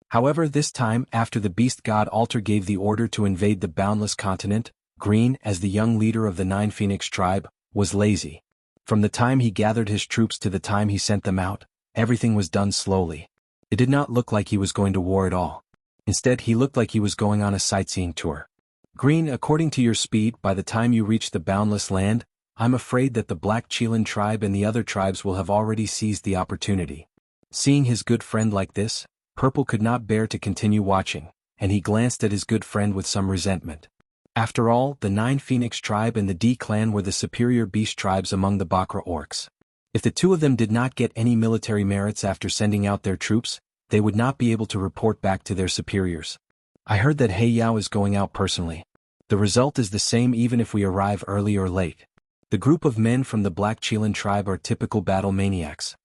However, this time, after the beast god Alter gave the order to invade the boundless continent, Green, as the young leader of the 9 Phoenix tribe, was lazy. From the time he gathered his troops to the time he sent them out, everything was done slowly. It did not look like he was going to war at all. Instead, he looked like he was going on a sightseeing tour. Green, according to your speed, by the time you reach the boundless land, I'm afraid that the Black Chelan tribe and the other tribes will have already seized the opportunity. Seeing his good friend like this, Purple could not bear to continue watching, and he glanced at his good friend with some resentment. After all, the 9 Phoenix tribe and the D clan were the superior beast tribes among the Bakra orcs. If the two of them did not get any military merits after sending out their troops, they would not be able to report back to their superiors. I heard that He Yao is going out personally. The result is the same even if we arrive early or late. The group of men from the Black Chelan tribe are typical battle maniacs.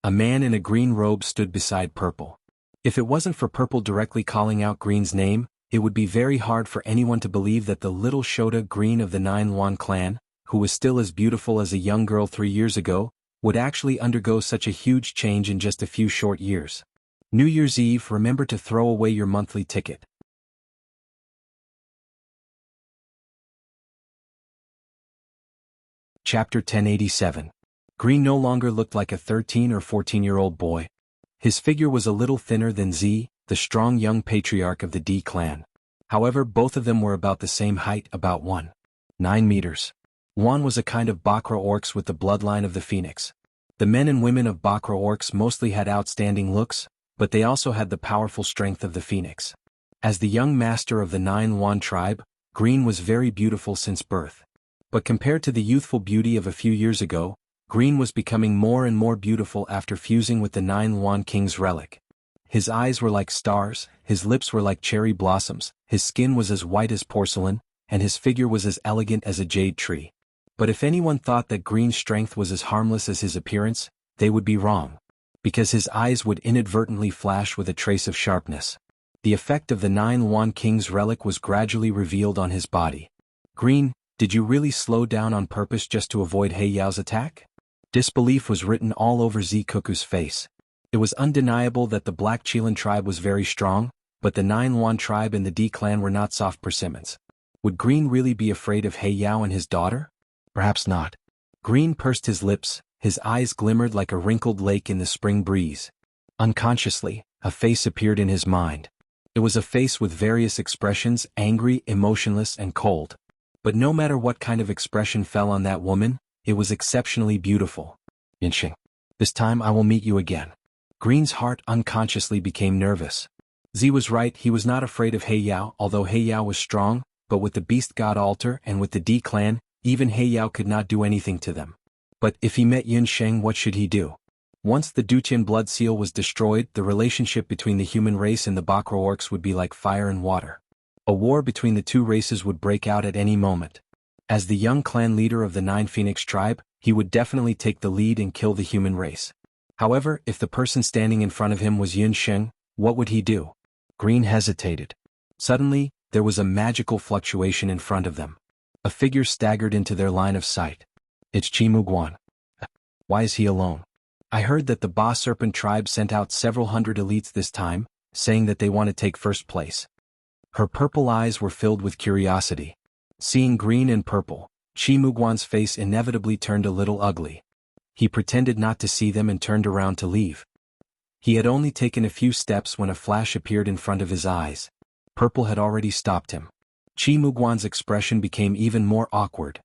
A man in a green robe stood beside Purple. If it wasn't for Purple directly calling out Green's name, it would be very hard for anyone to believe that the little Shota Green of the 9 Wan clan, who was still as beautiful as a young girl 3 years ago, would actually undergo such a huge change in just a few short years. New Year's Eve, remember to throw away your monthly ticket. Chapter 1087. Green no longer looked like a 13 or 14-year-old boy. His figure was a little thinner than Z, the strong young patriarch of the D clan. However, both of them were about the same height, about 1.9 meters. Wan was a kind of Bakra orcs with the bloodline of the Phoenix. The men and women of Bakra orcs mostly had outstanding looks, but they also had the powerful strength of the Phoenix. As the young master of the 9 Wan tribe, Green was very beautiful since birth. But compared to the youthful beauty of a few years ago, Green was becoming more and more beautiful after fusing with the 9 Wan King's relic. His eyes were like stars, his lips were like cherry blossoms, his skin was as white as porcelain, and his figure was as elegant as a jade tree. But if anyone thought that Green's strength was as harmless as his appearance, they would be wrong. Because his eyes would inadvertently flash with a trace of sharpness. The effect of the 9 Wan King's relic was gradually revealed on his body. Green, did you really slow down on purpose just to avoid He Yao's attack? Disbelief was written all over Zikuku's face. It was undeniable that the Black Chelan tribe was very strong, but the 9 Wan tribe and the D clan were not soft persimmons. Would Green really be afraid of He Yao and his daughter? Perhaps not. Green pursed his lips, his eyes glimmered like a wrinkled lake in the spring breeze. Unconsciously, a face appeared in his mind. It was a face with various expressions, angry, emotionless, and cold. But no matter what kind of expression fell on that woman, it was exceptionally beautiful. Inching. This time I will meet you again. Green's heart unconsciously became nervous. Z was right, he was not afraid of He Yao, although He Yao was strong, but with the beast god Alter and with the D clan, even He Yao could not do anything to them. But if he met Yun Sheng, what should he do? Once the Duqian blood seal was destroyed, the relationship between the human race and the Bakra orcs would be like fire and water. A war between the two races would break out at any moment. As the young clan leader of the 9 Phoenix tribe, he would definitely take the lead and kill the human race. However, if the person standing in front of him was Yun Sheng, what would he do? Green hesitated. Suddenly, there was a magical fluctuation in front of them. A figure staggered into their line of sight. It's Chi Muguan. Why is he alone? I heard that the Ba Serpent tribe sent out several hundred elites this time, saying that they want to take first place. Her purple eyes were filled with curiosity. Seeing Green and purple, Chi Muguan's face inevitably turned a little ugly. He pretended not to see them and turned around to leave. He had only taken a few steps when a flash appeared in front of his eyes. Purple had already stopped him. Chi Muguan's expression became even more awkward.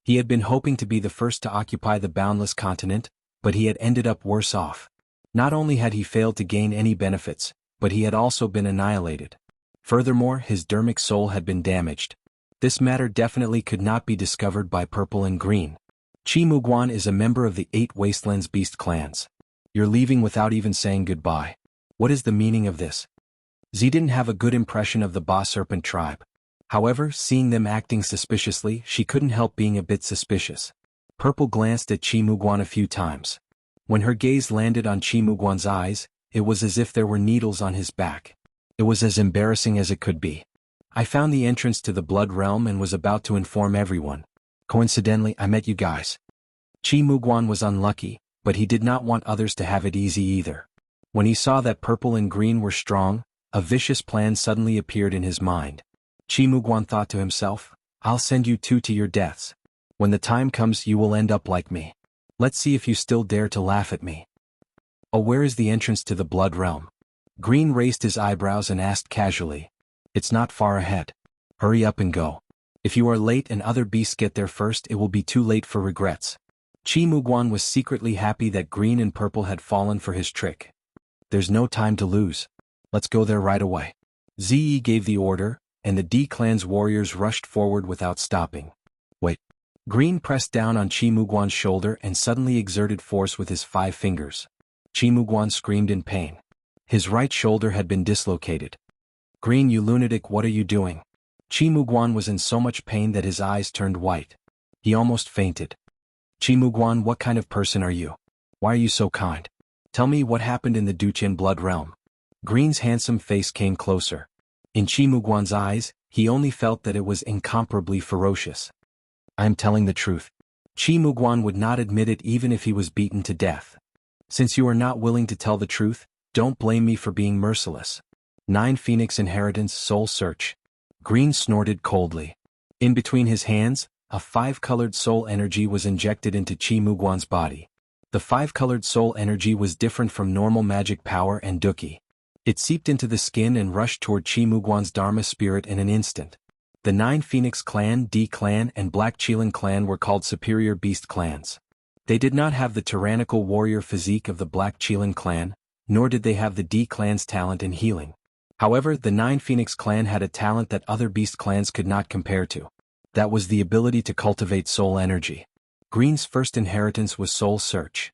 He had been hoping to be the first to occupy the boundless continent, but he had ended up worse off. Not only had he failed to gain any benefits, but he had also been annihilated. Furthermore, his dermic soul had been damaged. This matter definitely could not be discovered by Purple and Green. Qi Muguan is a member of the 8 Wastelands Beast clans. You're leaving without even saying goodbye. What is the meaning of this? Z didn't have a good impression of the Ba Serpent tribe. However, seeing them acting suspiciously, she couldn't help being a bit suspicious. Purple glanced at Qi Muguan a few times. When her gaze landed on Qi Muguan's eyes, it was as if there were needles on his back. It was as embarrassing as it could be. I found the entrance to the Blood Realm and was about to inform everyone. Coincidentally, I met you guys. Qi Muguan was unlucky, but he did not want others to have it easy either. When he saw that Purple and Green were strong, a vicious plan suddenly appeared in his mind. Qi Muguan thought to himself, I'll send you 2 to your deaths. When the time comes you will end up like me. Let's see if you still dare to laugh at me. Oh, where is the entrance to the Blood Realm? Green raised his eyebrows and asked casually. It's not far ahead. Hurry up and go. If you are late and other beasts get there first, it will be too late for regrets. Qi Muguan was secretly happy that Green and Purple had fallen for his trick. There's no time to lose. Let's go there right away. Zi gave the order, and the D clan's warriors rushed forward without stopping. Wait. Green pressed down on Qi Muguan's shoulder and suddenly exerted force with his 5 fingers. Qi Muguan screamed in pain. His right shoulder had been dislocated. Green, you lunatic, what are you doing? Qi Muguan was in so much pain that his eyes turned white. He almost fainted. Qi Muguan, what kind of person are you? Why are you so kind? Tell me what happened in the Duqian Blood Realm. Green's handsome face came closer. In Qi Muguan's eyes, he only felt that it was incomparably ferocious. I am telling the truth. Qi Muguan would not admit it even if he was beaten to death. Since you are not willing to tell the truth, don't blame me for being merciless. 9 Phoenix Inheritance Soul Search. Green snorted coldly. In between his hands, a 5-colored soul energy was injected into Qi Muguan's body. The 5-colored soul energy was different from normal magic power and Duqi. It seeped into the skin and rushed toward Qi Muguan's Dharma spirit in an instant. The 9 Phoenix clan, D clan, and Black Qilin clan were called superior beast clans. They did not have the tyrannical warrior physique of the Black Qilin clan, nor did they have the D clan's talent in healing. However, the 9 Phoenix clan had a talent that other beast clans could not compare to. That was the ability to cultivate soul energy. Green's first inheritance was Soul Search.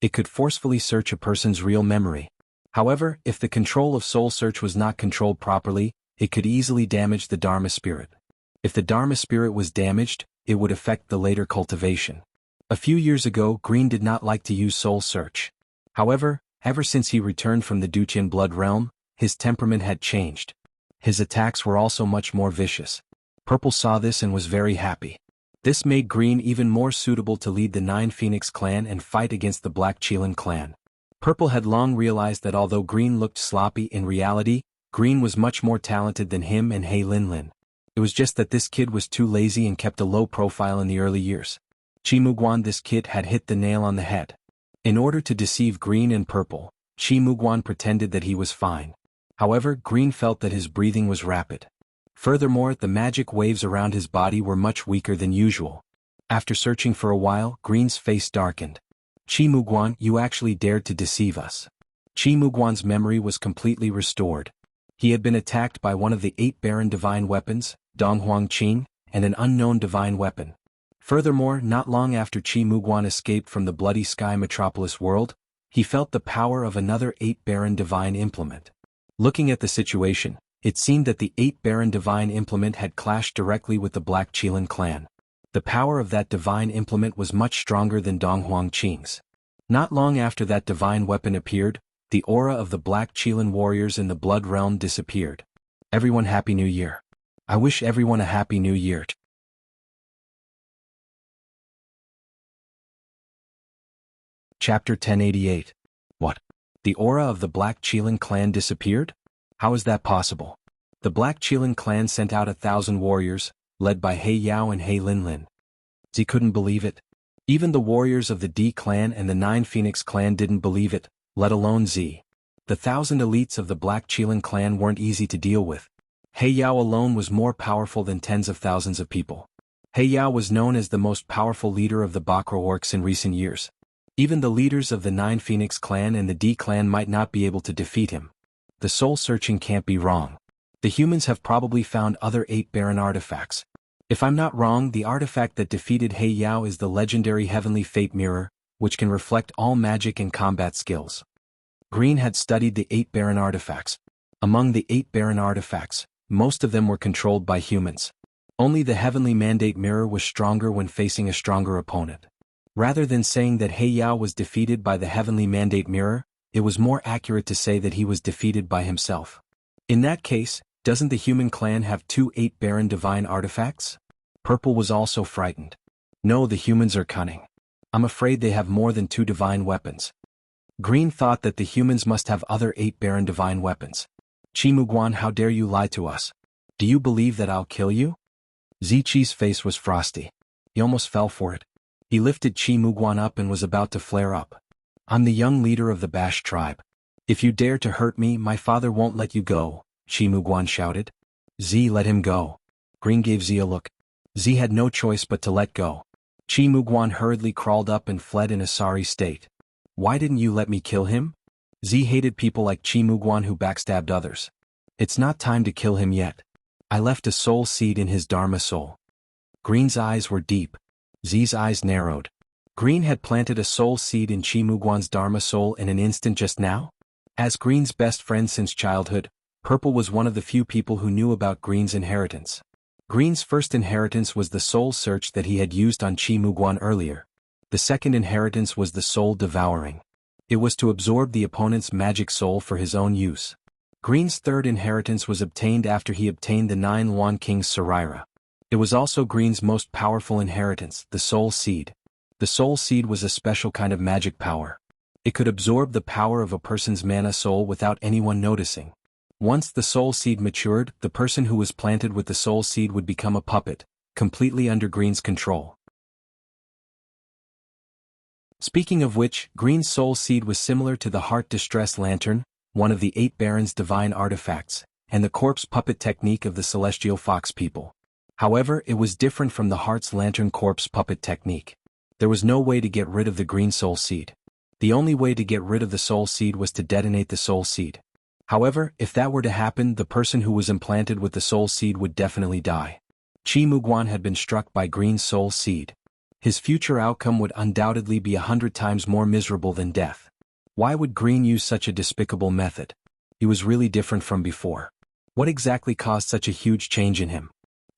It could forcefully search a person's real memory. However, if the control of Soul Search was not controlled properly, it could easily damage the Dharma spirit. If the Dharma spirit was damaged, it would affect the later cultivation. A few years ago, Green did not like to use Soul Search. However, ever since he returned from the Duqian Blood Realm, his temperament had changed. His attacks were also much more vicious. Purple saw this and was very happy. This made Green even more suitable to lead the 9 Phoenix clan and fight against the Black Qilin clan. Purple had long realized that although Green looked sloppy in reality, Green was much more talented than him and He Linlin. It was just that this kid was too lazy and kept a low profile in the early years. Qi Muguan, this kid had hit the nail on the head. In order to deceive Green and Purple, Qi Muguan pretended that he was fine. However, Green felt that his breathing was rapid. Furthermore, the magic waves around his body were much weaker than usual. After searching for a while, Green's face darkened. Qi Muguan, you actually dared to deceive us. Qi Muguan's memory was completely restored. He had been attacked by one of the 8 barren divine weapons, Donghuang Qing, and an unknown divine weapon. Furthermore, not long after Qi Muguan escaped from the Bloody Sky Metropolis world, he felt the power of another 8 barren divine implement. Looking at the situation, it seemed that the 8 barren divine implement had clashed directly with the Black Qilin clan. The power of that divine implement was much stronger than Donghuang Qing's. Not long after that divine weapon appeared, the aura of the Black Qilin warriors in the Blood Realm disappeared. Everyone Happy New Year. I wish everyone a Happy New Year. Chapter 1088. What? The aura of the Black Qilin clan disappeared? How is that possible? The Black Qilin clan sent out 1,000 warriors, led by He Yao and He Linlin. Z couldn't believe it. Even the warriors of the D clan and the 9 Phoenix clan didn't believe it, let alone Z. The 1,000 elites of the Black Qilin clan weren't easy to deal with. He Yao alone was more powerful than tens of thousands of people. He Yao was known as the most powerful leader of the Bakra orcs in recent years. Even the leaders of the Nine Phoenix clan and the D clan might not be able to defeat him. The soul-searching can't be wrong. The humans have probably found other 8 barren artifacts. If I'm not wrong, the artifact that defeated He Yao is the legendary Heavenly Fate Mirror, which can reflect all magic and combat skills. Green had studied the 8 barren artifacts. Among the 8 barren artifacts, most of them were controlled by humans. Only the Heavenly Mandate Mirror was stronger when facing a stronger opponent. Rather than saying that He Yao was defeated by the Heavenly Mandate Mirror, it was more accurate to say that he was defeated by himself. In that case, doesn't the human clan have 2 8 barren divine artifacts? Purple was also frightened. No, the humans are cunning. I'm afraid they have more than 2 divine weapons. Green thought that the humans must have other 8 barren divine weapons. Chimuguan, how dare you lie to us? Do you believe that I'll kill you? Zichi's face was frosty. He almost fell for it. He lifted Chimuguan up and was about to flare up. I'm the young leader of the Bash tribe. If you dare to hurt me, my father won't let you go, Chimuguan shouted. Z, let him go. Green gave Z a look. Z had no choice but to let go. Chimuguan hurriedly crawled up and fled in a sorry state. Why didn't you let me kill him? Z hated people like Chimuguan who backstabbed others. It's not time to kill him yet. I left a soul seed in his Dharma soul. Green's eyes were deep. Z's eyes narrowed. Green had planted a soul seed in Chimuguan's Dharma soul in an instant just now? As Green's best friend since childhood, Purple was one of the few people who knew about Green's inheritance. Green's first inheritance was the soul search that he had used on Chimuguan earlier. The second inheritance was the soul devouring. It was to absorb the opponent's magic soul for his own use. Green's third inheritance was obtained after he obtained the 9 Yuan King's Saraira. It was also Green's most powerful inheritance, the soul seed. The soul seed was a special kind of magic power. It could absorb the power of a person's mana soul without anyone noticing. Once the soul seed matured, the person who was planted with the soul seed would become a puppet, completely under Green's control. Speaking of which, Green's soul seed was similar to the Heart Distress Lantern, one of the 8 Barons' divine artifacts, and the corpse puppet technique of the Celestial Fox people. However, it was different from the Heart's Lantern corpse puppet technique. There was no way to get rid of the green soul seed. The only way to get rid of the soul seed was to detonate the soul seed. However, if that were to happen, the person who was implanted with the soul seed would definitely die. Chimuguan had been struck by Green's soul seed. His future outcome would undoubtedly be 100 times more miserable than death. Why would Green use such a despicable method? He was really different from before. What exactly caused such a huge change in him?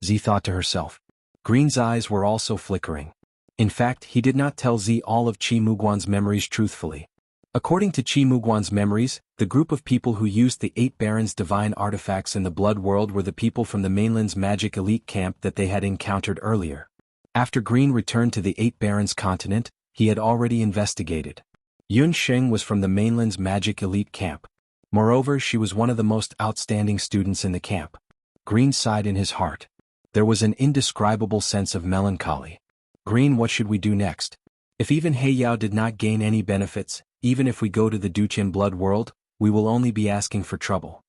Z thought to herself. Green's eyes were also flickering. In fact, he did not tell Z all of Chimuguan's memories truthfully. According to Chimuguan's memories, the group of people who used the 8 Barons' divine artifacts in the Blood World were the people from the mainland's magic elite camp that they had encountered earlier. After Green returned to the 8 Barons continent, he had already investigated. Yun Sheng was from the mainland's magic elite camp. Moreover, she was one of the most outstanding students in the camp. Green sighed in his heart. There was an indescribable sense of melancholy. Green, what should we do next? If even He Yao did not gain any benefits, even if we go to the Duqian Blood World, we will only be asking for trouble.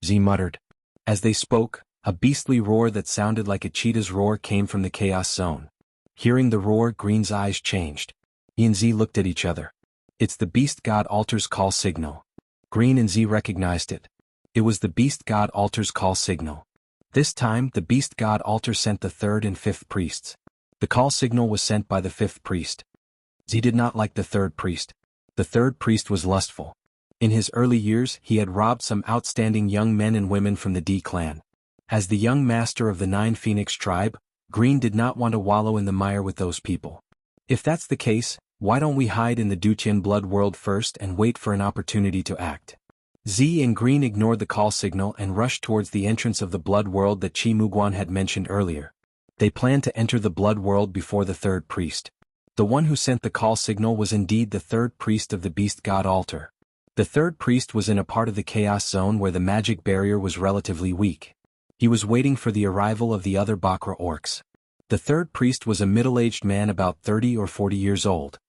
Z muttered. As they spoke, a beastly roar that sounded like a cheetah's roar came from the Chaos Zone. Hearing the roar, Green's eyes changed. He and Z looked at each other. It's the Beast God Altar's call signal. Green and Z recognized it. It was the Beast God Altar's call signal. This time, the Beast God Altar sent the 3rd and 5th priests. The call signal was sent by the 5th priest. Z did not like the 3rd priest. The 3rd priest was lustful. In his early years, he had robbed some outstanding young men and women from the D clan. As the young master of the 9 Phoenix tribe, Green did not want to wallow in the mire with those people. If that's the case, why don't we hide in the Duqian Blood World first and wait for an opportunity to act? Z and Green ignored the call signal and rushed towards the entrance of the Blood World that Chimuguan had mentioned earlier. They planned to enter the Blood World before the 3rd priest. The one who sent the call signal was indeed the 3rd priest of the Beast God Altar. The 3rd priest was in a part of the Chaos Zone where the magic barrier was relatively weak. He was waiting for the arrival of the other Bakra orcs. The 3rd priest was a middle-aged man about 30 or 40 years old.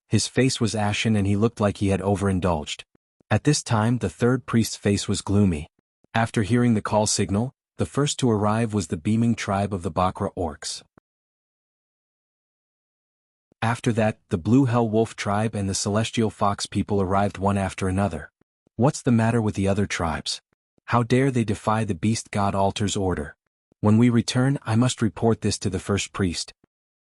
His face was ashen and he looked like he had overindulged. At this time, the 3rd priest's face was gloomy. After hearing the call signal, the first to arrive was the beaming tribe of the Bakra orcs. After that, the Blue Hell Wolf tribe and the Celestial Fox people arrived one after another. What's the matter with the other tribes? How dare they defy the beast god altar's order? When we return, I must report this to the first priest.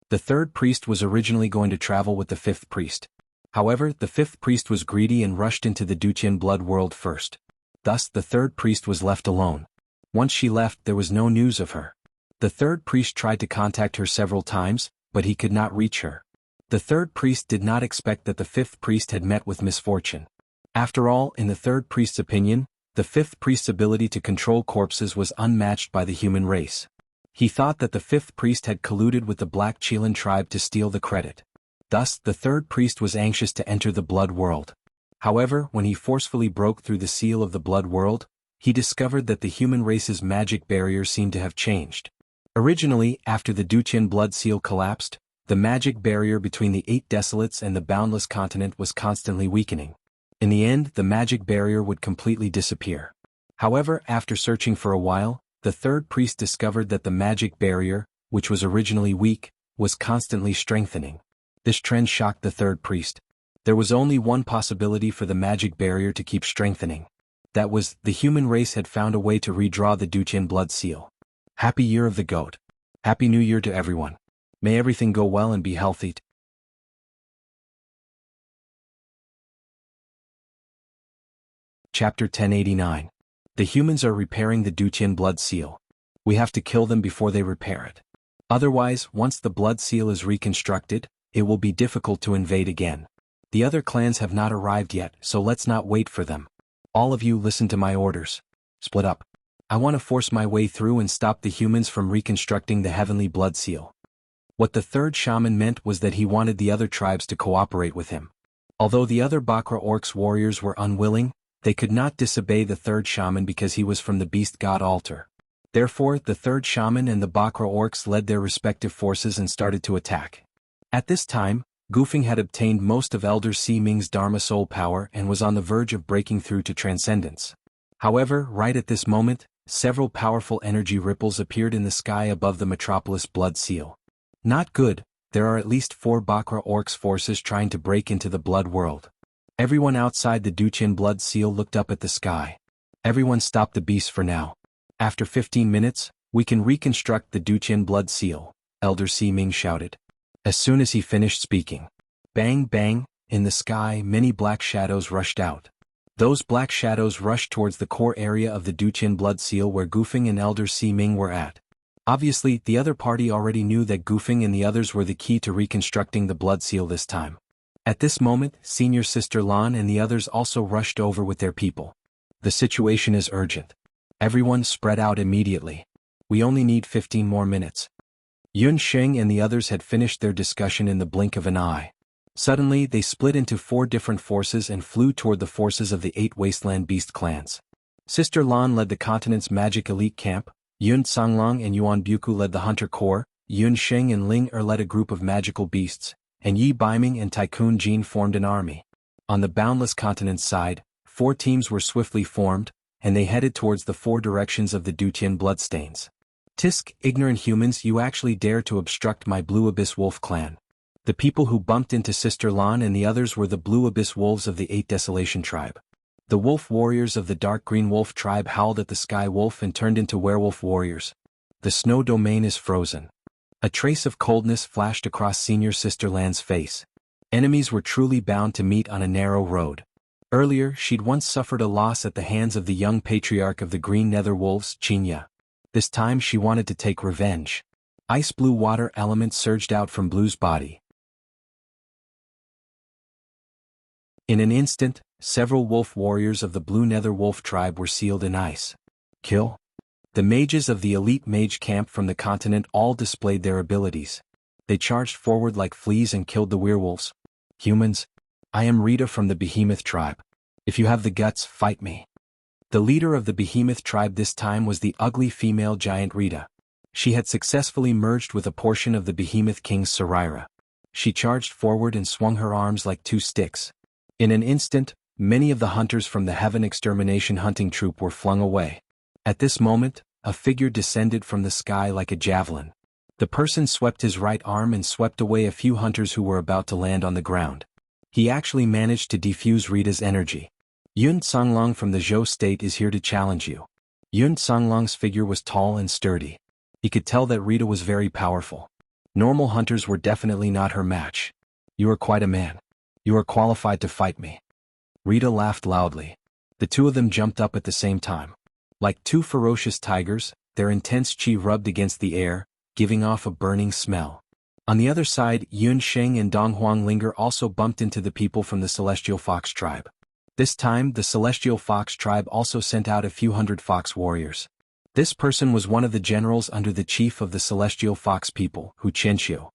The third priest was originally going to travel with the fifth priest. However, the fifth priest was greedy and rushed into the Duqian blood world first. Thus, the third priest was left alone. Once she left, there was no news of her. The third priest tried to contact her several times, but he could not reach her. The third priest did not expect that the fifth priest had met with misfortune. After all, in the third priest's opinion, the fifth priest's ability to control corpses was unmatched by the human race. He thought that the fifth priest had colluded with the Black Chelan tribe to steal the credit. Thus, the third priest was anxious to enter the blood world. However, when he forcefully broke through the seal of the blood world, he discovered that the human race's magic barrier seemed to have changed. Originally, after the Duqian blood seal collapsed, the magic barrier between the 8 desolates and the boundless continent was constantly weakening. In the end, the magic barrier would completely disappear. However, after searching for a while, the third priest discovered that the magic barrier, which was originally weak, was constantly strengthening. This trend shocked the third priest. There was only one possibility for the magic barrier to keep strengthening. That was, the human race had found a way to redraw the Duqian blood seal. Happy Year of the Goat. Happy New Year to everyone. May everything go well and be healthy. Chapter 1089. The humans are repairing the Duqian blood seal. We have to kill them before they repair it. Otherwise, once the blood seal is reconstructed, it will be difficult to invade again. The other clans have not arrived yet, so let's not wait for them. All of you listen to my orders. Split up. I want to force my way through and stop the humans from reconstructing the heavenly blood seal. What the third shaman meant was that he wanted the other tribes to cooperate with him. Although the other Bakra Orcs warriors were unwilling, they could not disobey the third shaman because he was from the beast god altar. Therefore, the third shaman and the Bakra Orcs led their respective forces and started to attack. At this time, Gufeng had obtained most of Elder Si Ming's Dharma soul power and was on the verge of breaking through to transcendence. However, right at this moment, several powerful energy ripples appeared in the sky above the metropolis blood seal. Not good, there are at least 4 Bakra Orcs forces trying to break into the blood world. Everyone outside the Duqian blood seal looked up at the sky. Everyone stop the beast for now. After 15 minutes, we can reconstruct the Duqian blood seal, Elder Si Ming shouted. As soon as he finished speaking. Bang bang, in the sky many black shadows rushed out. Those black shadows rushed towards the core area of the Duqian blood seal where Gufeng and Elder Si Ming were at. Obviously, the other party already knew that Gufeng and the others were the key to reconstructing the blood seal this time. At this moment, Senior Sister Lan and the others also rushed over with their people. The situation is urgent. Everyone spread out immediately. We only need 15 more minutes. Yun Sheng and the others had finished their discussion in the blink of an eye. Suddenly, they split into 4 different forces and flew toward the forces of the 8 Wasteland Beast clans. Sister Lan led the continent's magic elite camp, Yun Sanglong and Yuan Buku led the Hunter Corps, Yun Sheng and Ling Er led a group of magical beasts, and Yi Baiming and Tycoon Jin formed an army. On the Boundless Continent's side, 4 teams were swiftly formed, and they headed towards the 4 directions of the Duqian bloodstains. Tisk, ignorant humans, you actually dare to obstruct my Blue Abyss Wolf clan. The people who bumped into Sister Lan and the others were the Blue Abyss Wolves of the 8 Desolation tribe. The wolf warriors of the Dark Green Wolf tribe howled at the Sky Wolf and turned into werewolf warriors. The snow domain is frozen. A trace of coldness flashed across Senior Sister Lan's face. Enemies were truly bound to meet on a narrow road. Earlier, she'd once suffered a loss at the hands of the young patriarch of the Green Nether Wolves, Chinya. This time she wanted to take revenge. Ice blue water element surged out from Blue's body. In an instant, several wolf warriors of the Blue Nether Wolf tribe were sealed in ice. Kill. The mages of the elite mage camp from the continent all displayed their abilities. They charged forward like fleas and killed the werewolves. Humans, I am Rita from the Behemoth tribe. If you have the guts, fight me. The leader of the Behemoth tribe this time was the ugly female giant Rita. She had successfully merged with a portion of the Behemoth King's Sarira. She charged forward and swung her arms like 2 sticks. In an instant, many of the hunters from the Heaven Extermination hunting troop were flung away. At this moment, a figure descended from the sky like a javelin. The person swept his right arm and swept away a few hunters who were about to land on the ground. He actually managed to defuse Rita's energy. Yun Songlong from the Zhou state is here to challenge you. Yun Songlong's figure was tall and sturdy. He could tell that Rita was very powerful. Normal hunters were definitely not her match. You are quite a man. You are qualified to fight me. Rita laughed loudly. The two of them jumped up at the same time. Like two ferocious tigers, their intense chi rubbed against the air, giving off a burning smell. On the other side, Yun Sheng and Dong Huanglinger also bumped into the people from the Celestial Fox tribe. This time, the Celestial Fox tribe also sent out a few hundred fox warriors. This person was one of the generals under the chief of the Celestial Fox people, Hu Qianxiu.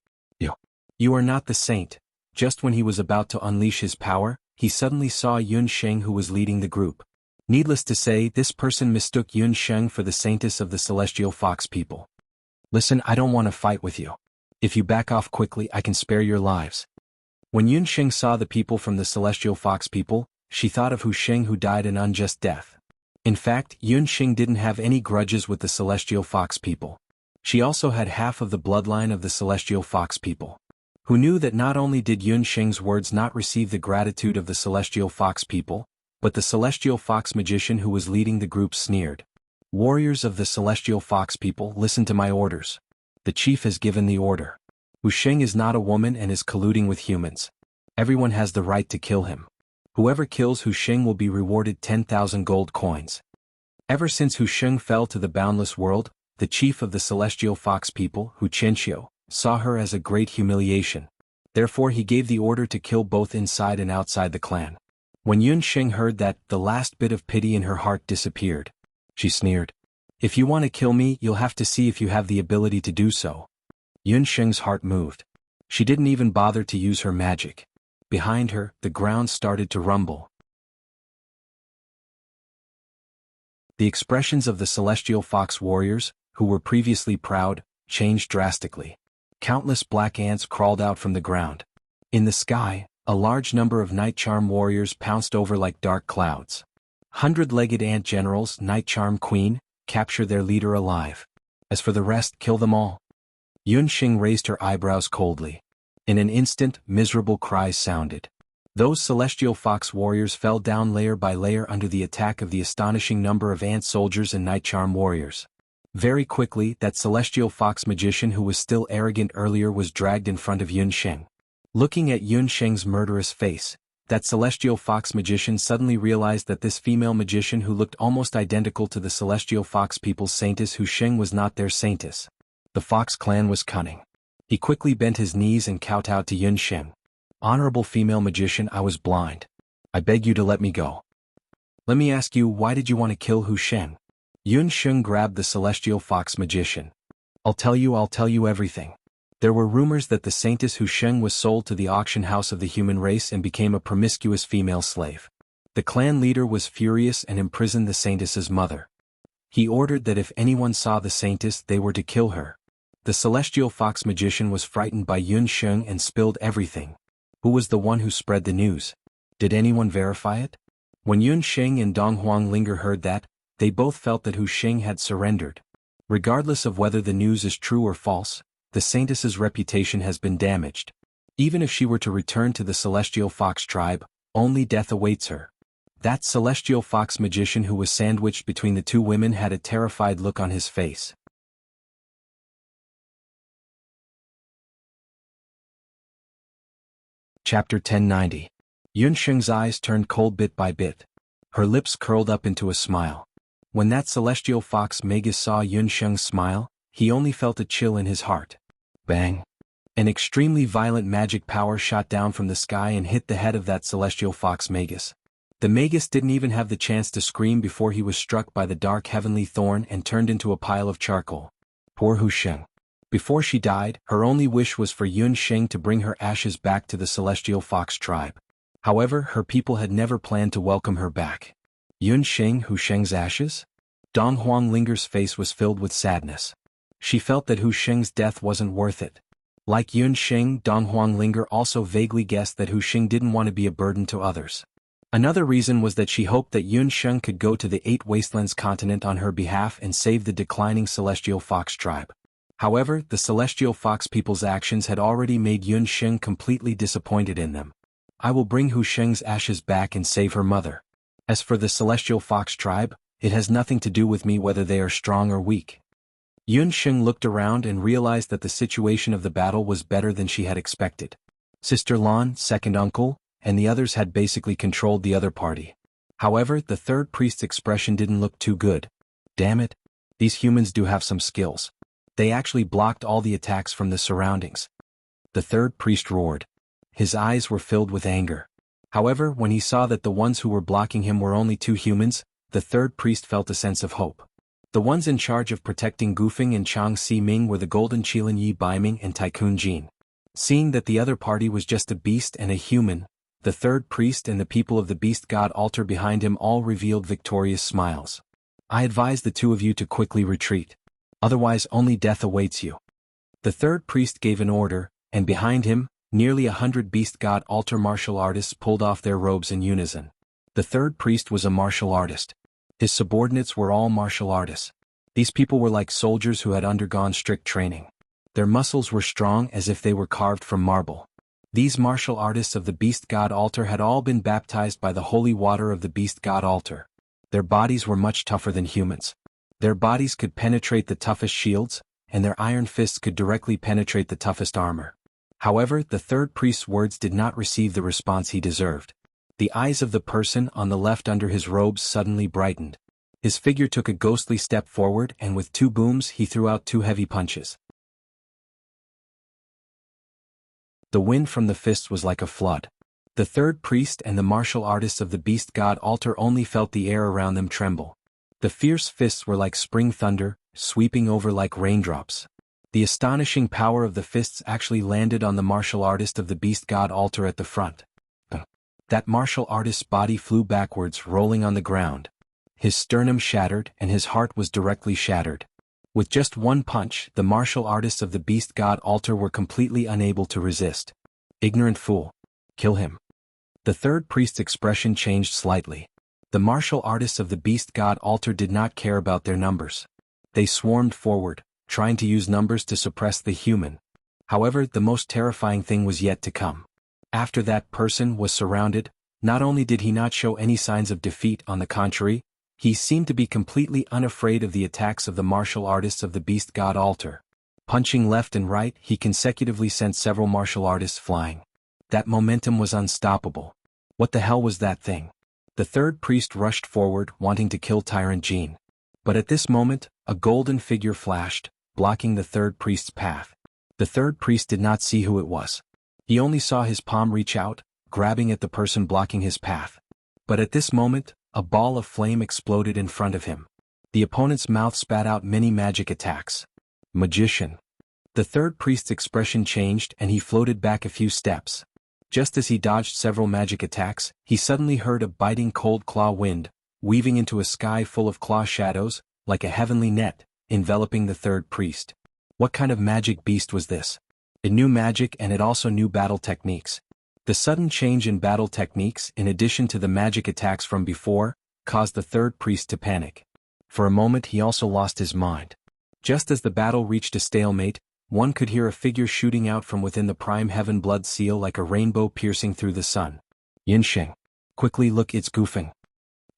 You are not the saint. Just when he was about to unleash his power, he suddenly saw Yun Sheng who was leading the group. Needless to say, this person mistook Yun Sheng for the saintess of the Celestial Fox people. Listen, I don't want to fight with you. If you back off quickly, I can spare your lives. When Yun Sheng saw the people from the Celestial Fox people, she thought of Hu Sheng who died an unjust death. In fact, Yun Sheng didn't have any grudges with the Celestial Fox people. She also had half of the bloodline of the Celestial Fox people. Who knew that not only did Yun Sheng's words not receive the gratitude of the Celestial Fox people, but the Celestial Fox magician who was leading the group sneered. Warriors of the Celestial Fox people, listen to my orders. The chief has given the order. Hu Sheng is not a woman and is colluding with humans. Everyone has the right to kill him. Whoever kills Hu Sheng will be rewarded 10,000 gold coins. Ever since Hu Sheng fell to the boundless world, the chief of the Celestial Fox people, Hu Qianxiu, saw her as a great humiliation. Therefore he gave the order to kill both inside and outside the clan. When Yun Sheng heard that, the last bit of pity in her heart disappeared. She sneered. If you want to kill me, you'll have to see if you have the ability to do so. Yun Sheng's heart moved. She didn't even bother to use her magic. Behind her, the ground started to rumble. The expressions of the Celestial Fox warriors, who were previously proud, changed drastically. Countless black ants crawled out from the ground. In the sky, a large number of Night Charm warriors pounced over like dark clouds. 100-legged ant generals, Night Charm Queen, capture their leader alive. As for the rest, kill them all. Yun Sheng raised her eyebrows coldly. In an instant, miserable cries sounded. Those Celestial Fox warriors fell down layer by layer under the attack of the astonishing number of ant soldiers and Night Charm warriors. Very quickly, that Celestial Fox magician who was still arrogant earlier was dragged in front of Yun Sheng. Looking at Yun Sheng's murderous face, that Celestial Fox magician suddenly realized that this female magician who looked almost identical to the Celestial Fox people's saintess Hu Sheng was not their saintess. The Fox clan was cunning. He quickly bent his knees and kowtowed to Yun Sheng. Honorable female magician, I was blind. I beg you to let me go. Let me ask you, why did you want to kill Hu Sheng? Yun Sheng grabbed the Celestial Fox magician. I'll tell you everything. There were rumors that the saintess Hu Sheng was sold to the auction house of the human race and became a promiscuous female slave. The clan leader was furious and imprisoned the saintess's mother. He ordered that if anyone saw the saintess, they were to kill her. The Celestial Fox magician was frightened by Yun Sheng and spilled everything. Who was the one who spread the news? Did anyone verify it? When Yun Sheng and Dong Huanglinger heard that, they both felt that Hu Sheng had surrendered. Regardless of whether the news is true or false, the saintess's reputation has been damaged. Even if she were to return to the Celestial Fox tribe, only death awaits her. That Celestial Fox magician who was sandwiched between the two women had a terrified look on his face. Chapter 1090. Yun Sheng's eyes turned cold bit by bit. Her lips curled up into a smile. When that Celestial Fox magus saw Yun Sheng's smile, he only felt a chill in his heart. Bang! An extremely violent magic power shot down from the sky and hit the head of that Celestial Fox magus. The magus didn't even have the chance to scream before he was struck by the dark heavenly thorn and turned into a pile of charcoal. Poor Hu Sheng. Before she died, her only wish was for Yun Sheng to bring her ashes back to the Celestial Fox tribe. However, her people had never planned to welcome her back. Yun Sheng, Hu Sheng's ashes? Dong Huanglinger's face was filled with sadness. She felt that Hu Sheng's death wasn't worth it. Like Yun Sheng, Dong Huanglinger also vaguely guessed that Hu Sheng didn't want to be a burden to others. Another reason was that she hoped that Yun Sheng could go to the Eight Wastelands continent on her behalf and save the declining Celestial Fox tribe. However, the celestial fox people's actions had already made Yun Sheng completely disappointed in them. I will bring Hu Sheng's ashes back and save her mother. As for the celestial fox tribe, it has nothing to do with me whether they are strong or weak. Yun Sheng looked around and realized that the situation of the battle was better than she had expected. Sister Lan, second uncle, and the others had basically controlled the other party. However, the third priest's expression didn't look too good. Damn it. These humans do have some skills. They actually blocked all the attacks from the surroundings. The third priest roared. His eyes were filled with anger. However, when he saw that the ones who were blocking him were only 2 humans, the third priest felt a sense of hope. The ones in charge of protecting Gufeng and Chang Si-ming were the Golden Qilin Yi Baiming and Tycoon Jin. Seeing that the other party was just a beast and a human, the third priest and the people of the beast god altar behind him all revealed victorious smiles. I advise the 2 of you to quickly retreat. Otherwise only death awaits you. The third priest gave an order, and behind him, nearly 100 beast god altar martial artists pulled off their robes in unison. The third priest was a martial artist. His subordinates were all martial artists. These people were like soldiers who had undergone strict training. Their muscles were strong as if they were carved from marble. These martial artists of the beast god altar had all been baptized by the holy water of the beast god altar. Their bodies were much tougher than humans. Their bodies could penetrate the toughest shields, and their iron fists could directly penetrate the toughest armor. However, the third priest's words did not receive the response he deserved. The eyes of the person on the left under his robes suddenly brightened. His figure took a ghostly step forward and with 2 booms he threw out 2 heavy punches. The wind from the fists was like a flood. The third priest and the martial artists of the beast god altar only felt the air around them tremble. The fierce fists were like spring thunder, sweeping over like raindrops. The astonishing power of the fists actually landed on the martial artist of the beast god altar at the front. That martial artist's body flew backwards, rolling on the ground. His sternum shattered and his heart was directly shattered. With just 1 punch, the martial artists of the beast god altar were completely unable to resist. Ignorant fool. Kill him. The third priest's expression changed slightly. The martial artists of the beast god altar did not care about their numbers. They swarmed forward, trying to use numbers to suppress the human. However, the most terrifying thing was yet to come. After that person was surrounded, not only did he not show any signs of defeat, on the contrary, he seemed to be completely unafraid of the attacks of the martial artists of the beast god altar. Punching left and right, he consecutively sent several martial artists flying. That momentum was unstoppable. What the hell was that thing? The third priest rushed forward, wanting to kill Tyrant Jean. But at this moment, a golden figure flashed, blocking the third priest's path. The third priest did not see who it was. He only saw his palm reach out, grabbing at the person blocking his path. But at this moment, a ball of flame exploded in front of him. The opponent's mouth spat out many magic attacks. Magician. The third priest's expression changed and he floated back a few steps. Just as he dodged several magic attacks, he suddenly heard a biting cold claw wind, weaving into a sky full of claw shadows, like a heavenly net, enveloping the third priest. What kind of magic beast was this? It knew magic and it also knew battle techniques. The sudden change in battle techniques, in addition to the magic attacks from before, caused the third priest to panic. For a moment he also lost his mind. Just as the battle reached a stalemate, one could hear a figure shooting out from within the prime heaven blood seal like a rainbow piercing through the sun. Yinsheng. Quickly look, it's Gufeng.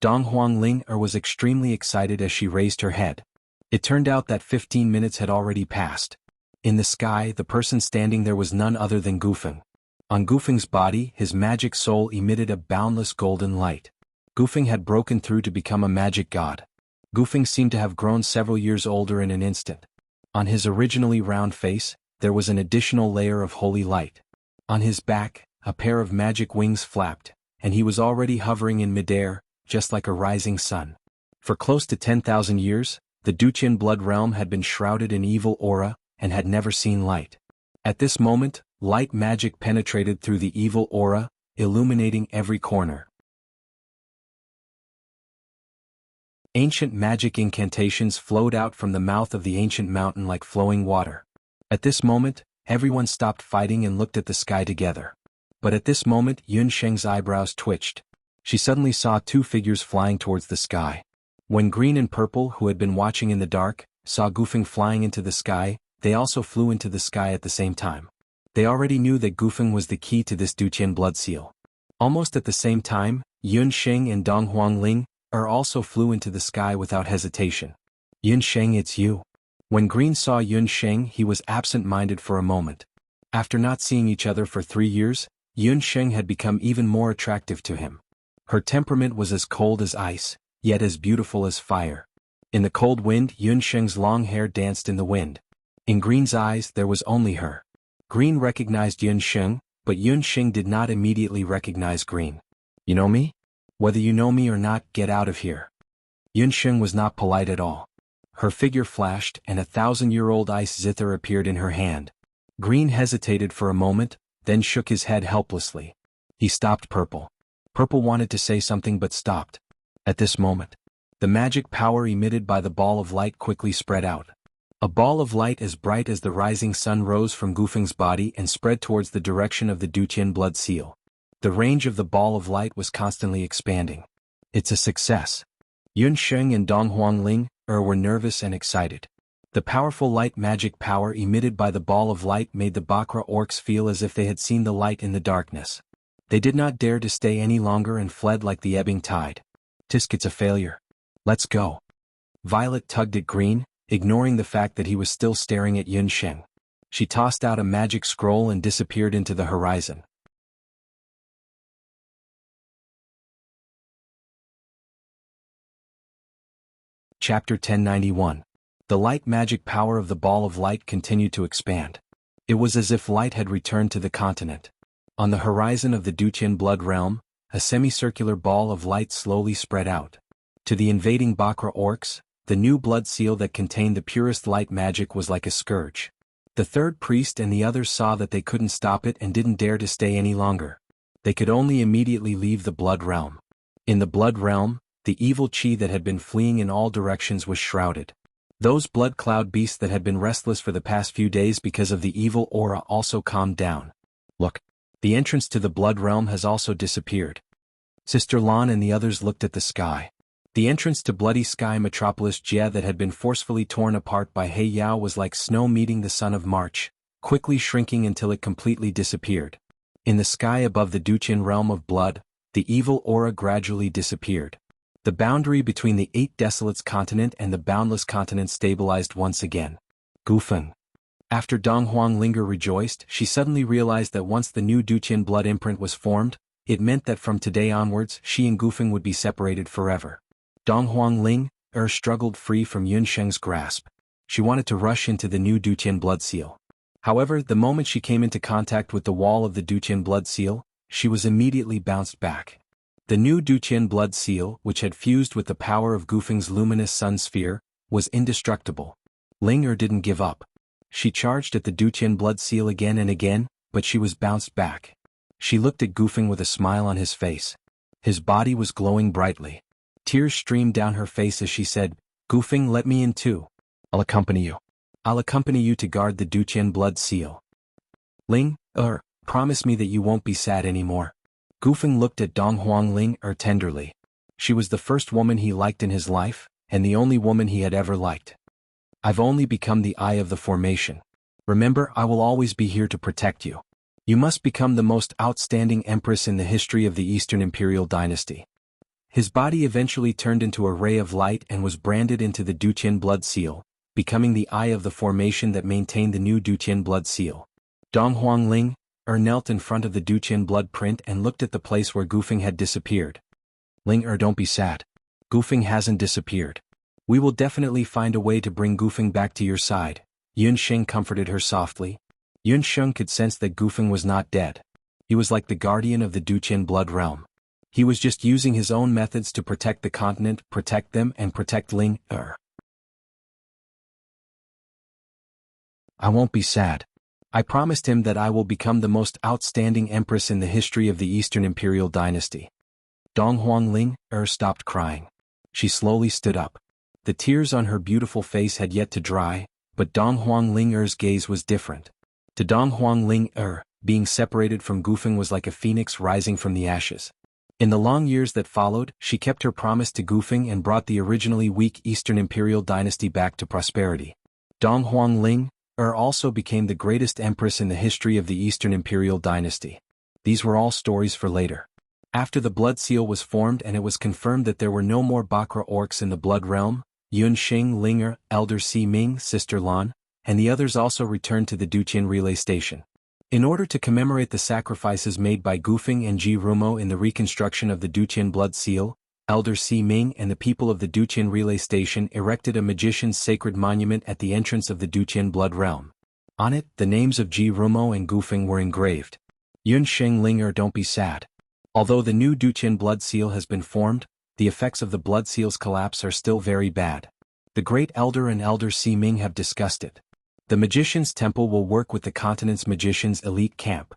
Dong Huangling was extremely excited as she raised her head. It turned out that 15 minutes had already passed. In the sky, the person standing there was none other than Gufeng. On Gufeng's body, his magic soul emitted a boundless golden light. Gufeng had broken through to become a magic god. Gufeng seemed to have grown several years older in an instant. On his originally round face, there was an additional layer of holy light. On his back, a pair of magic wings flapped, and he was already hovering in midair, just like a rising sun. For close to 10,000 years, the Duqian blood realm had been shrouded in evil aura, and had never seen light. At this moment, light magic penetrated through the evil aura, illuminating every corner. Ancient magic incantations flowed out from the mouth of the ancient mountain like flowing water. At this moment, everyone stopped fighting and looked at the sky together. But at this moment Yun Sheng's eyebrows twitched. She suddenly saw 2 figures flying towards the sky. When Green and Purple, who had been watching in the dark, saw Gufeng flying into the sky, they also flew into the sky at the same time. They already knew that Gufeng was the key to this Duqian blood seal. Almost at the same time, Yun Sheng and Dong Huangling also flew into the sky without hesitation. Yun Sheng, it's you. When Green saw Yun Sheng, he was absent-minded for a moment. After not seeing each other for 3 years, Yun Sheng had become even more attractive to him. Her temperament was as cold as ice, yet as beautiful as fire. In the cold wind, Yun Sheng's long hair danced in the wind. In Green's eyes, there was only her. Green recognized Yun Sheng, but Yun Sheng did not immediately recognize Green. You know me? Whether you know me or not, get out of here. Yun Sheng was not polite at all. Her figure flashed, and a 1,000-year-old ice zither appeared in her hand. Green hesitated for a moment, then shook his head helplessly. He stopped Purple. Purple wanted to say something but stopped. At this moment, the magic power emitted by the ball of light quickly spread out. A ball of light as bright as the rising sun rose from Gufeng's body and spread towards the direction of the Duqian blood seal. The range of the ball of light was constantly expanding. It's a success. Yun Sheng and Dong Huangling were nervous and excited. The powerful light magic power emitted by the ball of light made the Bakra orcs feel as if they had seen the light in the darkness. They did not dare to stay any longer and fled like the ebbing tide. Tisk, it's a failure. Let's go. Violet tugged at Green, ignoring the fact that he was still staring at Yun Sheng. She tossed out a magic scroll and disappeared into the horizon. Chapter 1091. The light magic power of the ball of light continued to expand. It was as if light had returned to the continent. On the horizon of the Duqian blood realm, a semicircular ball of light slowly spread out. To the invading Bakra orcs, the new blood seal that contained the purest light magic was like a scourge. The third priest and the others saw that they couldn't stop it and didn't dare to stay any longer. They could only immediately leave the blood realm. In the blood realm, the evil chi that had been fleeing in all directions was shrouded. Those blood cloud beasts that had been restless for the past few days because of the evil aura also calmed down. Look, the entrance to the blood realm has also disappeared. Sister Lan and the others looked at the sky. The entrance to Bloody Sky Metropolis Jia that had been forcefully torn apart by He Yao was like snow meeting the sun of March, quickly shrinking until it completely disappeared. In the sky above the Duqian realm of blood, the evil aura gradually disappeared. The boundary between the 8 Desolates continent and the Boundless continent stabilized once again. Gufeng. After Dong Huanglinger rejoiced, she suddenly realized that once the new Duqian blood imprint was formed, it meant that from today onwards she and Gufeng would be separated forever. Dong Huangling struggled free from Yun Sheng's grasp. She wanted to rush into the new Duqian blood seal. However, the moment she came into contact with the wall of the Duqian blood seal, she was immediately bounced back. The new Duqian blood seal, which had fused with the power of Gufeng's luminous sun sphere, was indestructible. Ling didn't give up. She charged at the Duqian blood seal again and again, but she was bounced back. She looked at Gufeng with a smile on his face. His body was glowing brightly. Tears streamed down her face as she said, "Gufeng, let me in too. I'll accompany you. I'll accompany you to guard the Duqian blood seal. Ling, promise me that you won't be sad anymore." Gufeng looked at Dong Huangling tenderly. She was the first woman he liked in his life, and the only woman he had ever liked. "I've only become the eye of the formation. Remember, I will always be here to protect you. You must become the most outstanding empress in the history of the Eastern Imperial Dynasty." His body eventually turned into a ray of light and was branded into the Duqian blood seal, becoming the eye of the formation that maintained the new Duqian blood seal. Dong Huangling knelt in front of the Duqian blood print and looked at the place where Gufeng had disappeared. "Ling don't be sad. Gufeng hasn't disappeared. We will definitely find a way to bring Gufeng back to your side," Yun Sheng comforted her softly. Yun Sheng could sense that Gufeng was not dead. He was like the guardian of the Duqian blood realm. He was just using his own methods to protect the continent, protect them, and protect Ling. "I won't be sad. I promised him that I will become the most outstanding empress in the history of the Eastern Imperial Dynasty." Dong Huangling stopped crying. She slowly stood up. The tears on her beautiful face had yet to dry, but Dong Huangling's gaze was different. To Dong Huangling, being separated from Gufeng was like a phoenix rising from the ashes. In the long years that followed, she kept her promise to Gufeng and brought the originally weak Eastern Imperial Dynasty back to prosperity. Dong Huangling also became the greatest empress in the history of the Eastern Imperial Dynasty. These were all stories for later. After the Blood Seal was formed and it was confirmed that there were no more Bakra orcs in the Blood Realm, Yun Xing Ling, Elder Si Ming, Sister Lan, and the others also returned to the Duqian relay station. In order to commemorate the sacrifices made by Gufeng and Ji Rumo in the reconstruction of the Duqian Blood Seal, Elder Si Ming and the people of the Duqian relay station erected a magician's sacred monument at the entrance of the Duqian Blood Realm. On it, the names of Ji Rumo and Gufeng were engraved. Yun Xing Ling, don't be sad. Although the new Duqian Blood Seal has been formed, the effects of the Blood Seal's collapse are still very bad. The Great Elder and Elder Si Ming have discussed it. The Magician's Temple will work with the continent's magicians' elite camp.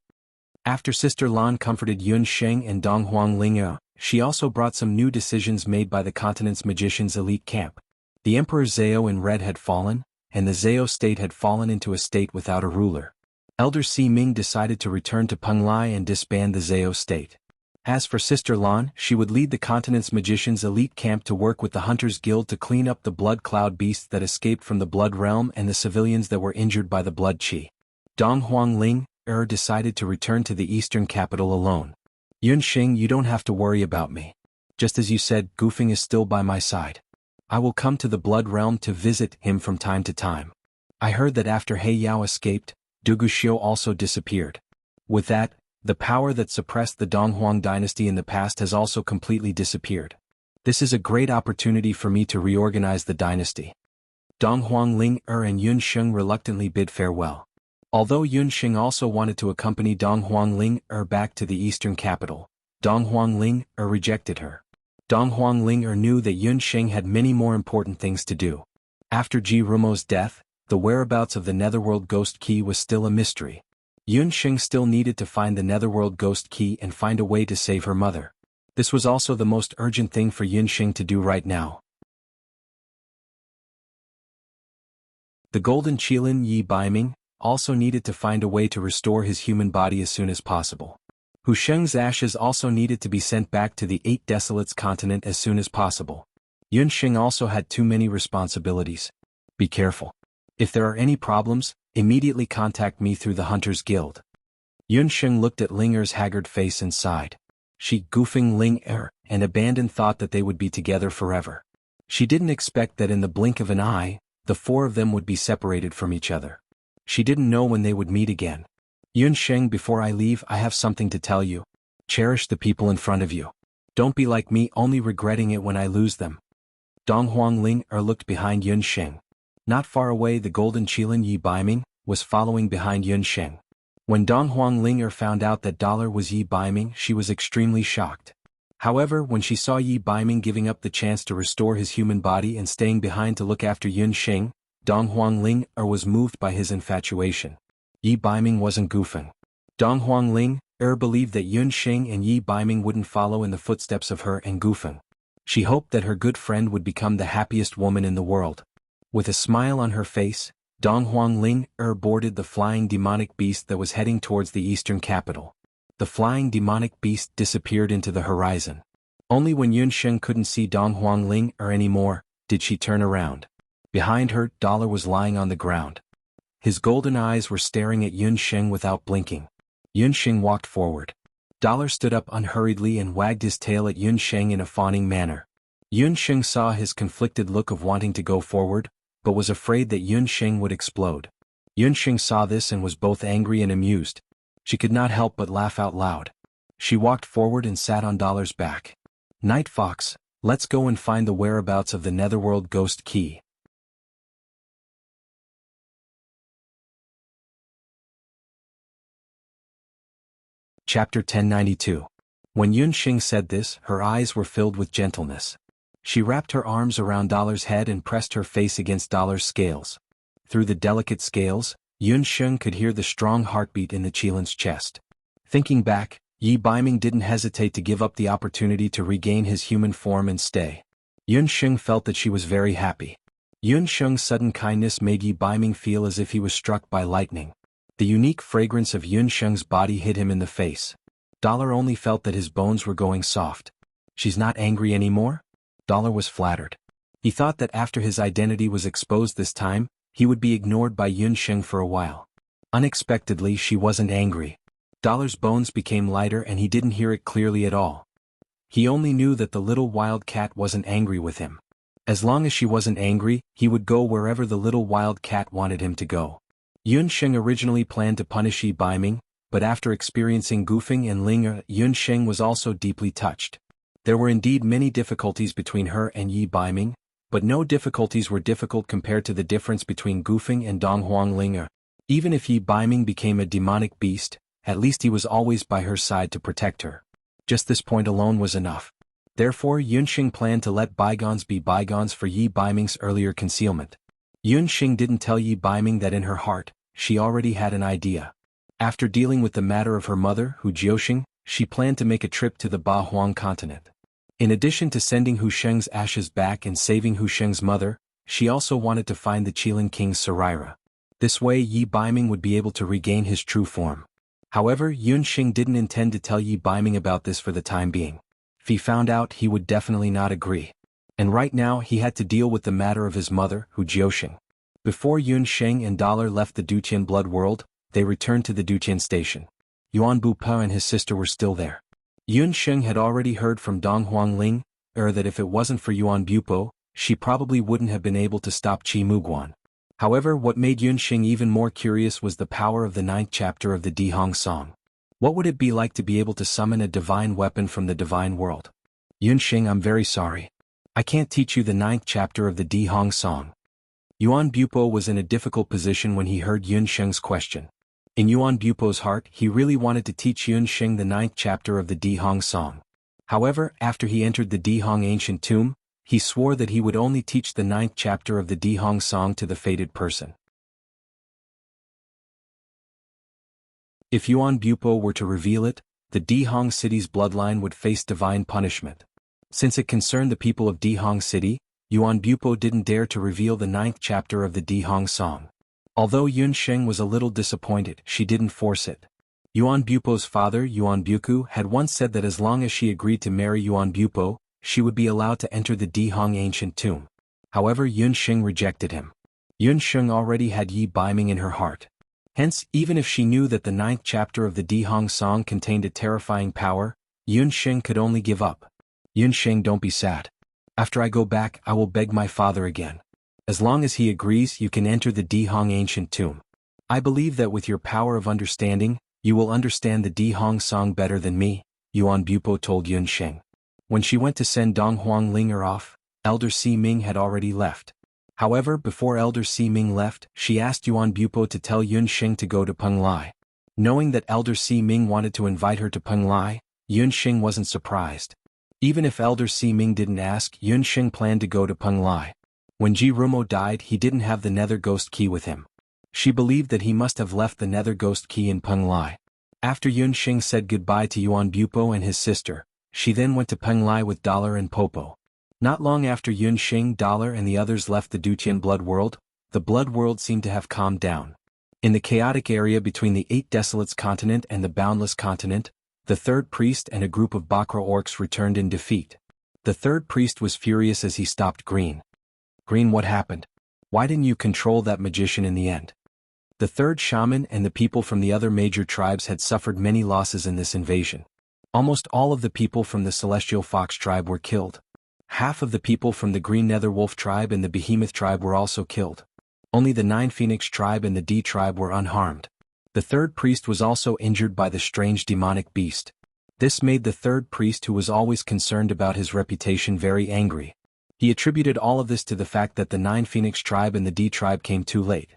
After Sister Lan comforted Yun Sheng and Dong Huang Ling, she also brought some new decisions made by the continent's magicians' elite camp. The Emperor Zhao in Red had fallen, and the Zhao state had fallen into a state without a ruler. Elder Si Ming decided to return to Penglai and disband the Zhao state. As for Sister Lan, she would lead the continent's magicians' elite camp to work with the Hunters Guild to clean up the blood cloud beasts that escaped from the Blood Realm and the civilians that were injured by the Blood Qi. Dong Huang Ling, decided to return to the eastern capital alone. Yun Xing, you don't have to worry about me. Just as you said, Gufeng is still by my side. I will come to the Blood Realm to visit him from time to time. I heard that after He Yao escaped, Du Guxiu also disappeared. With that, the power that suppressed the Donghuang dynasty in the past has also completely disappeared. This is a great opportunity for me to reorganize the dynasty. Donghuang Ling and Yun Sheng reluctantly bid farewell. Although Yun Sheng also wanted to accompany Donghuang Ling back to the eastern capital, Donghuang Ling rejected her. Donghuang Ling knew that Yun Sheng had many more important things to do. After Ji Rumo's death, the whereabouts of the Netherworld Ghost Key was still a mystery. Yun Sheng still needed to find the Netherworld Ghost Key and find a way to save her mother. This was also the most urgent thing for Yun Sheng to do right now. The Golden Qilin Yi Baiming also needed to find a way to restore his human body as soon as possible. Hu Sheng's ashes also needed to be sent back to the Eight Desolates continent as soon as possible. Yun Sheng also had too many responsibilities. Be careful. If there are any problems, immediately contact me through the Hunters Guild. Yun Sheng looked at Linger's haggard face and sighed. She Gufeng Ling and abandoned thought that they would be together forever. She didn't expect that in the blink of an eye, the four of them would be separated from each other. She didn't know when they would meet again. Yun Sheng, before I leave, I have something to tell you. Cherish the people in front of you. Don't be like me, only regretting it when I lose them. Donghuang Ling looked behind Yun Sheng. Not far away, the Golden Qilin Yi Baiming was following behind Yun Sheng. When Donghuang Ling found out that Dollar was Yi Baiming, she was extremely shocked. However, when she saw Yi Baiming giving up the chance to restore his human body and staying behind to look after Yun Sheng, Donghuang Ling was moved by his infatuation. Yi Baiming wasn't Gufeng. Donghuang Ling believed that Yun Sheng and Yi Baiming wouldn't follow in the footsteps of her and Gufeng. She hoped that her good friend would become the happiest woman in the world. With a smile on her face, Donghuang Ling boarded the flying demonic beast that was heading towards the eastern capital. The flying demonic beast disappeared into the horizon. Only when Yun Sheng couldn't see Donghuang Ling anymore, did she turn around. Behind her, Dollar was lying on the ground. His golden eyes were staring at Yun Sheng without blinking. Yun Sheng walked forward. Dollar stood up unhurriedly and wagged his tail at Yun Sheng in a fawning manner. Yun Sheng saw his conflicted look of wanting to go forward, but was afraid that Yun Sheng would explode. Yun Sheng saw this and was both angry and amused. She could not help but laugh out loud. She walked forward and sat on Dollar's back. Night Fox, let's go and find the whereabouts of the Netherworld Ghost Key. Chapter 1092. When Yun Sheng said this, her eyes were filled with gentleness. She wrapped her arms around Dollar's head and pressed her face against Dollar's scales. Through the delicate scales, Yun Sheng could hear the strong heartbeat in the Qilin's chest. Thinking back, Yi Baiming didn't hesitate to give up the opportunity to regain his human form and stay. Yun Sheng felt that she was very happy. Yun Sheng's sudden kindness made Yi Baiming feel as if he was struck by lightning. The unique fragrance of Yun Sheng's body hit him in the face. Dollar only felt that his bones were going soft. She's not angry anymore? Dollar was flattered. He thought that after his identity was exposed this time, he would be ignored by Yunsheng for a while. Unexpectedly, she wasn't angry. Dollar's bones became lighter and he didn't hear it clearly at all. He only knew that the little wild cat wasn't angry with him. As long as she wasn't angry, he would go wherever the little wild cat wanted him to go. Yunsheng originally planned to punish Yi Baiming, but after experiencing Gufeng and Ling, Yunsheng was also deeply touched. There were indeed many difficulties between her and Yi Baiming, but no difficulties were difficult compared to the difference between Gufeng and Donghuang Ling. Even if Yi Baiming became a demonic beast, at least he was always by her side to protect her. Just this point alone was enough. Therefore, Yunsheng planned to let bygones be bygones for Yi Baiming's earlier concealment. Yunsheng didn't tell Yi Baiming that in her heart, she already had an idea. After dealing with the matter of her mother, Hu Jiusheng, she planned to make a trip to the Ba Huang continent. In addition to sending Hu Sheng's ashes back and saving Hu Sheng's mother, she also wanted to find the Qilin King's Saraira. This way Yi Baiming would be able to regain his true form. However, Yunsheng didn't intend to tell Yi Baiming about this for the time being. If he found out, he would definitely not agree. And right now he had to deal with the matter of his mother, Hu Jiusheng. Before Yunsheng and Dollar left the Duqian blood world, they returned to the Duqian station. Yuan Bupa and his sister were still there. Yunsheng had already heard from Donghuang Ling, that if it wasn't for Yuan Bupo, she probably wouldn't have been able to stop Qi Muguan. However, what made Yunsheng even more curious was the power of the 9th chapter of the Dihong Song. What would it be like to be able to summon a divine weapon from the divine world? Yunsheng, I'm very sorry. I can't teach you the 9th chapter of the Dihong Song. Yuan Bupo was in a difficult position when he heard Yunsheng's question. In Yuan Bupo's heart, he really wanted to teach Yunsheng the 9th chapter of the Dihong Song. However, after he entered the Dihong ancient tomb, he swore that he would only teach the 9th chapter of the Dihong Song to the fated person. If Yuan Bupo were to reveal it, the Dihong city's bloodline would face divine punishment. Since it concerned the people of Dihong City, Yuan Bupo didn't dare to reveal the 9th chapter of the Dihong Song. Although Yunsheng was a little disappointed, she didn't force it. Yuan Bupo's father, Yuan Buku, had once said that as long as she agreed to marry Yuan Bupo, she would be allowed to enter the Dihong ancient tomb. However, Yunsheng rejected him. Yunsheng already had Yi Baiming in her heart. Hence, even if she knew that the 9th chapter of the Dihong Song contained a terrifying power, Yunsheng could only give up. Yunsheng, don't be sad. After I go back, I will beg my father again. As long as he agrees, you can enter the Dihong ancient tomb. I believe that with your power of understanding, you will understand the Dihong Song better than me, Yuan Bupo told Yunsheng. When she went to send Donghuang Ling off, Elder Si Ming had already left. However, before Elder Si Ming left, she asked Yuan Bupo to tell Yunsheng to go to Peng Lai. Knowing that Elder Si Ming wanted to invite her to Peng Lai, Yunsheng wasn't surprised. Even if Elder Si Ming didn't ask, Yunsheng planned to go to Peng Lai. When Ji Rumo died, he didn't have the Nether Ghost Key with him. She believed that he must have left the Nether Ghost Key in Peng Lai. After Yunsheng said goodbye to Yuan Bupo and his sister, she then went to Peng Lai with Dollar and Popo. Not long after Yunsheng, Dollar and the others left the Duqian blood world, the blood world seemed to have calmed down. In the chaotic area between the 8 Desolates continent and the Boundless continent, the third priest and a group of Bakra orcs returned in defeat. The third priest was furious as he stopped Green. Green, what happened? Why didn't you control that magician in the end? The third shaman and the people from the other major tribes had suffered many losses in this invasion. Almost all of the people from the Celestial Fox tribe were killed. Half of the people from the Green Nether Wolf tribe and the Behemoth tribe were also killed. Only the 9 Phoenix tribe and the D tribe were unharmed. The third priest was also injured by the strange demonic beast. This made the third priest, who was always concerned about his reputation, very angry. He attributed all of this to the fact that the 9 Phoenix tribe and the D tribe came too late.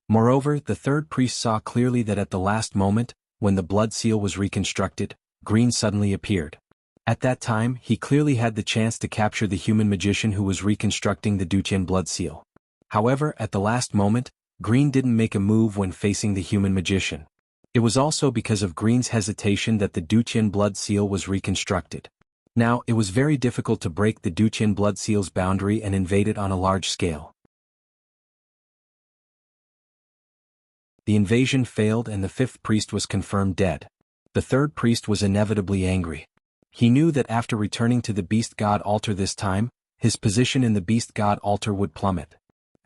Moreover, the third priest saw clearly that at the last moment, when the blood seal was reconstructed, Green suddenly appeared. At that time, he clearly had the chance to capture the human magician who was reconstructing the Duqian blood seal. However, at the last moment, Green didn't make a move when facing the human magician. It was also because of Green's hesitation that the Duqian blood seal was reconstructed. Now, it was very difficult to break the Duqian blood seal's boundary and invade it on a large scale. The invasion failed and the 5th priest was confirmed dead. The 3rd priest was inevitably angry. He knew that after returning to the Beast God altar this time, his position in the Beast God altar would plummet.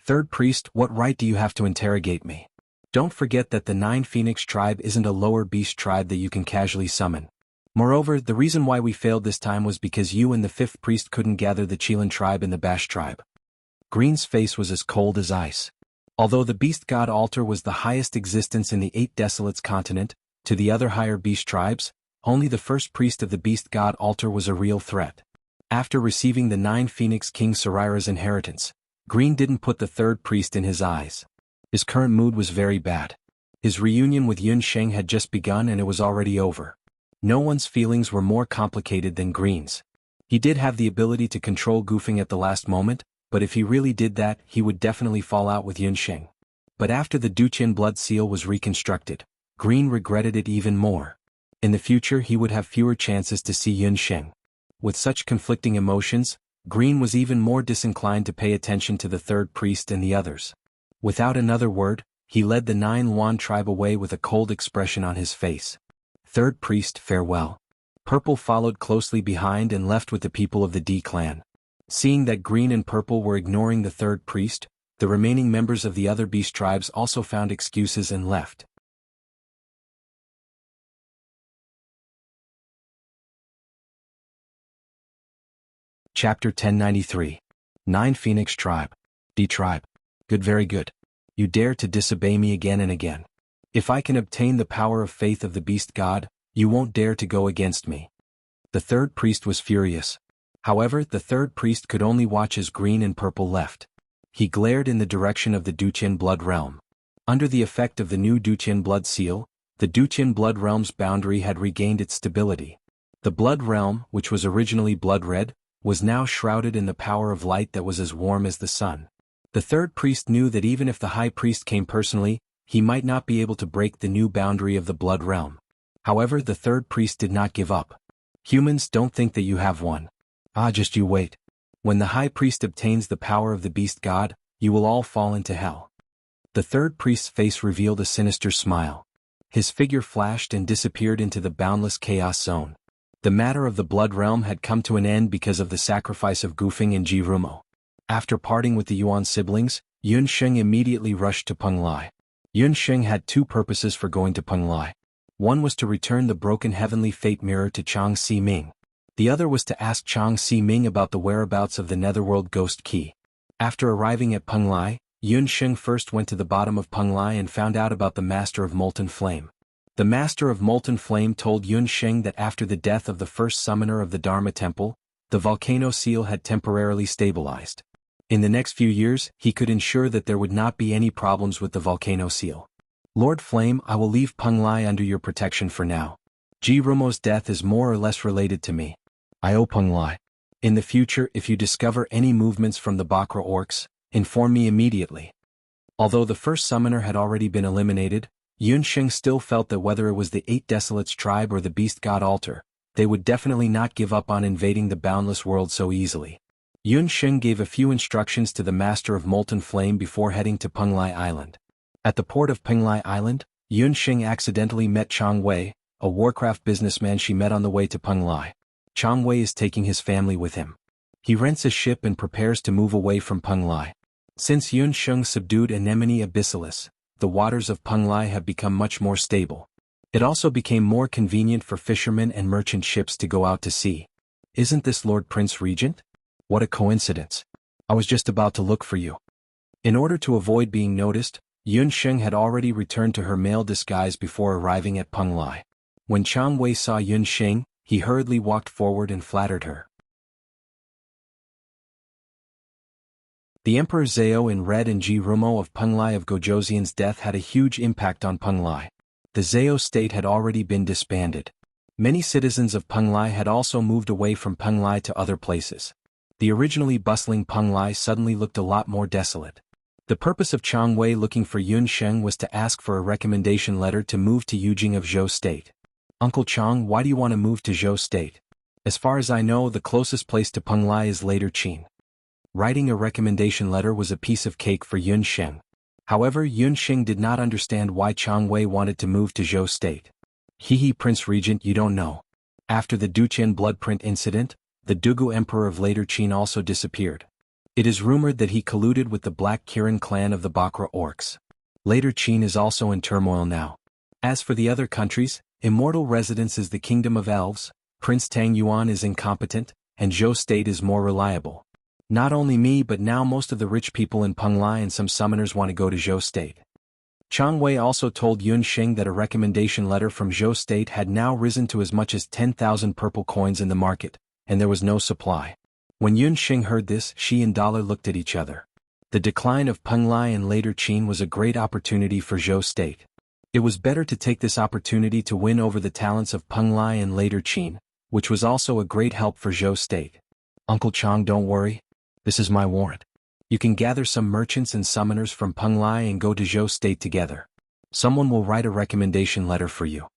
Third priest, what right do you have to interrogate me? Don't forget that the 9 Phoenix tribe isn't a lower beast tribe that you can casually summon. Moreover, the reason why we failed this time was because you and the 5th priest couldn't gather the Chilan tribe and the Bash tribe. Green's face was as cold as ice. Although the beast god altar was the highest existence in the 8 Desolates continent, to the other higher beast tribes, only the first priest of the beast god altar was a real threat. After receiving the 9 Phoenix King Sarira's inheritance, Green didn't put the third priest in his eyes. His current mood was very bad. His reunion with Yun Sheng had just begun and it was already over. No one's feelings were more complicated than Green's. He did have the ability to control goofing at the last moment, but if he really did that, he would definitely fall out with Yun Sheng. But after the Duqian blood seal was reconstructed, Green regretted it even more. In the future he would have fewer chances to see Yun Sheng. With such conflicting emotions, Green was even more disinclined to pay attention to the third priest and the others. Without another word, he led the 9 Luan tribe away with a cold expression on his face. Third priest, farewell. Purple followed closely behind and left with the people of the D clan. Seeing that Green and Purple were ignoring the third priest, the remaining members of the other beast tribes also found excuses and left. Chapter 1093. 9 Phoenix Tribe. D Tribe. Good, very good. You dare to disobey me again and again. If I can obtain the power of faith of the beast god, you won't dare to go against me. The third priest was furious. However, the third priest could only watch as Green and Purple left. He glared in the direction of the Duqian blood realm. Under the effect of the new Duqian blood seal, the Duqian blood realm's boundary had regained its stability. The blood realm, which was originally blood red, was now shrouded in the power of light that was as warm as the sun. The third priest knew that even if the high priest came personally, he might not be able to break the new boundary of the blood realm. However, the third priest did not give up. Humans, don't think that you have one. Just you wait. When the high priest obtains the power of the beast god, you will all fall into hell. The third priest's face revealed a sinister smile. His figure flashed and disappeared into the boundless chaos zone. The matter of the blood realm had come to an end because of the sacrifice of Gufeng and Jirumo. After parting with the Yuan siblings, Yun Sheng immediately rushed to Penglai. Yun Sheng had 2 purposes for going to Penglai. One was to return the broken heavenly fate mirror to Chang Si Ming. The other was to ask Chang Si Ming about the whereabouts of the Netherworld Ghost Key. After arriving at Penglai, Yun Sheng first went to the bottom of Penglai and found out about the Master of Molten Flame. The Master of Molten Flame told Yun Sheng that after the death of the first summoner of the Dharma Temple, the volcano seal had temporarily stabilized. In the next few years, he could ensure that there would not be any problems with the volcano seal. Lord Flame, I will leave Penglai under your protection for now. Jirumo's death is more or less related to me. I owe Penglai. In the future, if you discover any movements from the Bakra orcs, inform me immediately. Although the first summoner had already been eliminated, Yun Sheng still felt that whether it was the 8 Desolates tribe or the beast god altar, they would definitely not give up on invading the boundless world so easily. Yun Sheng gave a few instructions to the Master of Molten Flame before heading to Penglai Island. At the port of Penglai Island, Yun Sheng accidentally met Chang Wei, a Warcraft businessman she met on the way to Penglai. Chang Wei is taking his family with him. He rents a ship and prepares to move away from Penglai. Since Yun Sheng subdued Anemone Abyssalis, the waters of Penglai have become much more stable. It also became more convenient for fishermen and merchant ships to go out to sea. Isn't this Lord Prince Regent? What a coincidence. I was just about to look for you. In order to avoid being noticed, Yun Sheng had already returned to her male disguise before arriving at Penglai. When Chang Wei saw Yun Sheng, he hurriedly walked forward and flattered her. The Emperor Zhao in Red and Jirumo of Penglai of Gojoseon's death had a huge impact on Penglai. The Zhao state had already been disbanded. Many citizens of Penglai had also moved away from Penglai to other places. The originally bustling Penglai suddenly looked a lot more desolate. The purpose of Chang Wei looking for Yun Sheng was to ask for a recommendation letter to move to Yujing of Zhou State. Uncle Chang, why do you want to move to Zhou State? As far as I know, the closest place to Penglai is Later Qin. Writing a recommendation letter was a piece of cake for Yun Sheng. However, Yun Sheng did not understand why Chang Wei wanted to move to Zhou State. Prince Regent, you don't know. After the Duqian bloodprint incident, the Dugu Emperor of Later Qin also disappeared. It is rumored that he colluded with the Black Kirin clan of the Bakra orcs. Later Qin is also in turmoil now. As for the other countries, Immortal Residence is the Kingdom of Elves, Prince Tang Yuan is incompetent, and Zhou State is more reliable. Not only me but now most of the rich people in Penglai and some summoners want to go to Zhou State. Chang Wei also told Yun Xing that a recommendation letter from Zhou State had now risen to as much as 10,000 purple coins in the market, and there was no supply. When Yun Xing heard this, she and Dollar looked at each other. The decline of Penglai and later Qin was a great opportunity for Zhou State. It was better to take this opportunity to win over the talents of Penglai and later Qin, which was also a great help for Zhou State. Uncle Chang, don't worry. This is my warrant. You can gather some merchants and summoners from Penglai and go to Zhou State together. Someone will write a recommendation letter for you.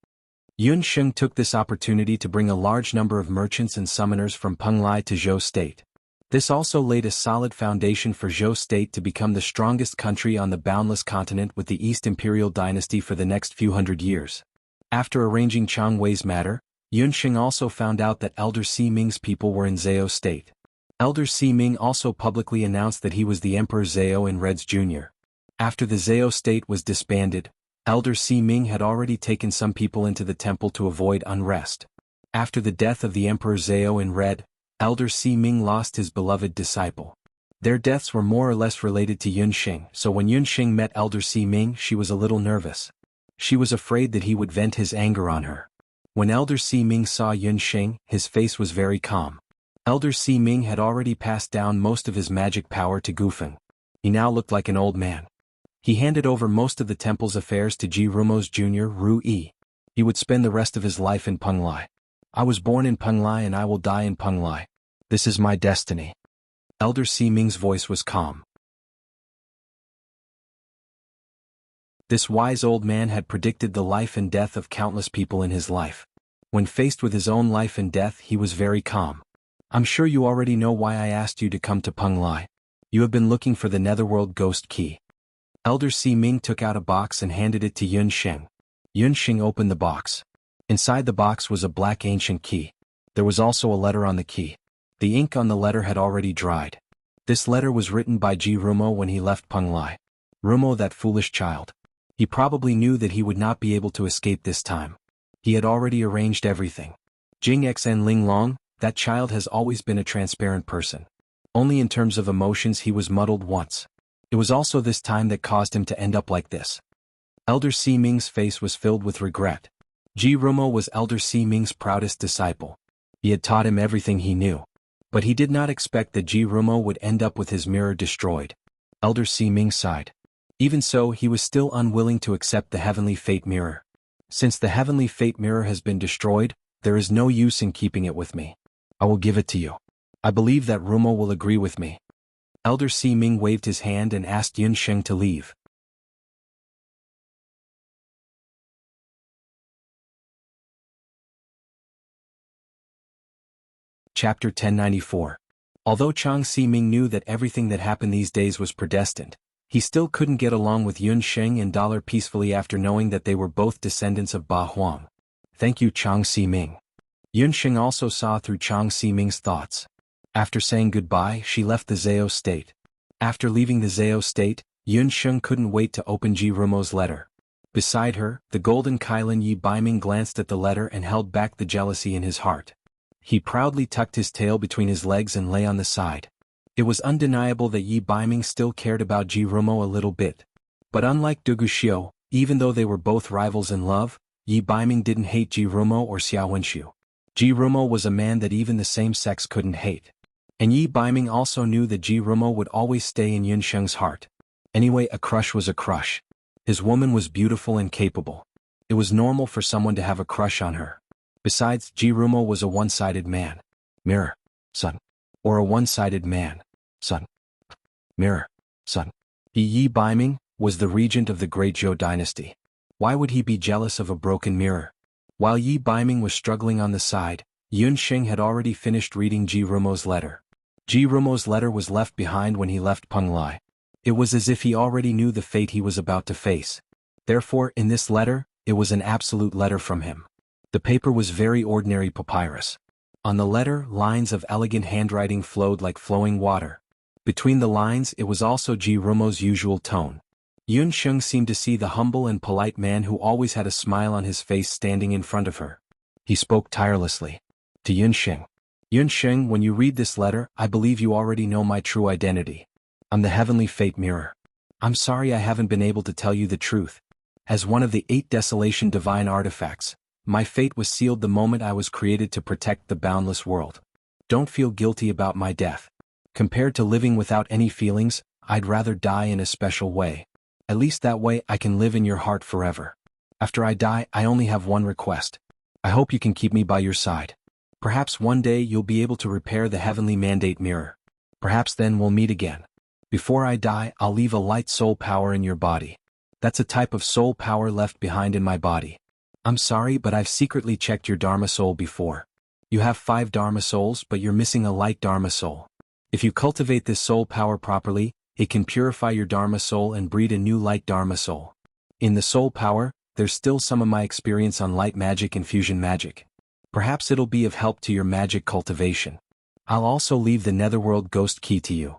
Yun Xing took this opportunity to bring a large number of merchants and summoners from Penglai to Zhou State. This also laid a solid foundation for Zhou State to become the strongest country on the boundless continent with the East Imperial dynasty for the next few hundred years. After arranging Chang Wei's matter, Yun Xing also found out that Elder Si Ming's people were in Zhao State. Elder Si Ming also publicly announced that he was the Emperor Zhao in Reds Jr. After the Zhao State was disbanded, Elder Si Ming had already taken some people into the temple to avoid unrest. After the death of the Emperor Zhao in Red, Elder Si Ming lost his beloved disciple. Their deaths were more or less related to Yun Xing, so when Yun Xing met Elder Si Ming she was a little nervous. She was afraid that he would vent his anger on her. When Elder Si Ming saw Yun Xing, his face was very calm. Elder Si Ming had already passed down most of his magic power to Gufeng. He now looked like an old man. He handed over most of the temple's affairs to Ji Rumos Jr. Ru Yi. He would spend the rest of his life in Penglai. I was born in Penglai and I will die in Penglai. This is my destiny. Elder Si Ming's voice was calm. This wise old man had predicted the life and death of countless people in his life. When faced with his own life and death he was very calm. I'm sure you already know why I asked you to come to Penglai. You have been looking for the Netherworld Ghost Key. Elder Si Ming took out a box and handed it to Yun Xing. Yun Xing opened the box. Inside the box was a black ancient key. There was also a letter on the key. The ink on the letter had already dried. This letter was written by Ji Rumo when he left Penglai. Rumo, that foolish child. He probably knew that he would not be able to escape this time. He had already arranged everything. Jing Xn Ling Long, that child has always been a transparent person. Only in terms of emotions he was muddled once. It was also this time that caused him to end up like this. Elder Si Ming's face was filled with regret. Ji Rumo was Elder Si Ming's proudest disciple. He had taught him everything he knew. But he did not expect that Ji Rumo would end up with his mirror destroyed. Elder Si Ming sighed. Even so, he was still unwilling to accept the Heavenly Fate Mirror. Since the Heavenly Fate Mirror has been destroyed, there is no use in keeping it with me. I will give it to you. I believe that Rumo will agree with me. Elder Si Ming waved his hand and asked Yun Xing to leave. Chapter 1094. Although Chang Si Ming knew that everything that happened these days was predestined, he still couldn't get along with Yun Xing and Dollar peacefully after knowing that they were both descendants of Ba Huang. Thank you, Chang Si Ming. Yun Xing also saw through Chang Si Ming's thoughts. After saying goodbye, she left the Zhao State. After leaving the Zhao State, Yun Xing couldn't wait to open Ji Rumo's letter. Beside her, the golden Kylin Yi Baiming glanced at the letter and held back the jealousy in his heart. He proudly tucked his tail between his legs and lay on the side. It was undeniable that Yi Baiming still cared about Ji Rumo a little bit. But unlike Du Guxiu, even though they were both rivals in love, Yi Baiming didn't hate Ji Rumo or Xiao Wenxiu. Ji Rumo was a man that even the same sex couldn't hate. And Yi Baiming also knew that Ji Rumo would always stay in Yun Sheng's heart. Anyway, a crush was a crush. His woman was beautiful and capable. It was normal for someone to have a crush on her. Besides, Ji Rumo was a one-sided man. Mirror. Sun. Or a one-sided man. Sun. Mirror. Sun. Yi Baiming was the regent of the Great Zhou dynasty. Why would he be jealous of a broken mirror? While Yi Baiming was struggling on the side, Yun Xing had already finished reading Ji Rumo's letter. Ji Rumo's letter was left behind when he left Penglai. It was as if he already knew the fate he was about to face. Therefore, in this letter, it was an absolute letter from him. The paper was very ordinary papyrus. On the letter, lines of elegant handwriting flowed like flowing water. Between the lines it was also Jirumo's usual tone. Yun Sheng seemed to see the humble and polite man who always had a smile on his face standing in front of her. He spoke tirelessly. To Yun Sheng. Yun Sheng, when you read this letter, I believe you already know my true identity. I'm the heavenly fate mirror. I'm sorry I haven't been able to tell you the truth. As one of the 8 desolation divine artifacts, my fate was sealed the moment I was created to protect the boundless world. Don't feel guilty about my death. Compared to living without any feelings, I'd rather die in a special way. At least that way I can live in your heart forever. After I die, I only have one request. I hope you can keep me by your side. Perhaps one day you'll be able to repair the heavenly mandate mirror. Perhaps then we'll meet again. Before I die, I'll leave a light soul power in your body. That's a type of soul power left behind in my body. I'm sorry, but I've secretly checked your Dharma soul before. You have 5 Dharma souls, but you're missing a light Dharma soul. If you cultivate this soul power properly, it can purify your Dharma soul and breed a new light Dharma soul. In the soul power, there's still some of my experience on light magic and fusion magic. Perhaps it'll be of help to your magic cultivation. I'll also leave the Netherworld Ghost Key to you.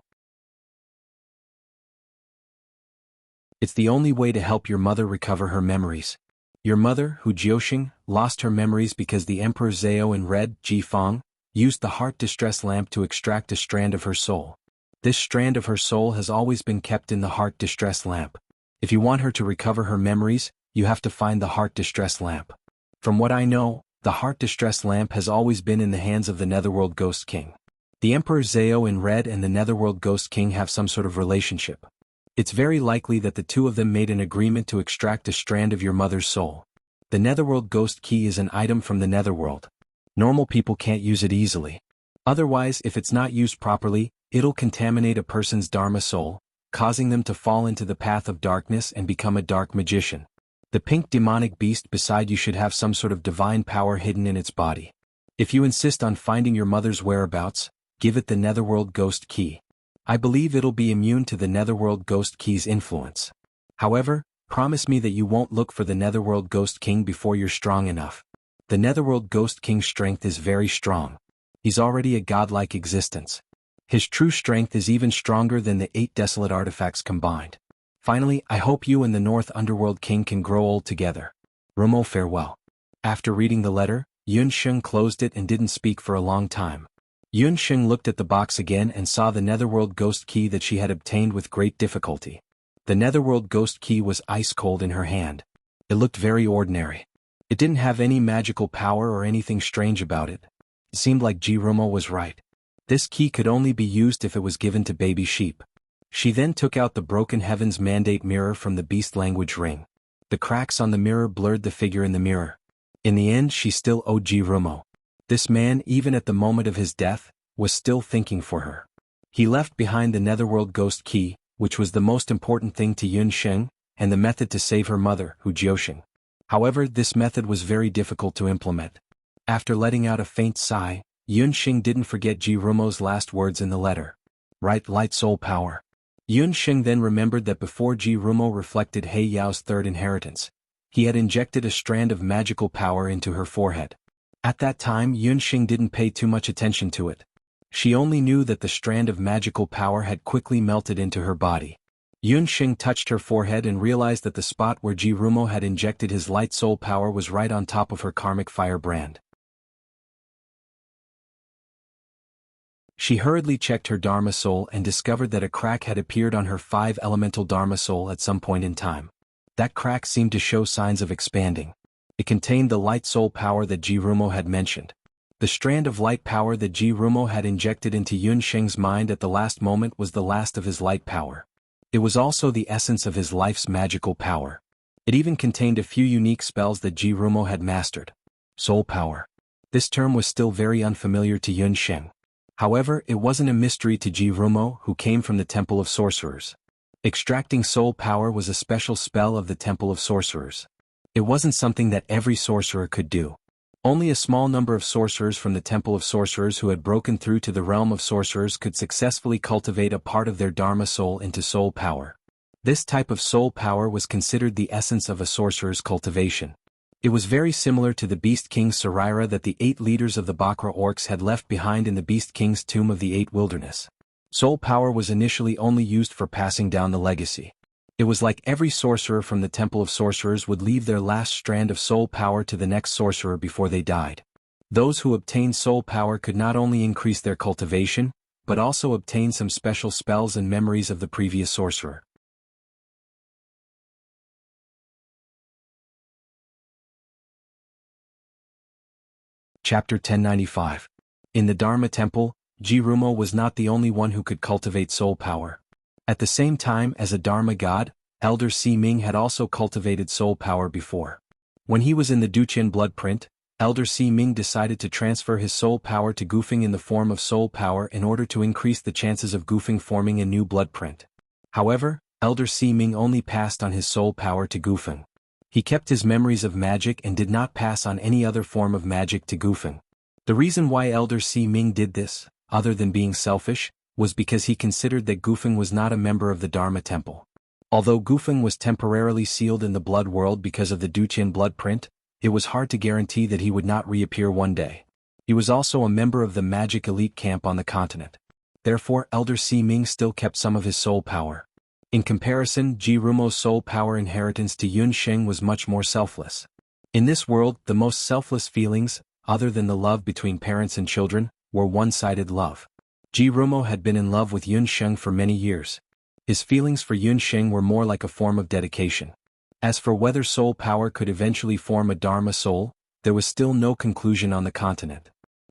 It's the only way to help your mother recover her memories. Your mother, Hu Jiuxing, lost her memories because the Emperor Zhao in red, Ji Feng, used the heart distress lamp to extract a strand of her soul. This strand of her soul has always been kept in the heart distress lamp. If you want her to recover her memories, you have to find the heart distress lamp. From what I know, the heart distress lamp has always been in the hands of the Netherworld Ghost King. The Emperor Zhao in red and the Netherworld Ghost King have some sort of relationship. It's very likely that the two of them made an agreement to extract a strand of your mother's soul. The Netherworld Ghost Key is an item from the Netherworld. Normal people can't use it easily. Otherwise, if it's not used properly, it'll contaminate a person's Dharma soul, causing them to fall into the path of darkness and become a dark magician. The pink demonic beast beside you should have some sort of divine power hidden in its body. If you insist on finding your mother's whereabouts, give it the Netherworld Ghost Key. I believe it'll be immune to the Netherworld Ghost Key's influence. However, promise me that you won't look for the Netherworld Ghost King before you're strong enough. The Netherworld Ghost King's strength is very strong. He's already a godlike existence. His true strength is even stronger than the 8 desolate artifacts combined. Finally, I hope you and the North Underworld King can grow old together. Rumo, farewell. After reading the letter, Yun Sheng closed it and didn't speak for a long time. Yun Sheng looked at the box again and saw the Netherworld Ghost Key that she had obtained with great difficulty. The Netherworld Ghost Key was ice cold in her hand. It looked very ordinary. It didn't have any magical power or anything strange about it. It seemed like Jirumo was right. This key could only be used if it was given to baby sheep. She then took out the Broken Heavens Mandate mirror from the beast language ring. The cracks on the mirror blurred the figure in the mirror. In the end, she still owed Jirumo. This man, even at the moment of his death, was still thinking for her. He left behind the Netherworld Ghost Key, which was the most important thing to Yun Sheng, and the method to save her mother, Hu Jiuxing. However, this method was very difficult to implement. After letting out a faint sigh, Yun Sheng didn't forget Jirumo's last words in the letter. Right light soul power. Yun Sheng then remembered that before Jirumo reflected He Yao's third inheritance, he had injected a strand of magical power into her forehead. At that time, Yun Sheng didn't pay too much attention to it. She only knew that the strand of magical power had quickly melted into her body. Yun Sheng touched her forehead and realized that the spot where Jirumo had injected his light soul power was right on top of her karmic firebrand. She hurriedly checked her Dharma soul and discovered that a crack had appeared on her 5 elemental Dharma soul at some point in time. That crack seemed to show signs of expanding. It contained the light soul power that Jirumo had mentioned. The strand of light power that Jirumo had injected into Yun Sheng's mind at the last moment was the last of his light power. It was also the essence of his life's magical power. It even contained a few unique spells that Jirumo had mastered. Soul power. This term was still very unfamiliar to Yun Sheng. However, it wasn't a mystery to Jirumo, who came from the Temple of Sorcerers. Extracting soul power was a special spell of the Temple of Sorcerers. It wasn't something that every sorcerer could do. Only a small number of sorcerers from the Temple of Sorcerers who had broken through to the realm of sorcerers could successfully cultivate a part of their Dharma soul into soul power. This type of soul power was considered the essence of a sorcerer's cultivation. It was very similar to the Beast King's Sarira that the 8 leaders of the Bakra orcs had left behind in the Beast King's Tomb of the 8 Wilderness. Soul power was initially only used for passing down the legacy. It was like every sorcerer from the Temple of Sorcerers would leave their last strand of soul power to the next sorcerer before they died. Those who obtained soul power could not only increase their cultivation, but also obtain some special spells and memories of the previous sorcerer. Chapter 1095. In the Dharma Temple, Jirumo was not the only one who could cultivate soul power. At the same time as a Dharma god, Elder Si-Ming had also cultivated soul power before. When he was in the Duqian bloodprint, Elder Si-Ming decided to transfer his soul power to Gufeng in the form of soul power in order to increase the chances of Gufeng forming a new bloodprint. However, Elder Si-Ming only passed on his soul power to Gufeng. He kept his memories of magic and did not pass on any other form of magic to Gufeng. The reason why Elder Si-Ming did this, other than being selfish, was because he considered that Gufeng was not a member of the Dharma Temple. Although Gufeng was temporarily sealed in the blood world because of the Duqian bloodprint, it was hard to guarantee that he would not reappear one day. He was also a member of the magic elite camp on the continent. Therefore, Elder Si-Ming still kept some of his soul power. In comparison, Jirumo's soul power inheritance to Yunsheng was much more selfless. In this world, the most selfless feelings, other than the love between parents and children, were one-sided love. Jirumo had been in love with Yunsheng for many years. His feelings for Yunsheng were more like a form of dedication. As for whether soul power could eventually form a Dharma soul, there was still no conclusion on the continent.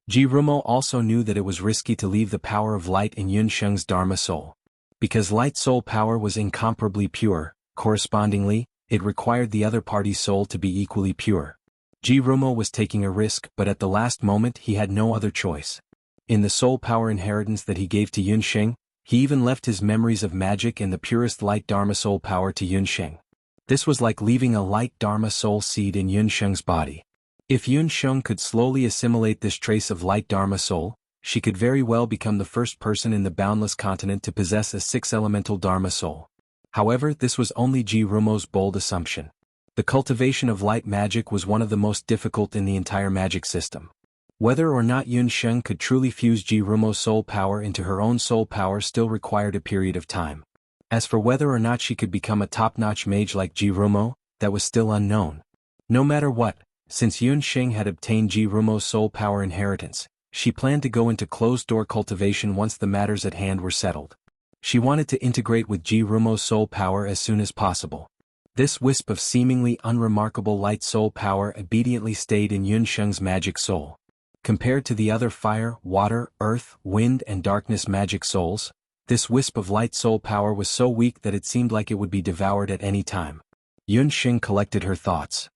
Jirumo also knew that it was risky to leave the power of light in Yunsheng's Dharma soul. Because light soul power was incomparably pure, correspondingly, it required the other party's soul to be equally pure. Jirumo was taking a risk, but at the last moment he had no other choice. In the soul power inheritance that he gave to Yunsheng, he even left his memories of magic and the purest light Dharma soul power to Yunsheng. This was like leaving a light Dharma soul seed in Yunsheng's body. If Yunsheng could slowly assimilate this trace of light Dharma soul, she could very well become the first person in the boundless continent to possess a six-elemental Dharma soul. However, this was only Jirumo's bold assumption. The cultivation of light magic was one of the most difficult in the entire magic system. Whether or not Yunsheng could truly fuse Jirumo's soul power into her own soul power still required a period of time. As for whether or not she could become a top-notch mage like Jirumo, that was still unknown. No matter what, since Yunsheng had obtained Jirumo's soul power inheritance, she planned to go into closed-door cultivation once the matters at hand were settled. She wanted to integrate with Jirumo's soul power as soon as possible. This wisp of seemingly unremarkable light soul power obediently stayed in Yunsheng's magic soul. Compared to the other fire, water, earth, wind and darkness magic souls, this wisp of light soul power was so weak that it seemed like it would be devoured at any time. Yunsheng collected her thoughts.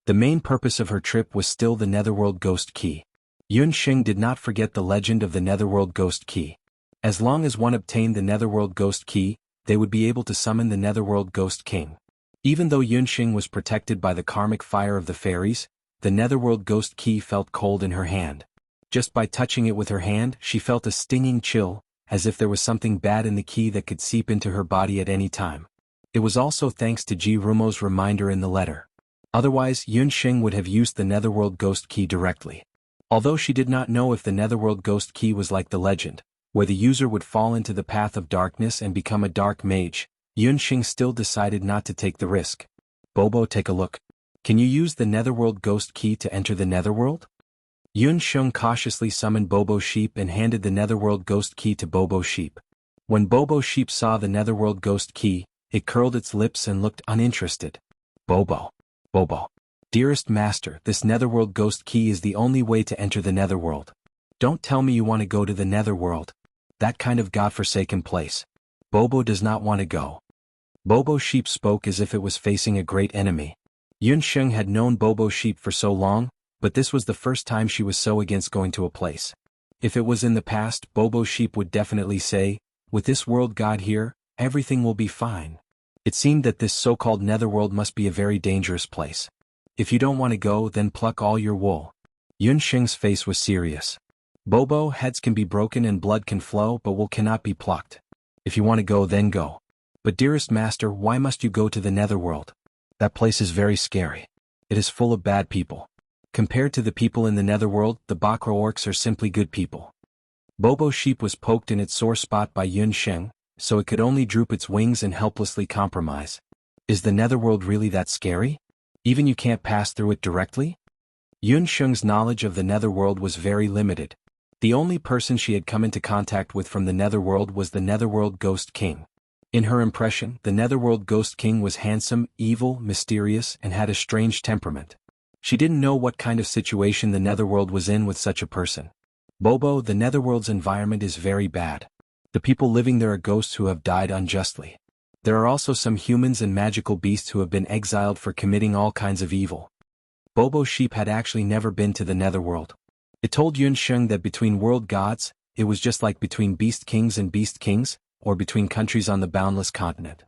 The main purpose of her trip was still the Netherworld Ghost Key. Yunsheng did not forget the legend of the Netherworld Ghost Key. As long as one obtained the Netherworld Ghost Key, they would be able to summon the Netherworld Ghost King. Even though Yunsheng was protected by the karmic fire of the fairies, the Netherworld Ghost Key felt cold in her hand. Just by touching it with her hand, she felt a stinging chill, as if there was something bad in the key that could seep into her body at any time. It was also thanks to Jirumo's reminder in the letter. Otherwise, Yunsheng would have used the Netherworld Ghost Key directly. Although she did not know if the Netherworld Ghost Key was like the legend, where the user would fall into the path of darkness and become a dark mage, Yunsheng still decided not to take the risk. Bobo, take a look. Can you use the Netherworld Ghost Key to enter the Netherworld? Yunsheng cautiously summoned Bobo Sheep and handed the Netherworld Ghost Key to Bobo Sheep. When Bobo Sheep saw the Netherworld Ghost Key, it curled its lips and looked uninterested. Bobo. Dearest Master, this Netherworld Ghost Key is the only way to enter the Netherworld. Don't tell me you want to go to the Netherworld. That kind of godforsaken place. Bobo does not want to go. Bobo Sheep spoke as if it was facing a great enemy. Yunsheng had known Bobo Sheep for so long, but this was the first time she was so against going to a place. If it was in the past, Bobo Sheep would definitely say, with this world god here, everything will be fine. It seemed that this so-called Netherworld must be a very dangerous place. If you don't want to go, then pluck all your wool. Yunsheng's face was serious. Bobo, heads can be broken and blood can flow, but wool cannot be plucked. If you want to go, then go. But dearest master, why must you go to the Netherworld? That place is very scary. It is full of bad people. Compared to the people in the netherworld, the Bakra orcs are simply good people. Bobo sheep was poked in its sore spot by Yun Sheng, so it could only droop its wings and helplessly compromise. Is the netherworld really that scary? Even you can't pass through it directly? Yun Sheng's knowledge of the netherworld was very limited. The only person she had come into contact with from the netherworld was the netherworld Ghost King. In her impression, the netherworld Ghost King was handsome, evil, mysterious, and had a strange temperament. She didn't know what kind of situation the netherworld was in with such a person. Bobo, the netherworld's environment is very bad. The people living there are ghosts who have died unjustly. There are also some humans and magical beasts who have been exiled for committing all kinds of evil. Bobo sheep had actually never been to the netherworld. It told Yun Sheng that between world gods, it was just like between beast kings and beast kings, or between countries on the boundless continent.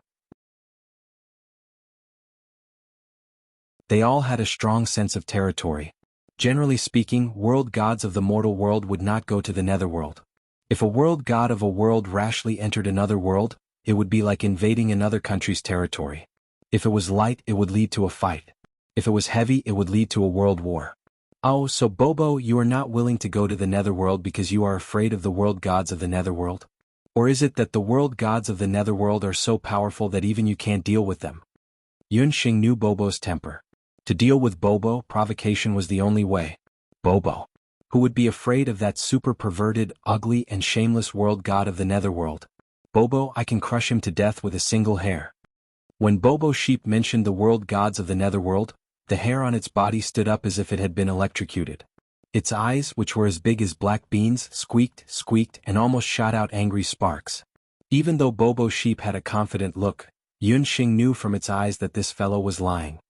They all had a strong sense of territory. Generally speaking, world gods of the mortal world would not go to the netherworld. If a world god of a world rashly entered another world, it would be like invading another country's territory. If it was light, it would lead to a fight. If it was heavy, it would lead to a world war. Oh, so Bobo, you are not willing to go to the netherworld because you are afraid of the world gods of the netherworld? Or is it that the world gods of the netherworld are so powerful that even you can't deal with them? Yun Sheng knew Bobo's temper. To deal with Bobo, provocation was the only way. Bobo, who would be afraid of that super perverted, ugly and shameless world god of the netherworld? Bobo, I can crush him to death with a single hair. When Bobo sheep mentioned the world gods of the netherworld, the hair on its body stood up as if it had been electrocuted. Its eyes, which were as big as black beans, squeaked, and almost shot out angry sparks. Even though Bobo sheep had a confident look, Yun Sheng knew from its eyes that this fellow was lying.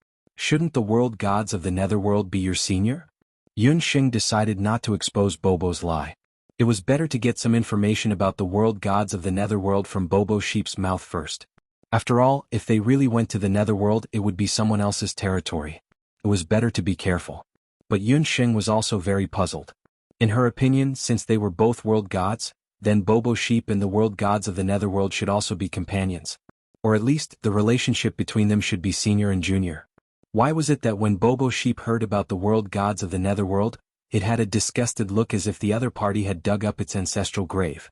Shouldn't the world gods of the netherworld be your senior? Yun Sheng decided not to expose Bobo's lie. It was better to get some information about the world gods of the netherworld from Bobo sheep's mouth first. After all, if they really went to the netherworld, it would be someone else's territory. It was better to be careful. But Yun Sheng was also very puzzled. In her opinion, since they were both world gods, then Bobo sheep and the world gods of the netherworld should also be companions. Or at least, the relationship between them should be senior and junior. Why was it that when Bobo sheep heard about the world gods of the netherworld, it had a disgusted look as if the other party had dug up its ancestral grave?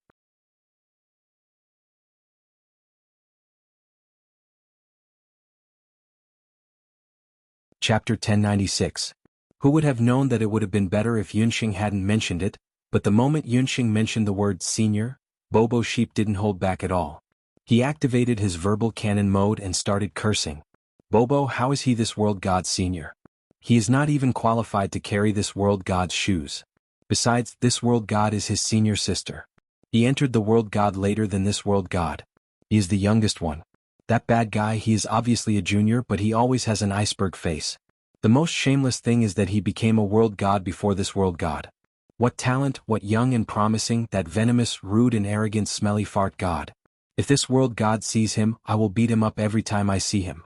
Chapter 1096. Who would have known that it would have been better if Yun Sheng hadn't mentioned it, but the moment Yun Sheng mentioned the word senior, Bobo sheep didn't hold back at all. He activated his verbal cannon mode and started cursing. Bobo, how is he this world god's senior? He is not even qualified to carry this world god's shoes. Besides, this world god is his senior sister. He entered the world god later than this world god. He is the youngest one. That bad guy, he is obviously a junior, but he always has an iceberg face. The most shameless thing is that he became a world god before this world god. What talent, what young and promising, that venomous, rude and arrogant smelly fart god. If this world god sees him, I will beat him up every time I see him.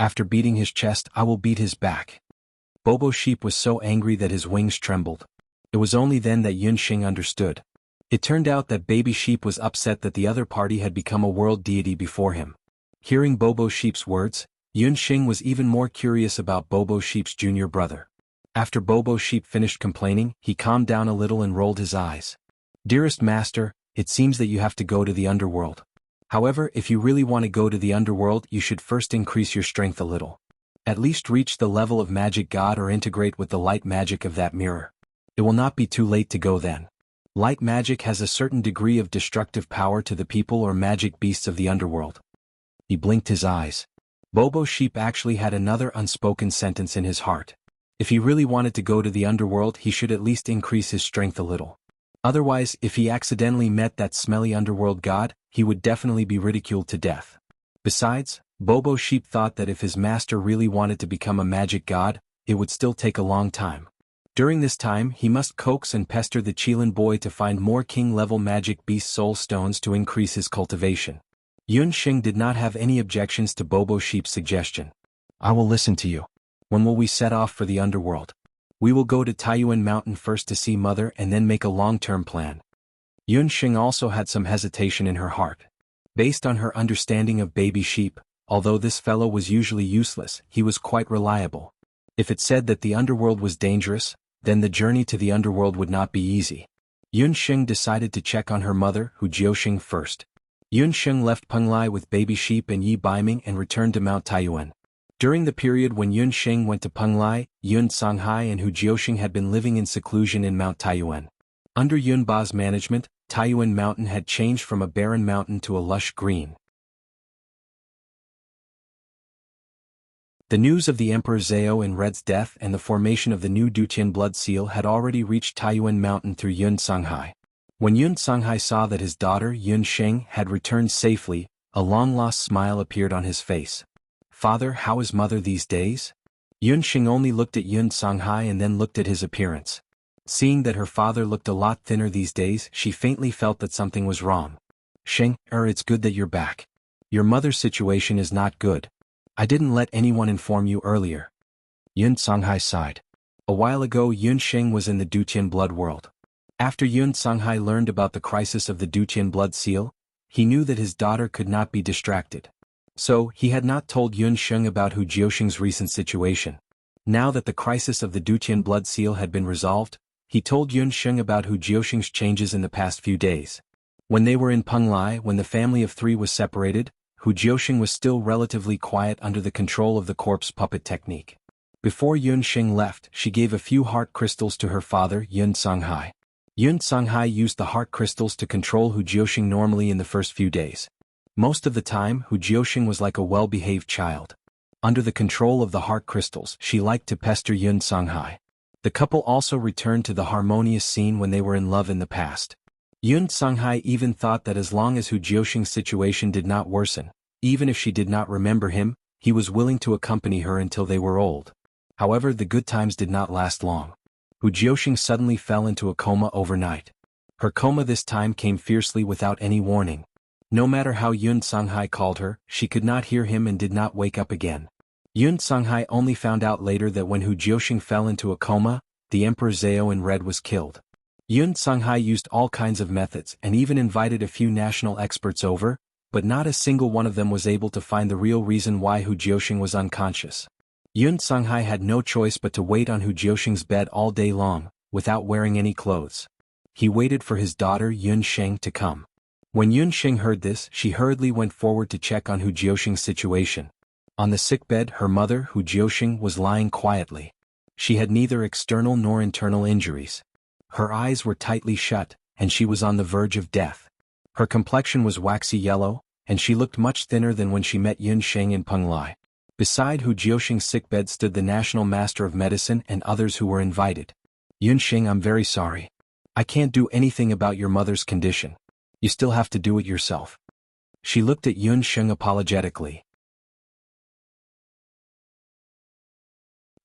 After beating his chest, I will beat his back. Bobo sheep was so angry that his wings trembled. It was only then that Yun Sheng understood. It turned out that baby sheep was upset that the other party had become a world deity before him. Hearing Bobo sheep's words, Yun Sheng was even more curious about Bobo sheep's junior brother. After Bobo sheep finished complaining, he calmed down a little and rolled his eyes. Dearest master, it seems that you have to go to the underworld. However, if you really want to go to the underworld, you should first increase your strength a little. At least reach the level of magic god or integrate with the light magic of that mirror. It will not be too late to go then. Light magic has a certain degree of destructive power to the people or magic beasts of the underworld. He blinked his eyes. Bobo sheep actually had another unspoken sentence in his heart. If he really wanted to go to the underworld, he should at least increase his strength a little. Otherwise, if he accidentally met that smelly underworld god, he would definitely be ridiculed to death. Besides, Bobo sheep thought that if his master really wanted to become a magic god, it would still take a long time. During this time, he must coax and pester the Qilin boy to find more king-level magic beast soul stones to increase his cultivation. Yun Sheng did not have any objections to Bobo sheep's suggestion. I will listen to you. When will we set off for the underworld? We will go to Taiyuan Mountain first to see Mother and then make a long-term plan. Yun Sheng also had some hesitation in her heart. Based on her understanding of baby sheep, although this fellow was usually useless, he was quite reliable. If it said that the underworld was dangerous, then the journey to the underworld would not be easy. Yun Sheng decided to check on her mother, Hu Jiuxing, first. Yun Sheng left Penglai with baby sheep and Yi Baiming and returned to Mount Taiyuan. During the period when Yun Sheng went to Penglai, Yun Songhai and Hu Jiuxing had been living in seclusion in Mount Taiyuan. Under Yun Ba's management, Taiyuan Mountain had changed from a barren mountain to a lush green. The news of the Emperor Zhao in Red's death and the formation of the new Dutian blood seal had already reached Taiyuan Mountain through Yun Songhai. When Yun Songhai saw that his daughter Yun Sheng had returned safely, a long-lost smile appeared on his face. "Father, how is mother these days?" Yun Sheng only looked at Yun Songhai and then looked at his appearance. Seeing that her father looked a lot thinner these days, she faintly felt that something was wrong. "Sheng, it's good that you're back. Your mother's situation is not good. I didn't let anyone inform you earlier." Yun Songhai sighed. A while ago Yun Sheng was in the Dutian blood world. After Yun Songhai learned about the crisis of the Dutian blood seal, he knew that his daughter could not be distracted. So, he had not told Yun Sheng about Hu Jiuxing's recent situation. Now that the crisis of the Dutian blood seal had been resolved, he told Yun Sheng about Hu Jiuxing's changes in the past few days. When they were in Penglai, when the family of three was separated, Hu Jiuxing was still relatively quiet under the control of the corpse puppet technique. Before Yun Sheng left, she gave a few heart crystals to her father, Yun Songhai. Yun Songhai used the heart crystals to control Hu Jiuxing normally in the first few days. Most of the time, Hu Jiuxing was like a well-behaved child. Under the control of the heart crystals, she liked to pester Yun Songhai. The couple also returned to the harmonious scene when they were in love in the past. Yun Songhai even thought that as long as Hu Jiuxing's situation did not worsen, even if she did not remember him, he was willing to accompany her until they were old. However, the good times did not last long. Hu Jiuxing suddenly fell into a coma overnight. Her coma this time came fiercely without any warning. No matter how Yun Songhai called her, she could not hear him and did not wake up again. Yun Songhai only found out later that when Hu Jiuxing fell into a coma, the Emperor Zhao in Red was killed. Yun Songhai used all kinds of methods and even invited a few national experts over, but not a single one of them was able to find the real reason why Hu Jiuxing was unconscious. Yun Songhai had no choice but to wait on Hu Jiuxing's bed all day long, without wearing any clothes. He waited for his daughter Yun Sheng to come. When Yun Sheng heard this, she hurriedly went forward to check on Hu Jiuxing's situation. On the sickbed, her mother, Hu Jiuxing, was lying quietly. She had neither external nor internal injuries. Her eyes were tightly shut, and she was on the verge of death. Her complexion was waxy yellow, and she looked much thinner than when she met Yun Sheng in Penglai. Beside Hu Jiuxing's sickbed stood the National Master of Medicine and others who were invited. "Yun Sheng, I'm very sorry. I can't do anything about your mother's condition. You still have to do it yourself." She looked at Yun Sheng apologetically.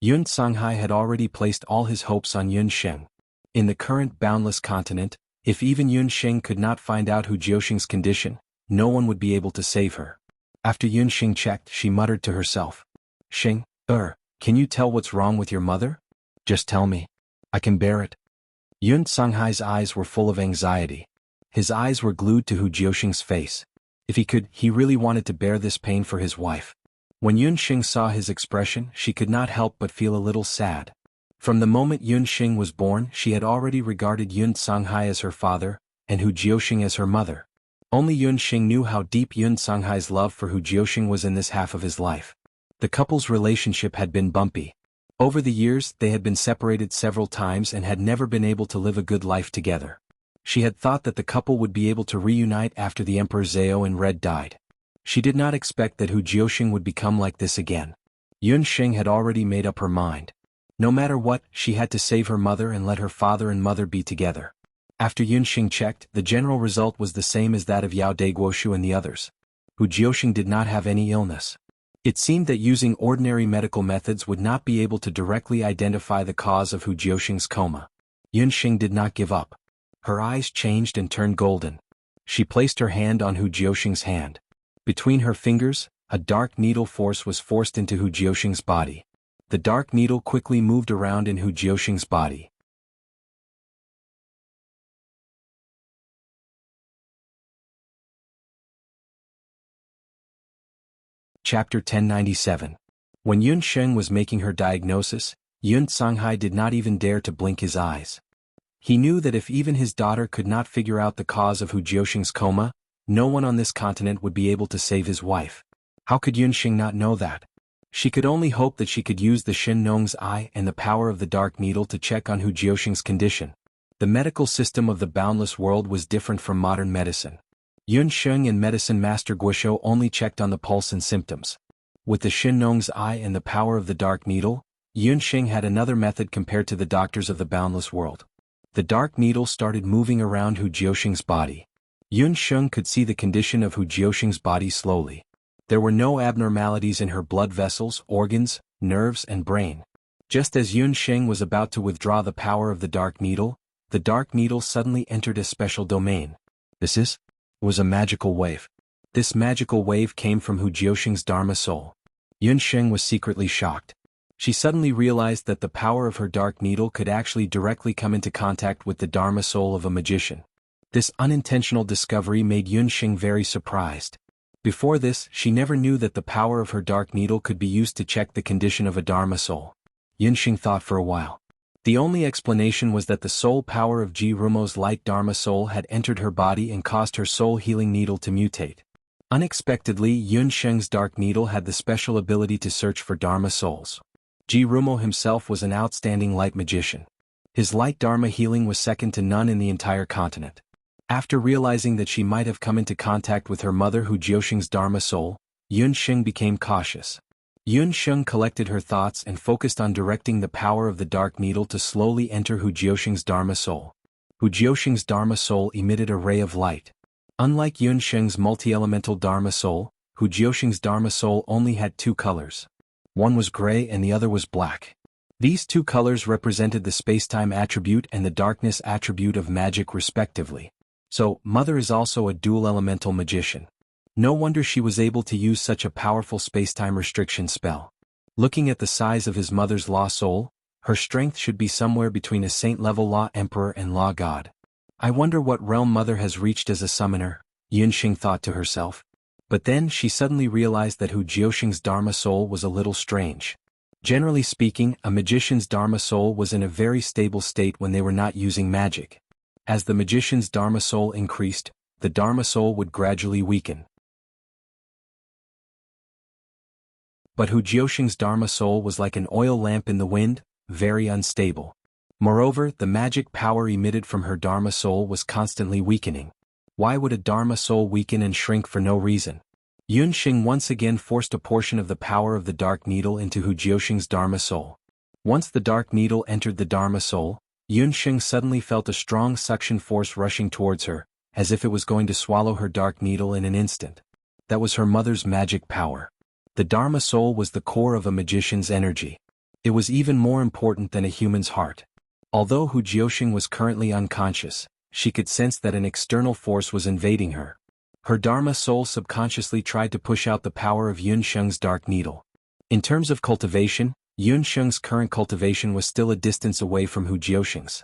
Yun Songhai had already placed all his hopes on Yun Sheng. In the current boundless continent, if even Yun Sheng could not find out Hu Jiuxing's condition, no one would be able to save her. After Yun Sheng checked, she muttered to herself, "Sheng, can you tell what's wrong with your mother? Just tell me. I can bear it." Yun Songhai's eyes were full of anxiety. His eyes were glued to Hu Jiuxing's face. If he could, he really wanted to bear this pain for his wife. When Yun Sheng saw his expression, she could not help but feel a little sad. From the moment Yun Sheng was born, she had already regarded Yun Songhai as her father, and Hu Jiuxing as her mother. Only Yun Sheng knew how deep Yun Songhai's love for Hu Jiuxing was in this half of his life. The couple's relationship had been bumpy. Over the years, they had been separated several times and had never been able to live a good life together. She had thought that the couple would be able to reunite after the Emperor Zhao in Red died. She did not expect that Hu Jiuxing would become like this again. Yun Sheng had already made up her mind. No matter what, she had to save her mother and let her father and mother be together. After Yun Sheng checked, the general result was the same as that of Yao Daiguoshu and the others. Hu Jiuxing did not have any illness. It seemed that using ordinary medical methods would not be able to directly identify the cause of Hu Jiuxing's coma. Yun Sheng did not give up. Her eyes changed and turned golden. She placed her hand on Hu Jiuxing's hand. Between her fingers, a dark needle force was forced into Hu Jiuxing's body. The dark needle quickly moved around in Hu Jiuxing's body. Chapter 1097. When Yun Sheng was making her diagnosis, Yun Songhai did not even dare to blink his eyes. He knew that if even his daughter could not figure out the cause of Hu Jiuxing's coma, no one on this continent would be able to save his wife. How could Yun Sheng not know that? She could only hope that she could use the Shin Nong's eye and the power of the dark needle to check on Hu Jiuxing's condition. The medical system of the boundless world was different from modern medicine. Yun Sheng and medicine master Guosho only checked on the pulse and symptoms. With the Shin Nong's eye and the power of the dark needle, Yun Sheng had another method compared to the doctors of the boundless world. The dark needle started moving around Hu Jiuxing's body. Yun Sheng could see the condition of Hu Jiuxing's body slowly. There were no abnormalities in her blood vessels, organs, nerves and brain. Just as Yun Sheng was about to withdraw the power of the dark needle suddenly entered a special domain. This was a magical wave. This magical wave came from Hu Jiuxing's Dharma soul. Yun Sheng was secretly shocked. She suddenly realized that the power of her dark needle could actually directly come into contact with the Dharma soul of a magician. This unintentional discovery made Yun Sheng very surprised. Before this, she never knew that the power of her dark needle could be used to check the condition of a Dharma soul. Yun Sheng thought for a while. The only explanation was that the soul power of Ji Rumo's light Dharma soul had entered her body and caused her soul healing needle to mutate. Unexpectedly, Yun Sheng's dark needle had the special ability to search for Dharma souls. Ji Rumo himself was an outstanding light magician. His light Dharma healing was second to none in the entire continent. After realizing that she might have come into contact with her mother Hu Jiuxing's Dharma soul, Yun Sheng became cautious. Yun Sheng collected her thoughts and focused on directing the power of the dark needle to slowly enter Hu Jiuxing's Dharma soul. Hu Jiuxing's Dharma soul emitted a ray of light. Unlike Yun Sheng's multi-elemental Dharma soul, Hu Jiuxing's Dharma soul only had two colors. One was gray and the other was black. These two colors represented the space-time attribute and the darkness attribute of magic respectively. So, Mother is also a dual-elemental magician. No wonder she was able to use such a powerful space-time restriction spell. Looking at the size of his mother's law soul, her strength should be somewhere between a saint-level law emperor and law god. I wonder what realm Mother has reached as a summoner, Yun Sheng thought to herself. But then she suddenly realized that Hu Jiuxing's Dharma soul was a little strange. Generally speaking, a magician's Dharma soul was in a very stable state when they were not using magic. As the magician's Dharma soul increased, the Dharma soul would gradually weaken. But Hu Jiuxing's Dharma soul was like an oil lamp in the wind, very unstable. Moreover, the magic power emitted from her Dharma soul was constantly weakening. Why would a Dharma soul weaken and shrink for no reason? Yun Sheng once again forced a portion of the power of the dark needle into Hu Jiuxing's Dharma soul. Once the dark needle entered the Dharma soul, Yun Sheng suddenly felt a strong suction force rushing towards her, as if it was going to swallow her dark needle in an instant. That was her mother's magic power. The Dharma soul was the core of a magician's energy. It was even more important than a human's heart. Although Hu Jiuxing was currently unconscious, she could sense that an external force was invading her. Her Dharma soul subconsciously tried to push out the power of Yun Sheng's dark needle. In terms of cultivation, Yun Sheng's current cultivation was still a distance away from Hu Jiuxing's.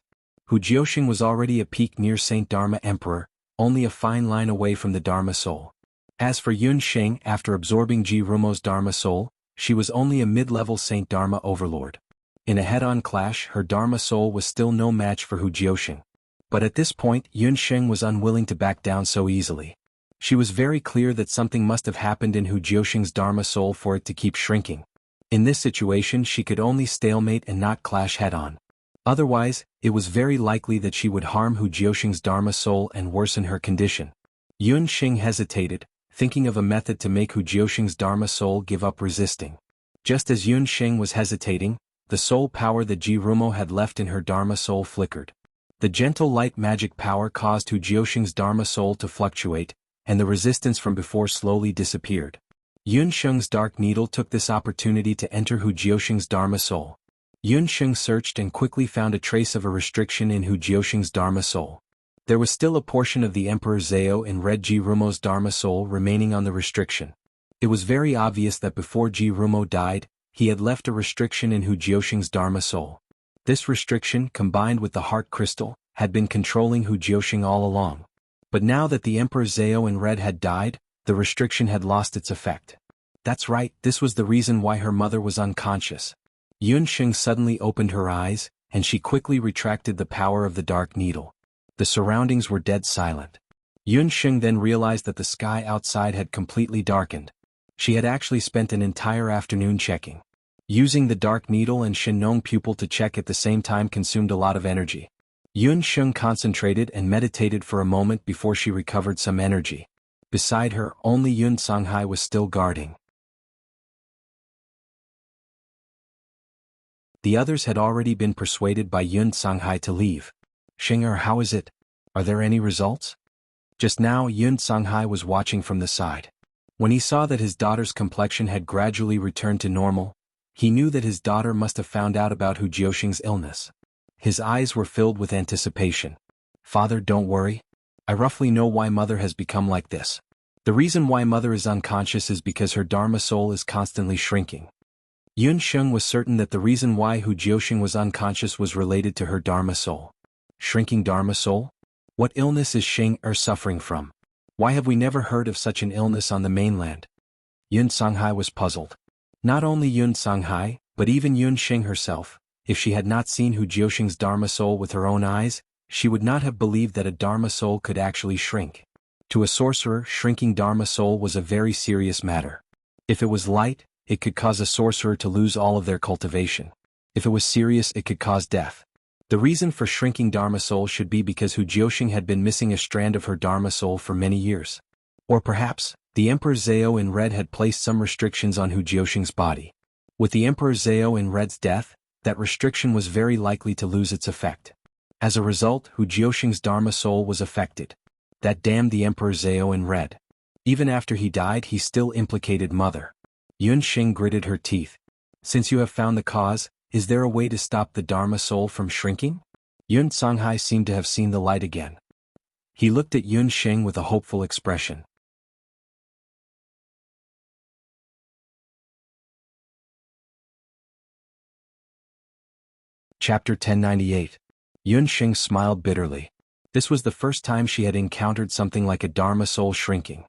Hu Jiuxing was already a peak near Saint Dharma Emperor, only a fine line away from the Dharma soul. As for Yun Sheng, after absorbing Ji Rumo's Dharma soul, she was only a mid-level Saint Dharma overlord. In a head-on clash, her Dharma soul was still no match for Hu Jiuxing. But at this point, Yun Sheng was unwilling to back down so easily. She was very clear that something must have happened in Hu Jiuxing's Dharma soul for it to keep shrinking. In this situation, she could only stalemate and not clash head-on. Otherwise, it was very likely that she would harm Hu Jiuxing's Dharma soul and worsen her condition. Yun Sheng hesitated, thinking of a method to make Hu Jiuxing's Dharma soul give up resisting. Just as Yun Sheng was hesitating, the soul power that Ji Rumo had left in her Dharma soul flickered. The gentle light magic power caused Hu Jiuxing's Dharma soul to fluctuate, and the resistance from before slowly disappeared. Yun Sheng's dark needle took this opportunity to enter Hu Jiuxing's Dharma soul. Yun Sheng searched and quickly found a trace of a restriction in Hu Jiuxing's Dharma soul. There was still a portion of the Emperor Zhao in Red Ji Rumo's Dharma soul remaining on the restriction. It was very obvious that before Ji Rumo died, he had left a restriction in Hu Jiuxing's Dharma soul. This restriction, combined with the heart crystal, had been controlling Hu Jiuxing all along. But now that the Emperor Zhao in Red had died, the restriction had lost its effect. That's right, this was the reason why her mother was unconscious. Yunxing suddenly opened her eyes, and she quickly retracted the power of the dark needle. The surroundings were dead silent. Yunxing then realized that the sky outside had completely darkened. She had actually spent an entire afternoon checking. Using the dark needle and Shinong pupil to check at the same time consumed a lot of energy. Yunxing concentrated and meditated for a moment before she recovered some energy. Beside her, only Yun Songhai was still guarding. The others had already been persuaded by Yun Songhai to leave. "Xing'er, how is it? Are there any results?" Just now Yun Songhai was watching from the side. When he saw that his daughter's complexion had gradually returned to normal, he knew that his daughter must have found out about Hu Jiuxing's illness. His eyes were filled with anticipation. "Father, don't worry. I roughly know why Mother has become like this. The reason why Mother is unconscious is because her Dharma soul is constantly shrinking." Yunxing was certain that the reason why Hu Jiuxing was unconscious was related to her Dharma soul. Shrinking Dharma soul? What illness is Xing'er suffering from? Why have we never heard of such an illness on the mainland? Yun Songhai was puzzled. Not only Yun Songhai, but even Yunxing herself, if she had not seen Hu Jiuxing's Dharma soul with her own eyes, she would not have believed that a Dharma soul could actually shrink. To a sorcerer, shrinking Dharma soul was a very serious matter. If it was light, it could cause a sorcerer to lose all of their cultivation. If it was serious, it could cause death. The reason for shrinking Dharma soul should be because Hu Jiuxing had been missing a strand of her Dharma soul for many years. Or perhaps, the Emperor Zhao in red had placed some restrictions on Hu Jiuxing's body. With the Emperor Zhao in red's death, that restriction was very likely to lose its effect. As a result, Hu Jiuxing's Dharma soul was affected. That damned the Emperor Zhao in red. Even after he died, he still implicated Mother. Yunxing gritted her teeth. "Since you have found the cause, is there a way to stop the Dharma soul from shrinking?" Yun Songhai seemed to have seen the light again. He looked at Yunxing with a hopeful expression. Chapter 1098. Yunxing smiled bitterly. This was the first time she had encountered something like a Dharma soul shrinking.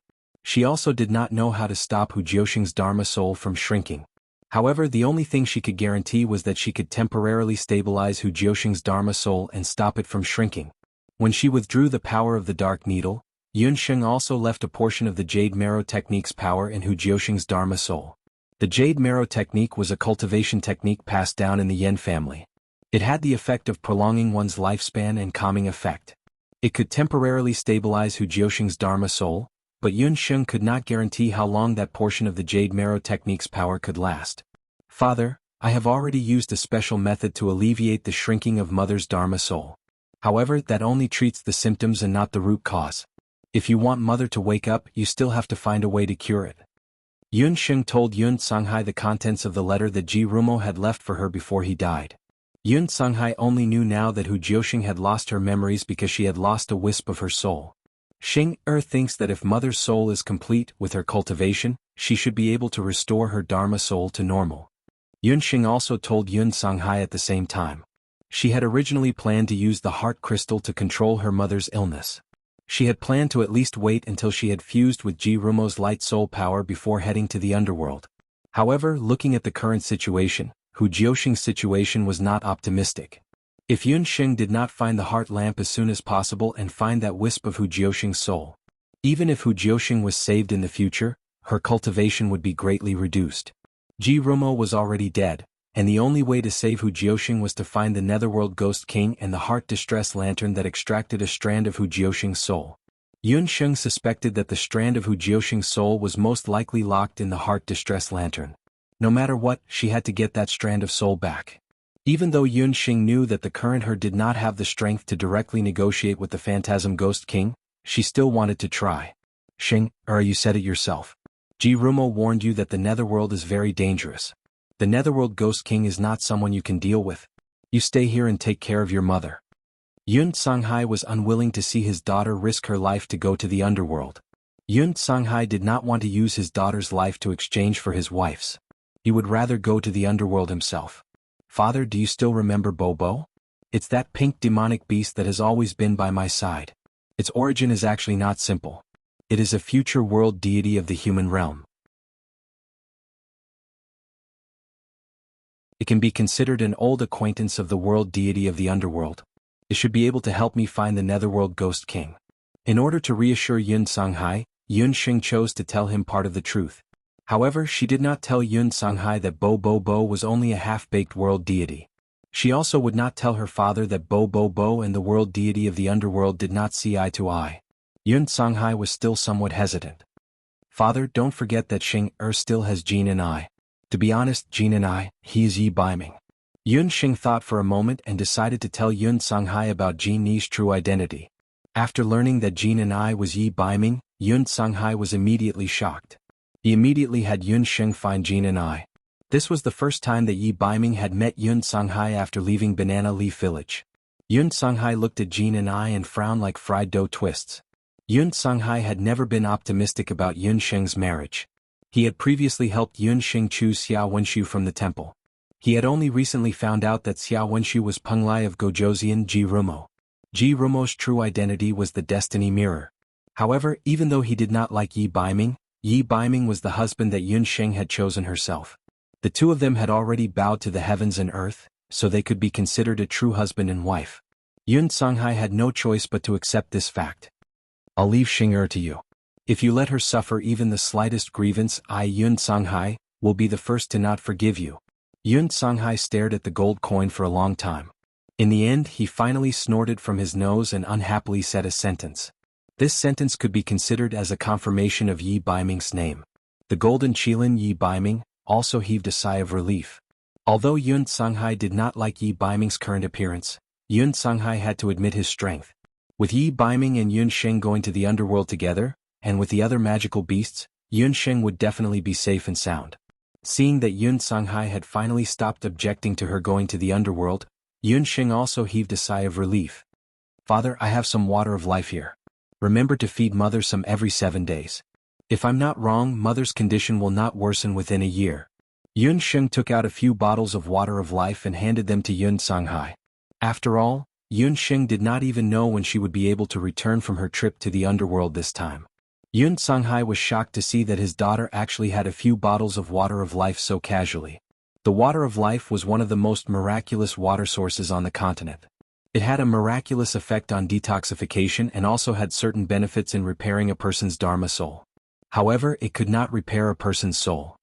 She also did not know how to stop Hu Jiuxing's Dharma soul from shrinking. However, the only thing she could guarantee was that she could temporarily stabilize Hu Jiuxing's Dharma soul and stop it from shrinking. When she withdrew the power of the dark needle, Yunxing also left a portion of the Jade Marrow Technique's power in Hu Jiuxing's Dharma soul. The Jade Marrow Technique was a cultivation technique passed down in the Yen family. It had the effect of prolonging one's lifespan and calming effect. It could temporarily stabilize Hu Jiuxing's Dharma soul, but Yunxing could not guarantee how long that portion of the Jade Marrow Technique's power could last. "Father, I have already used a special method to alleviate the shrinking of Mother's Dharma soul. However, that only treats the symptoms and not the root cause. If you want Mother to wake up, you still have to find a way to cure it." Yunxing told Yun Songhai the contents of the letter that Ji Rumo had left for her before he died. Yun Songhai only knew now that Hu Jiuxing had lost her memories because she had lost a wisp of her soul. Xing'er thinks that if Mother's soul is complete with her cultivation, she should be able to restore her Dharma soul to normal. Yunxing also told Yun Songhai at the same time. She had originally planned to use the heart crystal to control her mother's illness. She had planned to at least wait until she had fused with Ji Rumo's light soul power before heading to the underworld. However, looking at the current situation, Hu Jiuxing's situation was not optimistic. If Yunxing did not find the heart lamp as soon as possible and find that wisp of Hu Jiuxing's soul, even if Hu Jiuxing was saved in the future, her cultivation would be greatly reduced. Ji Rumo was already dead, and the only way to save Hu Jiuxing was to find the Netherworld Ghost King and the Heart Distress Lantern that extracted a strand of Hu Jiuxing's soul. Yunxing suspected that the strand of Hu Jiuxing's soul was most likely locked in the Heart Distress Lantern. No matter what, she had to get that strand of soul back. Even though Yunxing knew that the current her did not have the strength to directly negotiate with the Phantasm Ghost King, she still wanted to try. "Xing, you said it yourself. Ji Rumo warned you that the Netherworld is very dangerous. The Netherworld Ghost King is not someone you can deal with. You stay here and take care of your mother." Yun Songhai was unwilling to see his daughter risk her life to go to the underworld. Yun Songhai did not want to use his daughter's life to exchange for his wife's. He would rather go to the underworld himself. "Father, do you still remember Bobo? It's that pink demonic beast that has always been by my side. Its origin is actually not simple. It is a future world deity of the human realm. It can be considered an old acquaintance of the world deity of the underworld. It should be able to help me find the netherworld ghost king. In order to reassure Yun Songhai, Yun Xing chose to tell him part of the truth. However, she did not tell Yun Songhai that Bo Bo Bo was only a half-baked world deity. She also would not tell her father that Bo Bo Bo and the world deity of the underworld did not see eye to eye. Yun Songhai was still somewhat hesitant. Father, don't forget that Xing still has Jin and I. To be honest, Jin and I, he is Yi Baiming. Yun Xing thought for a moment and decided to tell Yun Songhai about Jin Ni's true identity. After learning that Jin and I was Yi Baiming, Yun Songhai was immediately shocked. He immediately had Yun Xing find Jin and I. This was the first time that Yi Baiming had met Yun Songhai after leaving Banana Leaf Village. Yun Songhai looked at Jin and I and frowned like fried dough twists. Yun Songhai had never been optimistic about Yun Xing's marriage. He had previously helped Yun Xing choose Xiao Wenshu from the temple. He had only recently found out that Xiao Wenshu was Penglai of Gojoseon Ji Rumo. Ji Rumo's true identity was the Destiny Mirror. However, even though he did not like Yi Baiming was the husband that Yun Xing had chosen herself. The two of them had already bowed to the heavens and earth, so they could be considered a true husband and wife. Yun Songhai had no choice but to accept this fact. I'll leave Xing to you. If you let her suffer even the slightest grievance, I, Yun Songhai, will be the first to not forgive you. Yun Songhai stared at the gold coin for a long time. In the end, he finally snorted from his nose and unhappily said a sentence. This sentence could be considered as a confirmation of Yi Baiming's name. The golden Qilin Yi Baiming also heaved a sigh of relief. Although Yun Songhai did not like Yi Baiming's current appearance, Yun Songhai had to admit his strength. With Yi Baiming and Yun Xing going to the underworld together, and with the other magical beasts, Yun Xing would definitely be safe and sound. Seeing that Yun Songhai had finally stopped objecting to her going to the underworld, Yun Xing also heaved a sigh of relief. Father, I have some water of life here. Remember to feed Mother some every 7 days. If I'm not wrong, Mother's condition will not worsen within a year. Yun Xing took out a few bottles of water of life and handed them to Yun Songhai. After all, Yun Xing did not even know when she would be able to return from her trip to the underworld this time. Yun Songhai was shocked to see that his daughter actually had a few bottles of water of life so casually. The water of life was one of the most miraculous water sources on the continent. It had a miraculous effect on detoxification and also had certain benefits in repairing a person's dharma soul. However, it could not repair a person's soul.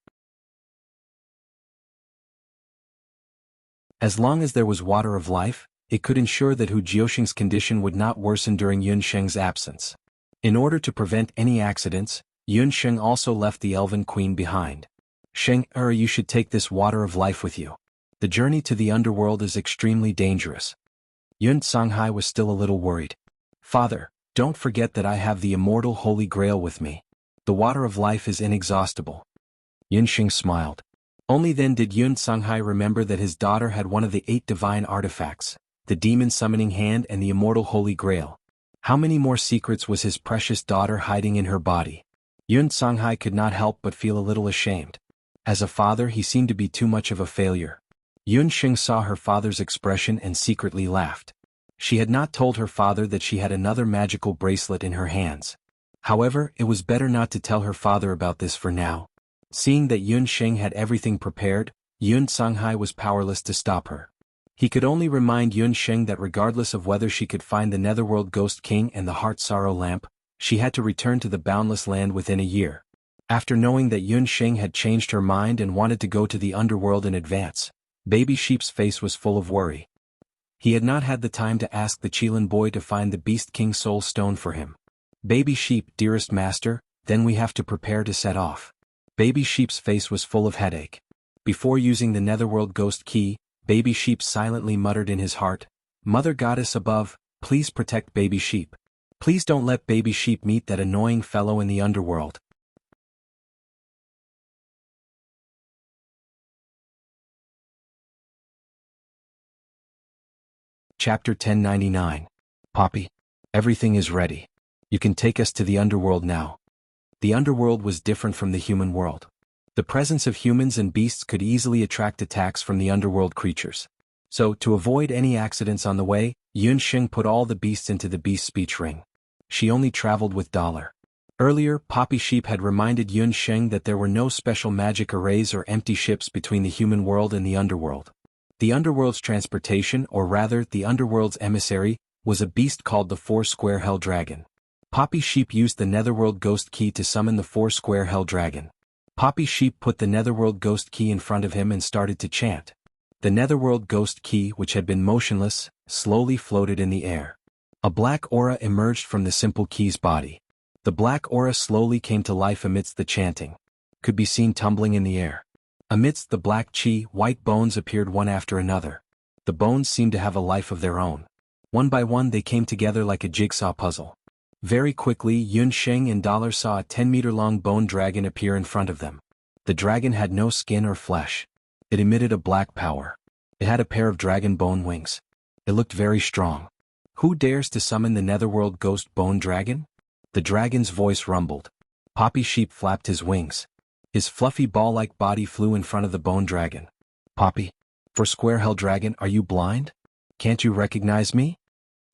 As long as there was water of life, it could ensure that Hu Jiuxing's condition would not worsen during Yun Sheng's absence. In order to prevent any accidents, Yun Sheng also left the Elven Queen behind. Sheng, you should take this water of life with you. The journey to the underworld is extremely dangerous. Yun Songhai was still a little worried. Father, don't forget that I have the immortal Holy Grail with me. The water of life is inexhaustible. Yun Xing smiled. Only then did Yun Songhai remember that his daughter had one of the 8 divine artifacts, the demon summoning hand and the immortal Holy Grail. How many more secrets was his precious daughter hiding in her body? Yun Songhai could not help but feel a little ashamed. As a father, he seemed to be too much of a failure. Yun Xing saw her father's expression and secretly laughed. She had not told her father that she had another magical bracelet in her hands. However, it was better not to tell her father about this for now. Seeing that Yun Xing had everything prepared, Yun Songhai was powerless to stop her. He could only remind Yun Xing that regardless of whether she could find the Netherworld Ghost King and the Heart Sorrow Lamp, she had to return to the Boundless Land within a year. After knowing that Yun Xing had changed her mind and wanted to go to the underworld in advance, Baby Sheep's face was full of worry. He had not had the time to ask the Qilin boy to find the Beast King Soul Stone for him. Baby Sheep, dearest master, then we have to prepare to set off. Baby Sheep's face was full of headache. Before using the Netherworld Ghost Key, Baby Sheep silently muttered in his heart, Mother Goddess above, please protect Baby Sheep. Please don't let Baby Sheep meet that annoying fellow in the underworld. Chapter 1099. Poppy. Everything is ready. You can take us to the underworld now. The underworld was different from the human world. The presence of humans and beasts could easily attract attacks from the underworld creatures. So, to avoid any accidents on the way, Yun Xing put all the beasts into the beast speech ring. She only traveled with $. Earlier, Poppy Sheep had reminded Yun Sheng that there were no special magic arrays or empty ships between the human world and the underworld. The underworld's transportation, or rather, the underworld's emissary, was a beast called the Four-Square Hell Dragon. Poppy Sheep used the Netherworld Ghost Key to summon the Four-Square Hell Dragon. Poppy Sheep put the Netherworld Ghost Key in front of him and started to chant. The Netherworld Ghost Key, which had been motionless, slowly floated in the air. A black aura emerged from the simple key's body. The black aura slowly came to life amidst the chanting. Could be seen tumbling in the air. Amidst the black chi, white bones appeared one after another. The bones seemed to have a life of their own. One by one they came together like a jigsaw puzzle. Very quickly Yun Sheng and Dollar saw a 10-meter-long bone dragon appear in front of them. The dragon had no skin or flesh. It emitted a black power. It had a pair of dragon bone wings. It looked very strong. Who dares to summon the Netherworld Ghost Bone Dragon? The dragon's voice rumbled. Poppy Sheep flapped his wings. His fluffy ball-like body flew in front of the bone dragon. Poppy, Four-Square Hell Dragon, are you blind? Can't you recognize me?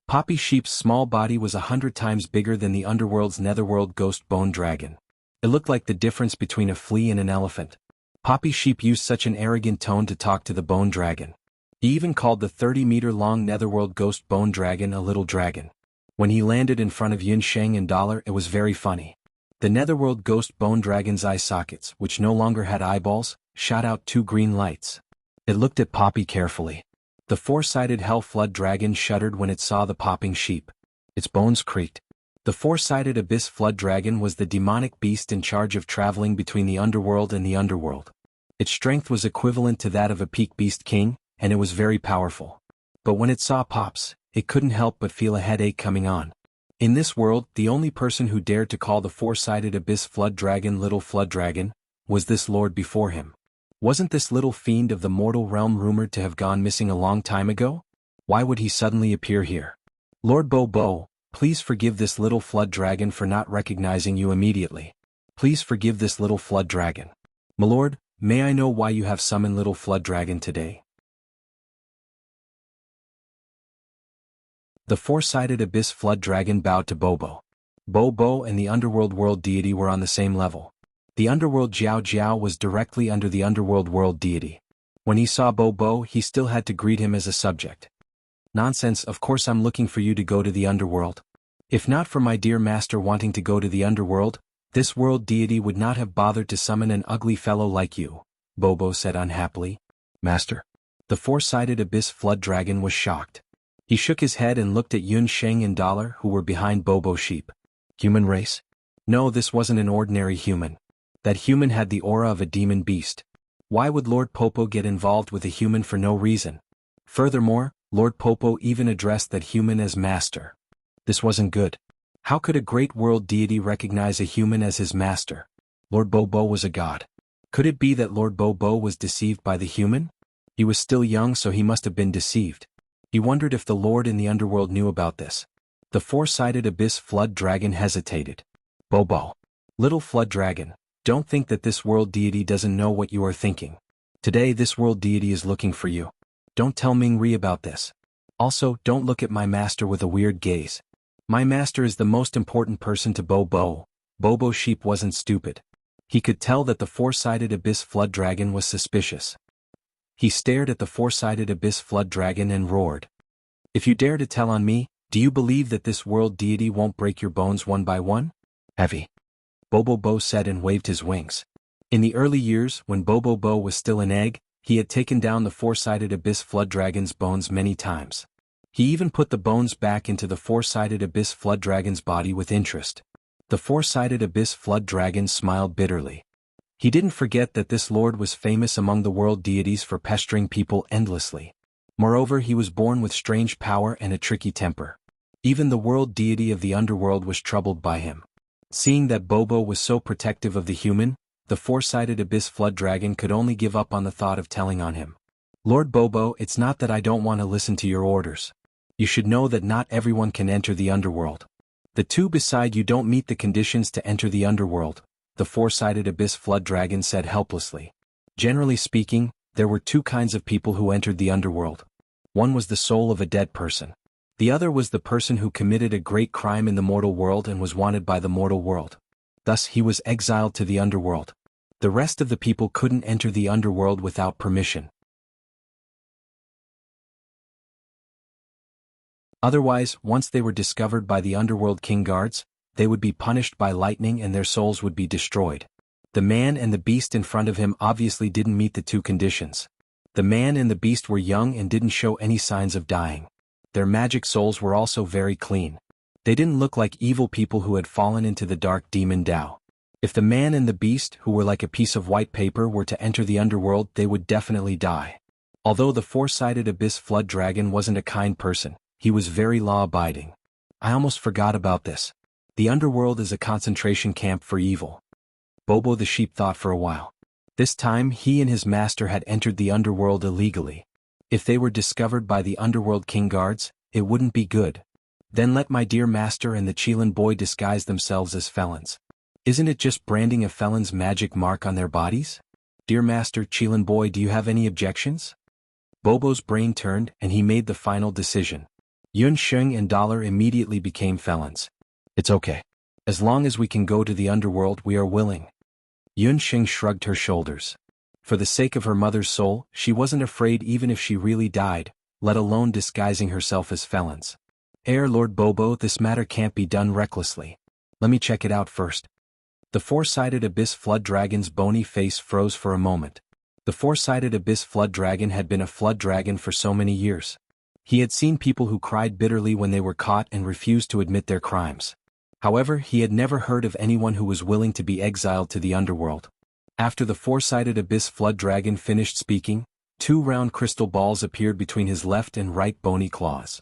Poppy Sheep's small body was 100 times bigger than the underworld's Netherworld Ghost Bone Dragon. It looked like the difference between a flea and an elephant. Poppy Sheep used such an arrogant tone to talk to the bone dragon. He even called the 30-meter-long Netherworld Ghost Bone Dragon a little dragon. When he landed in front of Yun Sheng and Dollar, it was very funny. The Netherworld Ghost Bone Dragon's eye sockets, which no longer had eyeballs, shot out 2 green lights. It looked at Poppy carefully. The four-sided Hell Flood Dragon shuddered when it saw the popping sheep. Its bones creaked. The four-sided Abyss Flood Dragon was the demonic beast in charge of traveling between the underworld and the underworld. Its strength was equivalent to that of a peak beast king, and it was very powerful. But when it saw Pops, it couldn't help but feel a headache coming on. In this world, the only person who dared to call the four-sided Abyss Flood Dragon Little Flood Dragon was this lord before him. Wasn't this little fiend of the mortal realm rumored to have gone missing a long time ago? Why would he suddenly appear here? Lord Bo, please forgive this little flood dragon for not recognizing you immediately. Please forgive this little flood dragon. My lord, may I know why you have summoned little flood dragon today? The four-sided Abyss Flood Dragon bowed to Bobo. Bobo and the Underworld World Deity were on the same level. The Underworld Jiao Jiao was directly under the Underworld World Deity. When he saw Bobo, he still had to greet him as a subject. Nonsense, of course I'm looking for you to go to the Underworld. If not for my dear master wanting to go to the Underworld, this World Deity would not have bothered to summon an ugly fellow like you, Bobo said unhappily. Master? The four-sided Abyss Flood Dragon was shocked. He shook his head and looked at Yun Sheng and Dollar who were behind Bobo Sheep. Human race? No, this wasn't an ordinary human. That human had the aura of a demon beast. Why would Lord Popo get involved with a human for no reason? Furthermore, Lord Popo even addressed that human as master. This wasn't good. How could a great world deity recognize a human as his master? Lord Bobo was a god. Could it be that Lord Bobo was deceived by the human? He was still young, so he must have been deceived. He wondered if the Lord in the underworld knew about this. The four-sided Abyss Flood Dragon hesitated. Bobo. Little Flood Dragon, don't think that this world deity doesn't know what you are thinking. Today this world deity is looking for you. Don't tell Ming Ri about this. Also, don't look at my master with a weird gaze. My master is the most important person to Bobo. Bobo Sheep wasn't stupid. He could tell that the four-sided Abyss Flood Dragon was suspicious. He stared at the four-sided Abyss Flood Dragon and roared. If you dare to tell on me, do you believe that this world deity won't break your bones one by one? Heavy. Bobo said and waved his wings. In the early years, when Bobo was still an egg, he had taken down the four-sided Abyss Flood Dragon's bones many times. He even put the bones back into the four-sided Abyss Flood Dragon's body with interest. The four-sided Abyss Flood Dragon smiled bitterly. He didn't forget that this lord was famous among the world deities for pestering people endlessly. Moreover, he was born with strange power and a tricky temper. Even the world deity of the underworld was troubled by him. Seeing that Bobo was so protective of the human, the four-sided Abyss Flood Dragon could only give up on the thought of telling on him. Lord Bobo, it's not that I don't want to listen to your orders. You should know that not everyone can enter the underworld. The two beside you don't meet the conditions to enter the underworld, the four-sided Abyss Flood Dragon said helplessly. Generally speaking, there were two kinds of people who entered the underworld. One was the soul of a dead person. The other was the person who committed a great crime in the mortal world and was wanted by the mortal world. Thus he was exiled to the underworld. The rest of the people couldn't enter the underworld without permission. Otherwise, once they were discovered by the underworld king guards, they would be punished by lightning and their souls would be destroyed. The man and the beast in front of him obviously didn't meet the two conditions. The man and the beast were young and didn't show any signs of dying. Their magic souls were also very clean. They didn't look like evil people who had fallen into the dark demon Tao. If the man and the beast, who were like a piece of white paper, were to enter the underworld, they would definitely die. Although the four-sided abyss flood dragon wasn't a kind person, he was very law-abiding. I almost forgot about this. The underworld is a concentration camp for evil. Bobo the sheep thought for a while. This time he and his master had entered the underworld illegally. If they were discovered by the underworld king guards, it wouldn't be good. Then let my dear master and the Qilin boy disguise themselves as felons. Isn't it just branding a felon's magic mark on their bodies? Dear master Qilin boy, do you have any objections? Bobo's brain turned and he made the final decision. Yun Sheng and Dollar immediately became felons. It's okay. As long as we can go to the underworld, we are willing. Yun Sheng shrugged her shoulders. For the sake of her mother's soul, she wasn't afraid even if she really died, let alone disguising herself as felons. Lord Bobo, this matter can't be done recklessly. Let me check it out first. The four-sided abyss flood dragon's bony face froze for a moment. The four-sided abyss flood dragon had been a flood dragon for so many years. He had seen people who cried bitterly when they were caught and refused to admit their crimes. However, he had never heard of anyone who was willing to be exiled to the underworld. After the four-sided abyss flood dragon finished speaking, two round crystal balls appeared between his left and right bony claws.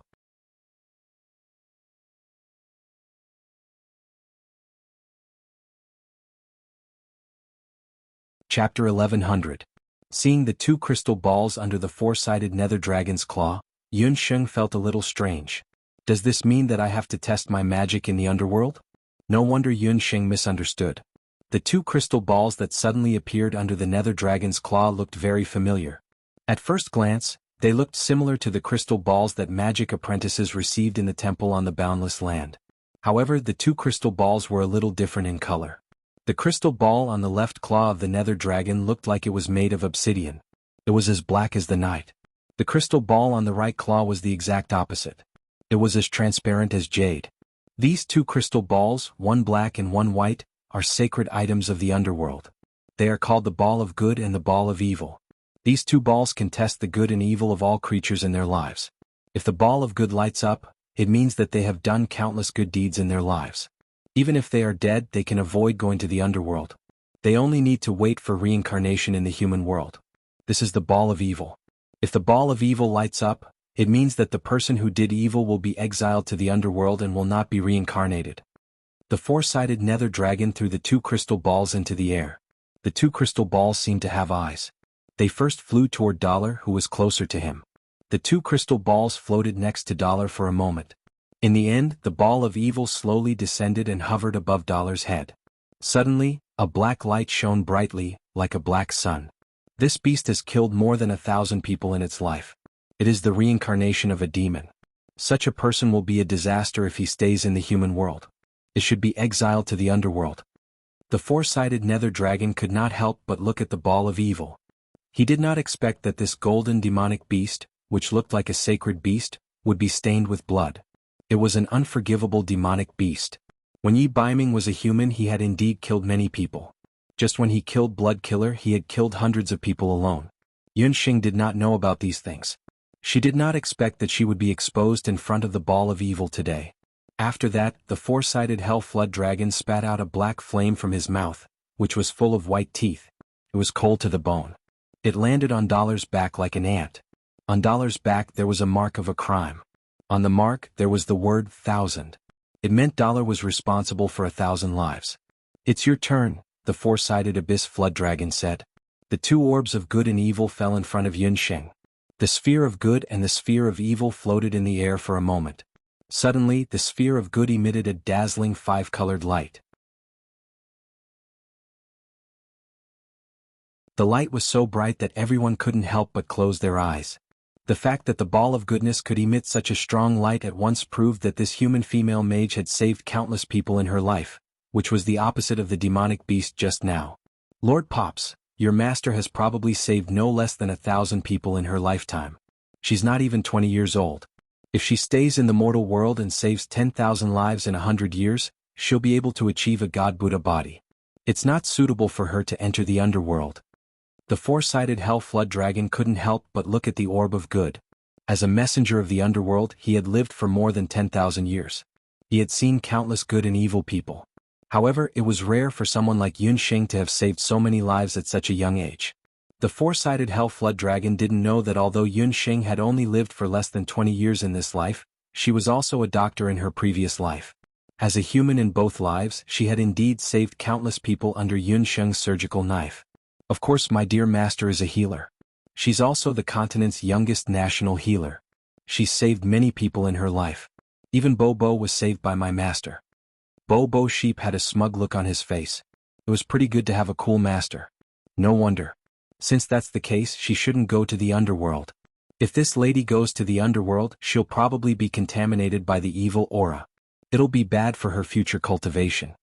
Chapter 1100. Seeing the two crystal balls under the four-sided nether dragon's claw, Yun Sheng felt a little strange. Does this mean that I have to test my magic in the underworld? No wonder Yun Sheng misunderstood. The two crystal balls that suddenly appeared under the nether dragon's claw looked very familiar. At first glance, they looked similar to the crystal balls that magic apprentices received in the temple on the boundless land. However, the two crystal balls were a little different in color. The crystal ball on the left claw of the nether dragon looked like it was made of obsidian. It was as black as the night. The crystal ball on the right claw was the exact opposite. It was as transparent as jade. These two crystal balls, one black and one white, are sacred items of the underworld. They are called the ball of good and the ball of evil. These two balls can test the good and evil of all creatures in their lives. If the ball of good lights up, it means that they have done countless good deeds in their lives. Even if they are dead, they can avoid going to the underworld. They only need to wait for reincarnation in the human world. This is the ball of evil. If the ball of evil lights up, it means that the person who did evil will be exiled to the underworld and will not be reincarnated. The four-sided nether dragon threw the two crystal balls into the air. The two crystal balls seemed to have eyes. They first flew toward Dollar, who was closer to him. The two crystal balls floated next to Dollar for a moment. In the end, the ball of evil slowly descended and hovered above Dollar's head. Suddenly, a black light shone brightly, like a black sun. This beast has killed more than 1,000 people in its life. It is the reincarnation of a demon. Such a person will be a disaster if he stays in the human world. It should be exiled to the underworld. The four-sided nether dragon could not help but look at the ball of evil. He did not expect that this golden demonic beast, which looked like a sacred beast, would be stained with blood. It was an unforgivable demonic beast. When Yi Baiming was a human, he had indeed killed many people. Just when he killed Blood Killer, he had killed hundreds of people alone. Yun Sheng did not know about these things. She did not expect that she would be exposed in front of the ball of evil today. After that, the four-sided hell flood dragon spat out a black flame from his mouth, which was full of white teeth. It was cold to the bone. It landed on Dollar's back like an ant. On Dollar's back there was a mark of a crime. On the mark there was the word 1,000. It meant Dollar was responsible for 1,000 lives. It's your turn, the four-sided abyss flood dragon said. The two orbs of good and evil fell in front of Yun Sheng. The sphere of good and the sphere of evil floated in the air for a moment. Suddenly, the sphere of good emitted a dazzling five-colored light. The light was so bright that everyone couldn't help but close their eyes. The fact that the ball of goodness could emit such a strong light at once proved that this human female mage had saved countless people in her life, which was the opposite of the demonic beast just now. Lord Pops, your master has probably saved no less than 1,000 people in her lifetime. She's not even 20 years old. If she stays in the mortal world and saves 10,000 lives in 100 years, she'll be able to achieve a God Buddha body. It's not suitable for her to enter the underworld. The four-sided hell flood dragon couldn't help but look at the orb of good. As a messenger of the underworld, he had lived for more than 10,000 years. He had seen countless good and evil people. However, it was rare for someone like Yunxing to have saved so many lives at such a young age. The four-sided hell flood dragon didn't know that although Yunxing had only lived for less than 20 years in this life, she was also a doctor in her previous life. As a human in both lives, she had indeed saved countless people under Yunxing's surgical knife. Of course, my dear master is a healer. She's also the continent's youngest national healer. She's saved many people in her life. Even Bobo was saved by my master. Bobo Sheep had a smug look on his face. It was pretty good to have a cool master. No wonder. Since that's the case, she shouldn't go to the underworld. If this lady goes to the underworld, she'll probably be contaminated by the evil aura. It'll be bad for her future cultivation.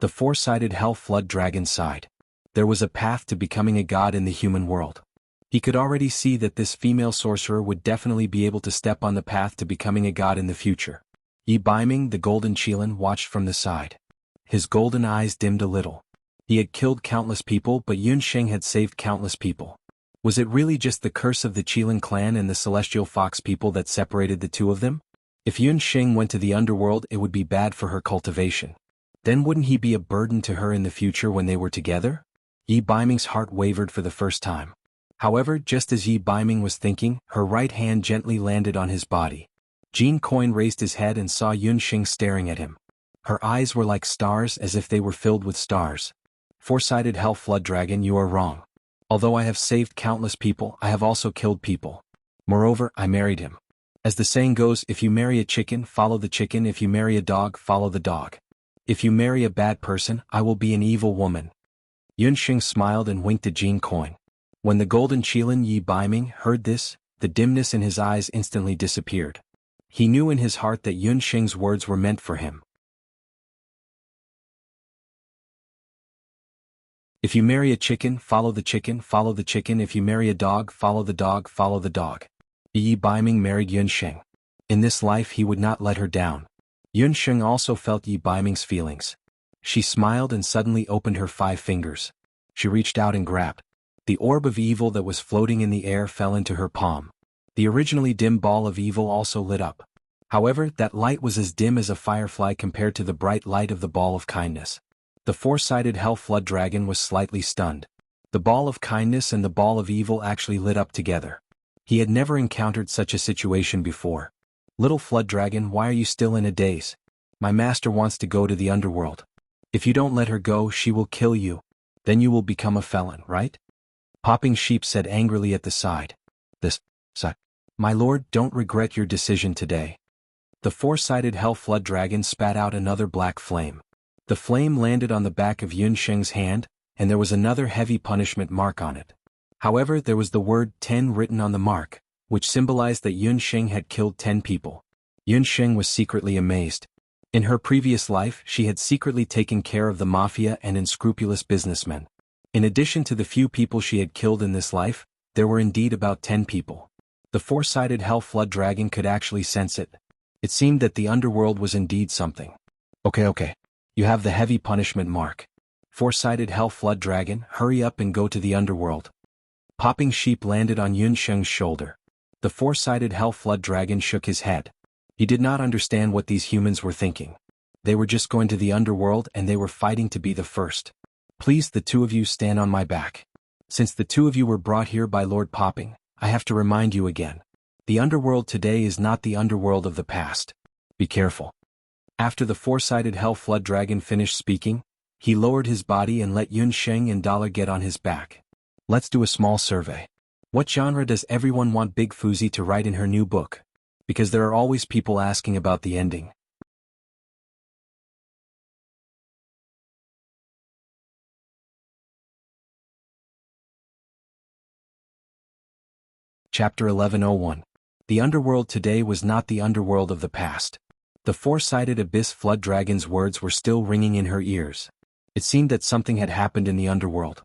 The four-sided hell flood dragon sighed. There was a path to becoming a god in the human world. He could already see that this female sorcerer would definitely be able to step on the path to becoming a god in the future. Yi Baiming, the golden Qilin, watched from the side. His golden eyes dimmed a little. He had killed countless people, but Yunxing had saved countless people. Was it really just the curse of the Qilin clan and the celestial fox people that separated the two of them? If Yunxing went to the underworld, it would be bad for her cultivation. Then wouldn't he be a burden to her in the future when they were together? Yi Baiming's heart wavered for the first time. However, just as Yi Baiming was thinking, her right hand gently landed on his body. Jean Coin raised his head and saw Yunxing staring at him. Her eyes were like stars, as if they were filled with stars. Four-sided hell flood dragon, you are wrong. Although I have saved countless people, I have also killed people. Moreover, I married him. As the saying goes, if you marry a chicken, follow the chicken. If you marry a dog, follow the dog. If you marry a bad person, I will be an evil woman. Yunxing smiled and winked at Jean Coin. When the golden Qilin Yi Baiming heard this, the dimness in his eyes instantly disappeared. He knew in his heart that Yunxing's words were meant for him. If you marry a chicken, follow the chicken, follow the chicken. If you marry a dog, follow the dog, follow the dog. Yi Baiming married Yunxing. In this life he would not let her down. Yunxing also felt Yi Baiming's feelings. She smiled and suddenly opened her 5 fingers. She reached out and grabbed. The orb of evil that was floating in the air fell into her palm. The originally dim ball of evil also lit up. However, that light was as dim as a firefly compared to the bright light of the ball of kindness. The four-sided hell flood dragon was slightly stunned. The ball of kindness and the ball of evil actually lit up together. He had never encountered such a situation before. Little flood dragon, why are you still in a daze? My master wants to go to the underworld. If you don't let her go, she will kill you. Then you will become a felon, right? Popping Sheep said angrily at the side. My lord, don't regret your decision today. The four-sided hell flood dragon spat out another black flame. The flame landed on the back of Yunxing's hand, and there was another heavy punishment mark on it. However, there was the word 10 written on the mark, which symbolized that Yunxing had killed 10 people. Yunxing was secretly amazed. In her previous life, she had secretly taken care of the mafia and unscrupulous businessmen. In addition to the few people she had killed in this life, there were indeed about 10 people. The four-sided hell flood dragon could actually sense it. It seemed that the underworld was indeed something. Okay. You have the heavy punishment mark. Four-sided hell flood dragon, hurry up and go to the underworld. Popping Sheep landed on Yunxing's shoulder. The four-sided hell flood dragon shook his head. He did not understand what these humans were thinking. They were just going to the underworld and they were fighting to be the first. Please, the two of you stand on my back. Since the two of you were brought here by Lord Popping, I have to remind you again. The underworld today is not the underworld of the past. Be careful. After the four-sided hell flood dragon finished speaking, he lowered his body and let Yunxing and Dollar get on his back. Let's do a small survey. What genre does everyone want Big Fuzi to write in her new book? Because there are always people asking about the ending. Chapter 1101. The underworld today was not the underworld of the past. The four-sided abyss flood dragon's words were still ringing in her ears. It seemed that something had happened in the underworld.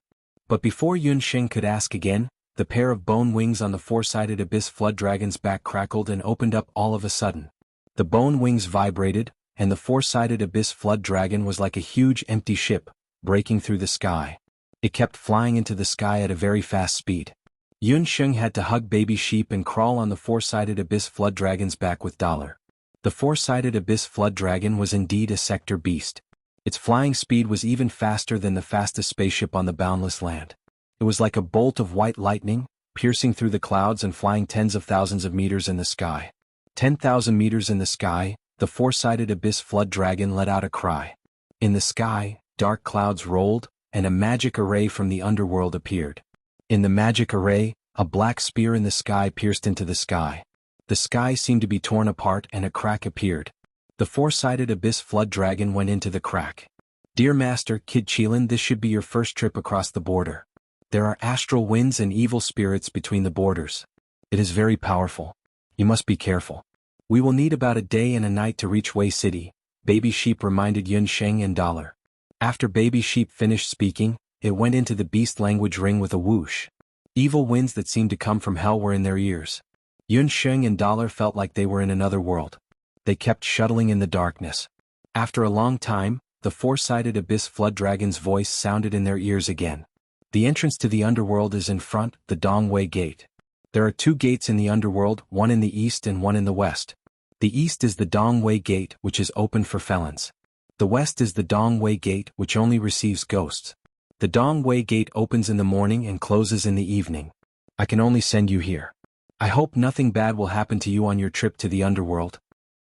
But before Yunxing could ask again, the pair of bone wings on the four-sided abyss flood dragon's back crackled and opened up all of a sudden. The bone wings vibrated, and the four-sided abyss flood dragon was like a huge empty ship, breaking through the sky. It kept flying into the sky at a very fast speed. Yunxing had to hug baby sheep and crawl on the four-sided abyss flood dragon's back with Dollar. The four-sided abyss flood dragon was indeed a sector beast. Its flying speed was even faster than the fastest spaceship on the boundless land. It was like a bolt of white lightning, piercing through the clouds and flying tens of thousands of meters in the sky. 10,000 meters in the sky, the four-sided abyss flood dragon let out a cry. In the sky, dark clouds rolled, and a magic array from the underworld appeared. In the magic array, a black spear in the sky pierced into the sky. The sky seemed to be torn apart and a crack appeared. The four-sided abyss flood dragon went into the crack. "Dear Master Kid Qilin, this should be your first trip across the border. There are astral winds and evil spirits between the borders. It is very powerful. You must be careful. We will need about a day and a night to reach Wei City," Baby Sheep reminded Yunxing and Dollar. After Baby Sheep finished speaking, it went into the beast language ring with a whoosh. Evil winds that seemed to come from hell were in their ears. Yunxing and Dollar felt like they were in another world. They kept shuttling in the darkness. After a long time, the four-sided abyss flood dragon's voice sounded in their ears again. "The entrance to the underworld is in front, the Dongwei Gate. There are 2 gates in the underworld, one in the east and one in the west. The east is the Dongwei Gate, which is open for felons. The west is the Dongwei Gate, which only receives ghosts. The Dongwei Gate opens in the morning and closes in the evening. I can only send you here. I hope nothing bad will happen to you on your trip to the underworld."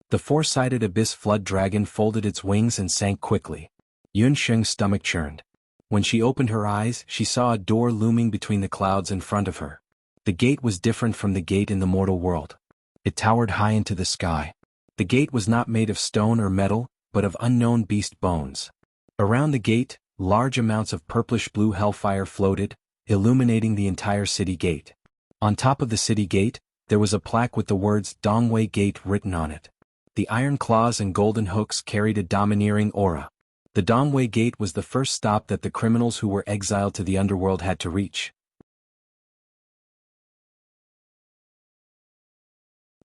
The four-sided abyss flood dragon folded its wings and sank quickly. Yunxing's stomach churned. When she opened her eyes, she saw a door looming between the clouds in front of her. The gate was different from the gate in the mortal world. It towered high into the sky. The gate was not made of stone or metal, but of unknown beast bones. Around the gate, large amounts of purplish-blue hellfire floated, illuminating the entire city gate. On top of the city gate, there was a plaque with the words Dongwei Gate written on it. The iron claws and golden hooks carried a domineering aura. The Dongwei Gate was the first stop that the criminals who were exiled to the underworld had to reach.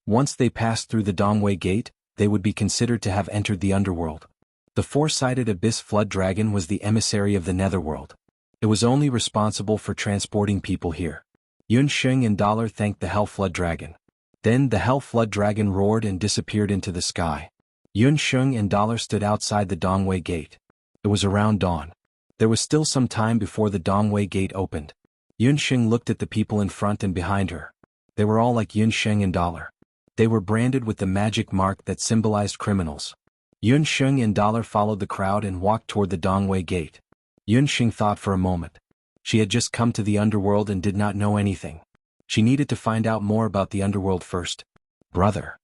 Once they passed through the Dongwei Gate, they would be considered to have entered the underworld. The four-sided abyss flood dragon was the emissary of the netherworld. It was only responsible for transporting people here. Yunxing and Dollar thanked the hell flood dragon. Then the hell flood dragon roared and disappeared into the sky. Yunxing and Dollar stood outside the Dongwei Gate. It was around dawn. There was still some time before the Dongwei Gate opened. Yunxing looked at the people in front and behind her. They were all like Yunxing and Dollar. They were branded with the magic mark that symbolized criminals. Yunxing and Dollar followed the crowd and walked toward the Dongwei Gate. Yunxing thought for a moment. She had just come to the underworld and did not know anything. She needed to find out more about the underworld first. "Brother."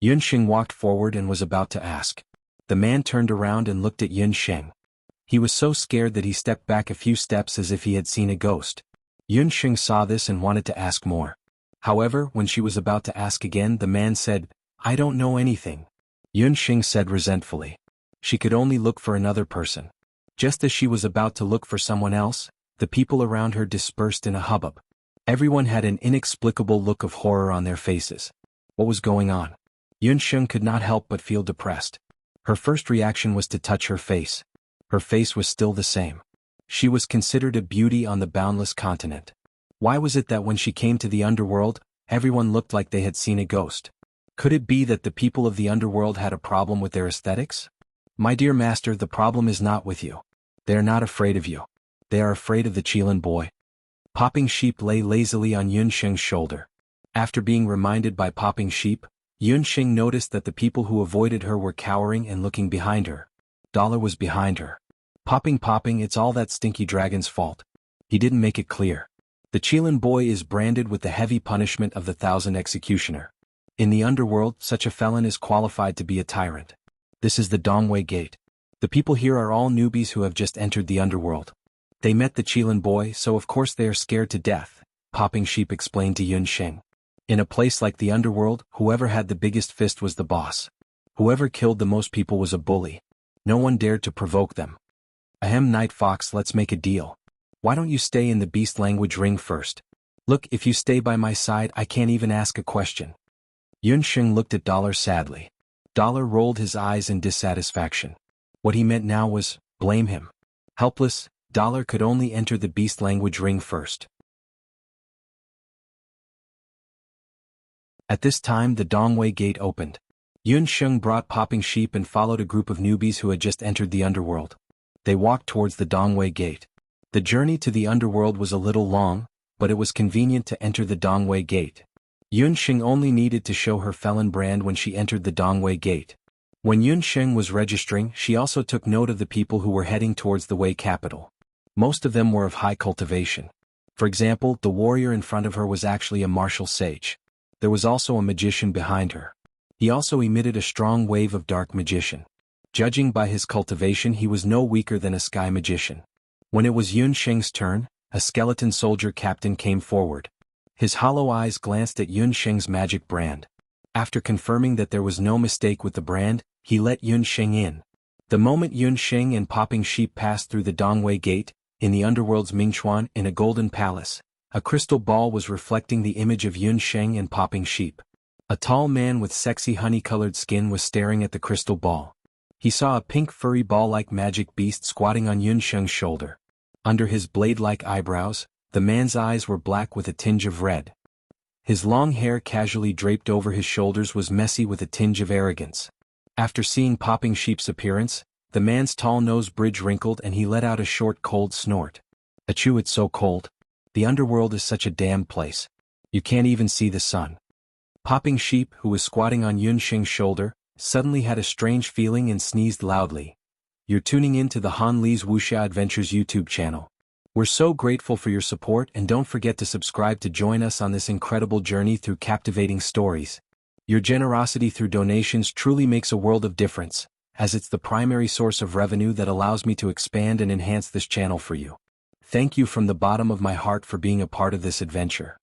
Yunxing walked forward and was about to ask. The man turned around and looked at Yunxing. He was so scared that he stepped back a few steps as if he had seen a ghost. Yunxing saw this and wanted to ask more. However, when she was about to ask again, the man said, "I don't know anything." Yunxing said resentfully. She could only look for another person. Just as she was about to look for someone else, the people around her dispersed in a hubbub. Everyone had an inexplicable look of horror on their faces. What was going on? Yunxing could not help but feel depressed. Her first reaction was to touch her face. Her face was still the same. She was considered a beauty on the boundless continent. Why was it that when she came to the underworld, everyone looked like they had seen a ghost? Could it be that the people of the underworld had a problem with their aesthetics? "My dear master, the problem is not with you. They are not afraid of you. They are afraid of the Qilin boy." Popping Sheep lay lazily on Yunxing's shoulder. After being reminded by Popping Sheep, Yunxing noticed that the people who avoided her were cowering and looking behind her. Dollar was behind her. Popping, it's all that stinky dragon's fault. He didn't make it clear. The Qilin boy is branded with the heavy punishment of the 1,000 executioner. In the underworld, such a felon is qualified to be a tyrant. This is the Dongwei Gate. The people here are all newbies who have just entered the underworld. They met the Qilin boy, so of course they are scared to death, Popping Sheep explained to Yunxing. In a place like the underworld, whoever had the biggest fist was the boss. Whoever killed the most people was a bully. No one dared to provoke them. Ahem, Night Fox, let's make a deal. Why don't you stay in the beast language ring first? Look, if you stay by my side I can't even ask a question. Yunsheng looked at Dollar sadly. Dollar rolled his eyes in dissatisfaction. What he meant now was, blame him. Helpless, Dollar could only enter the beast language ring first. At this time the Dongwei gate opened. Yunsheng brought Popping Sheep and followed a group of newbies who had just entered the underworld. They walked towards the Dongwei gate. The journey to the underworld was a little long, but it was convenient to enter the Dongwei gate. Yunsheng only needed to show her felon brand when she entered the Dongwei gate. When Yunsheng was registering, she also took note of the people who were heading towards the Wei capital. Most of them were of high cultivation. For example, the warrior in front of her was actually a martial sage. There was also a magician behind her. He also emitted a strong wave of dark magician. Judging by his cultivation, he was no weaker than a sky magician. When it was Yunsheng's turn, a skeleton soldier captain came forward. His hollow eyes glanced at Yunsheng's magic brand. After confirming that there was no mistake with the brand, he let Yunsheng in. The moment Yunsheng and Popping Sheep passed through the Dongwei gate, in the underworld's Mingchuan, in a golden palace, a crystal ball was reflecting the image of Yunsheng and Popping Sheep. A tall man with sexy honey-colored skin was staring at the crystal ball. He saw a pink furry ball-like magic beast squatting on Yunsheng's shoulder. Under his blade-like eyebrows, the man's eyes were black with a tinge of red. His long hair casually draped over his shoulders was messy with a tinge of arrogance. After seeing Popping Sheep's appearance, the man's tall nose bridge wrinkled and he let out a short cold snort. Achoo, it's so cold. The underworld is such a damn place. You can't even see the sun. Popping Sheep, who was squatting on Yunsheng's shoulder, suddenly had a strange feeling and sneezed loudly. You're tuning in to the Han Li's Wuxia Adventures YouTube channel. We're so grateful for your support and don't forget to subscribe to join us on this incredible journey through captivating stories. Your generosity through donations truly makes a world of difference, as it's the primary source of revenue that allows me to expand and enhance this channel for you. Thank you from the bottom of my heart for being a part of this adventure.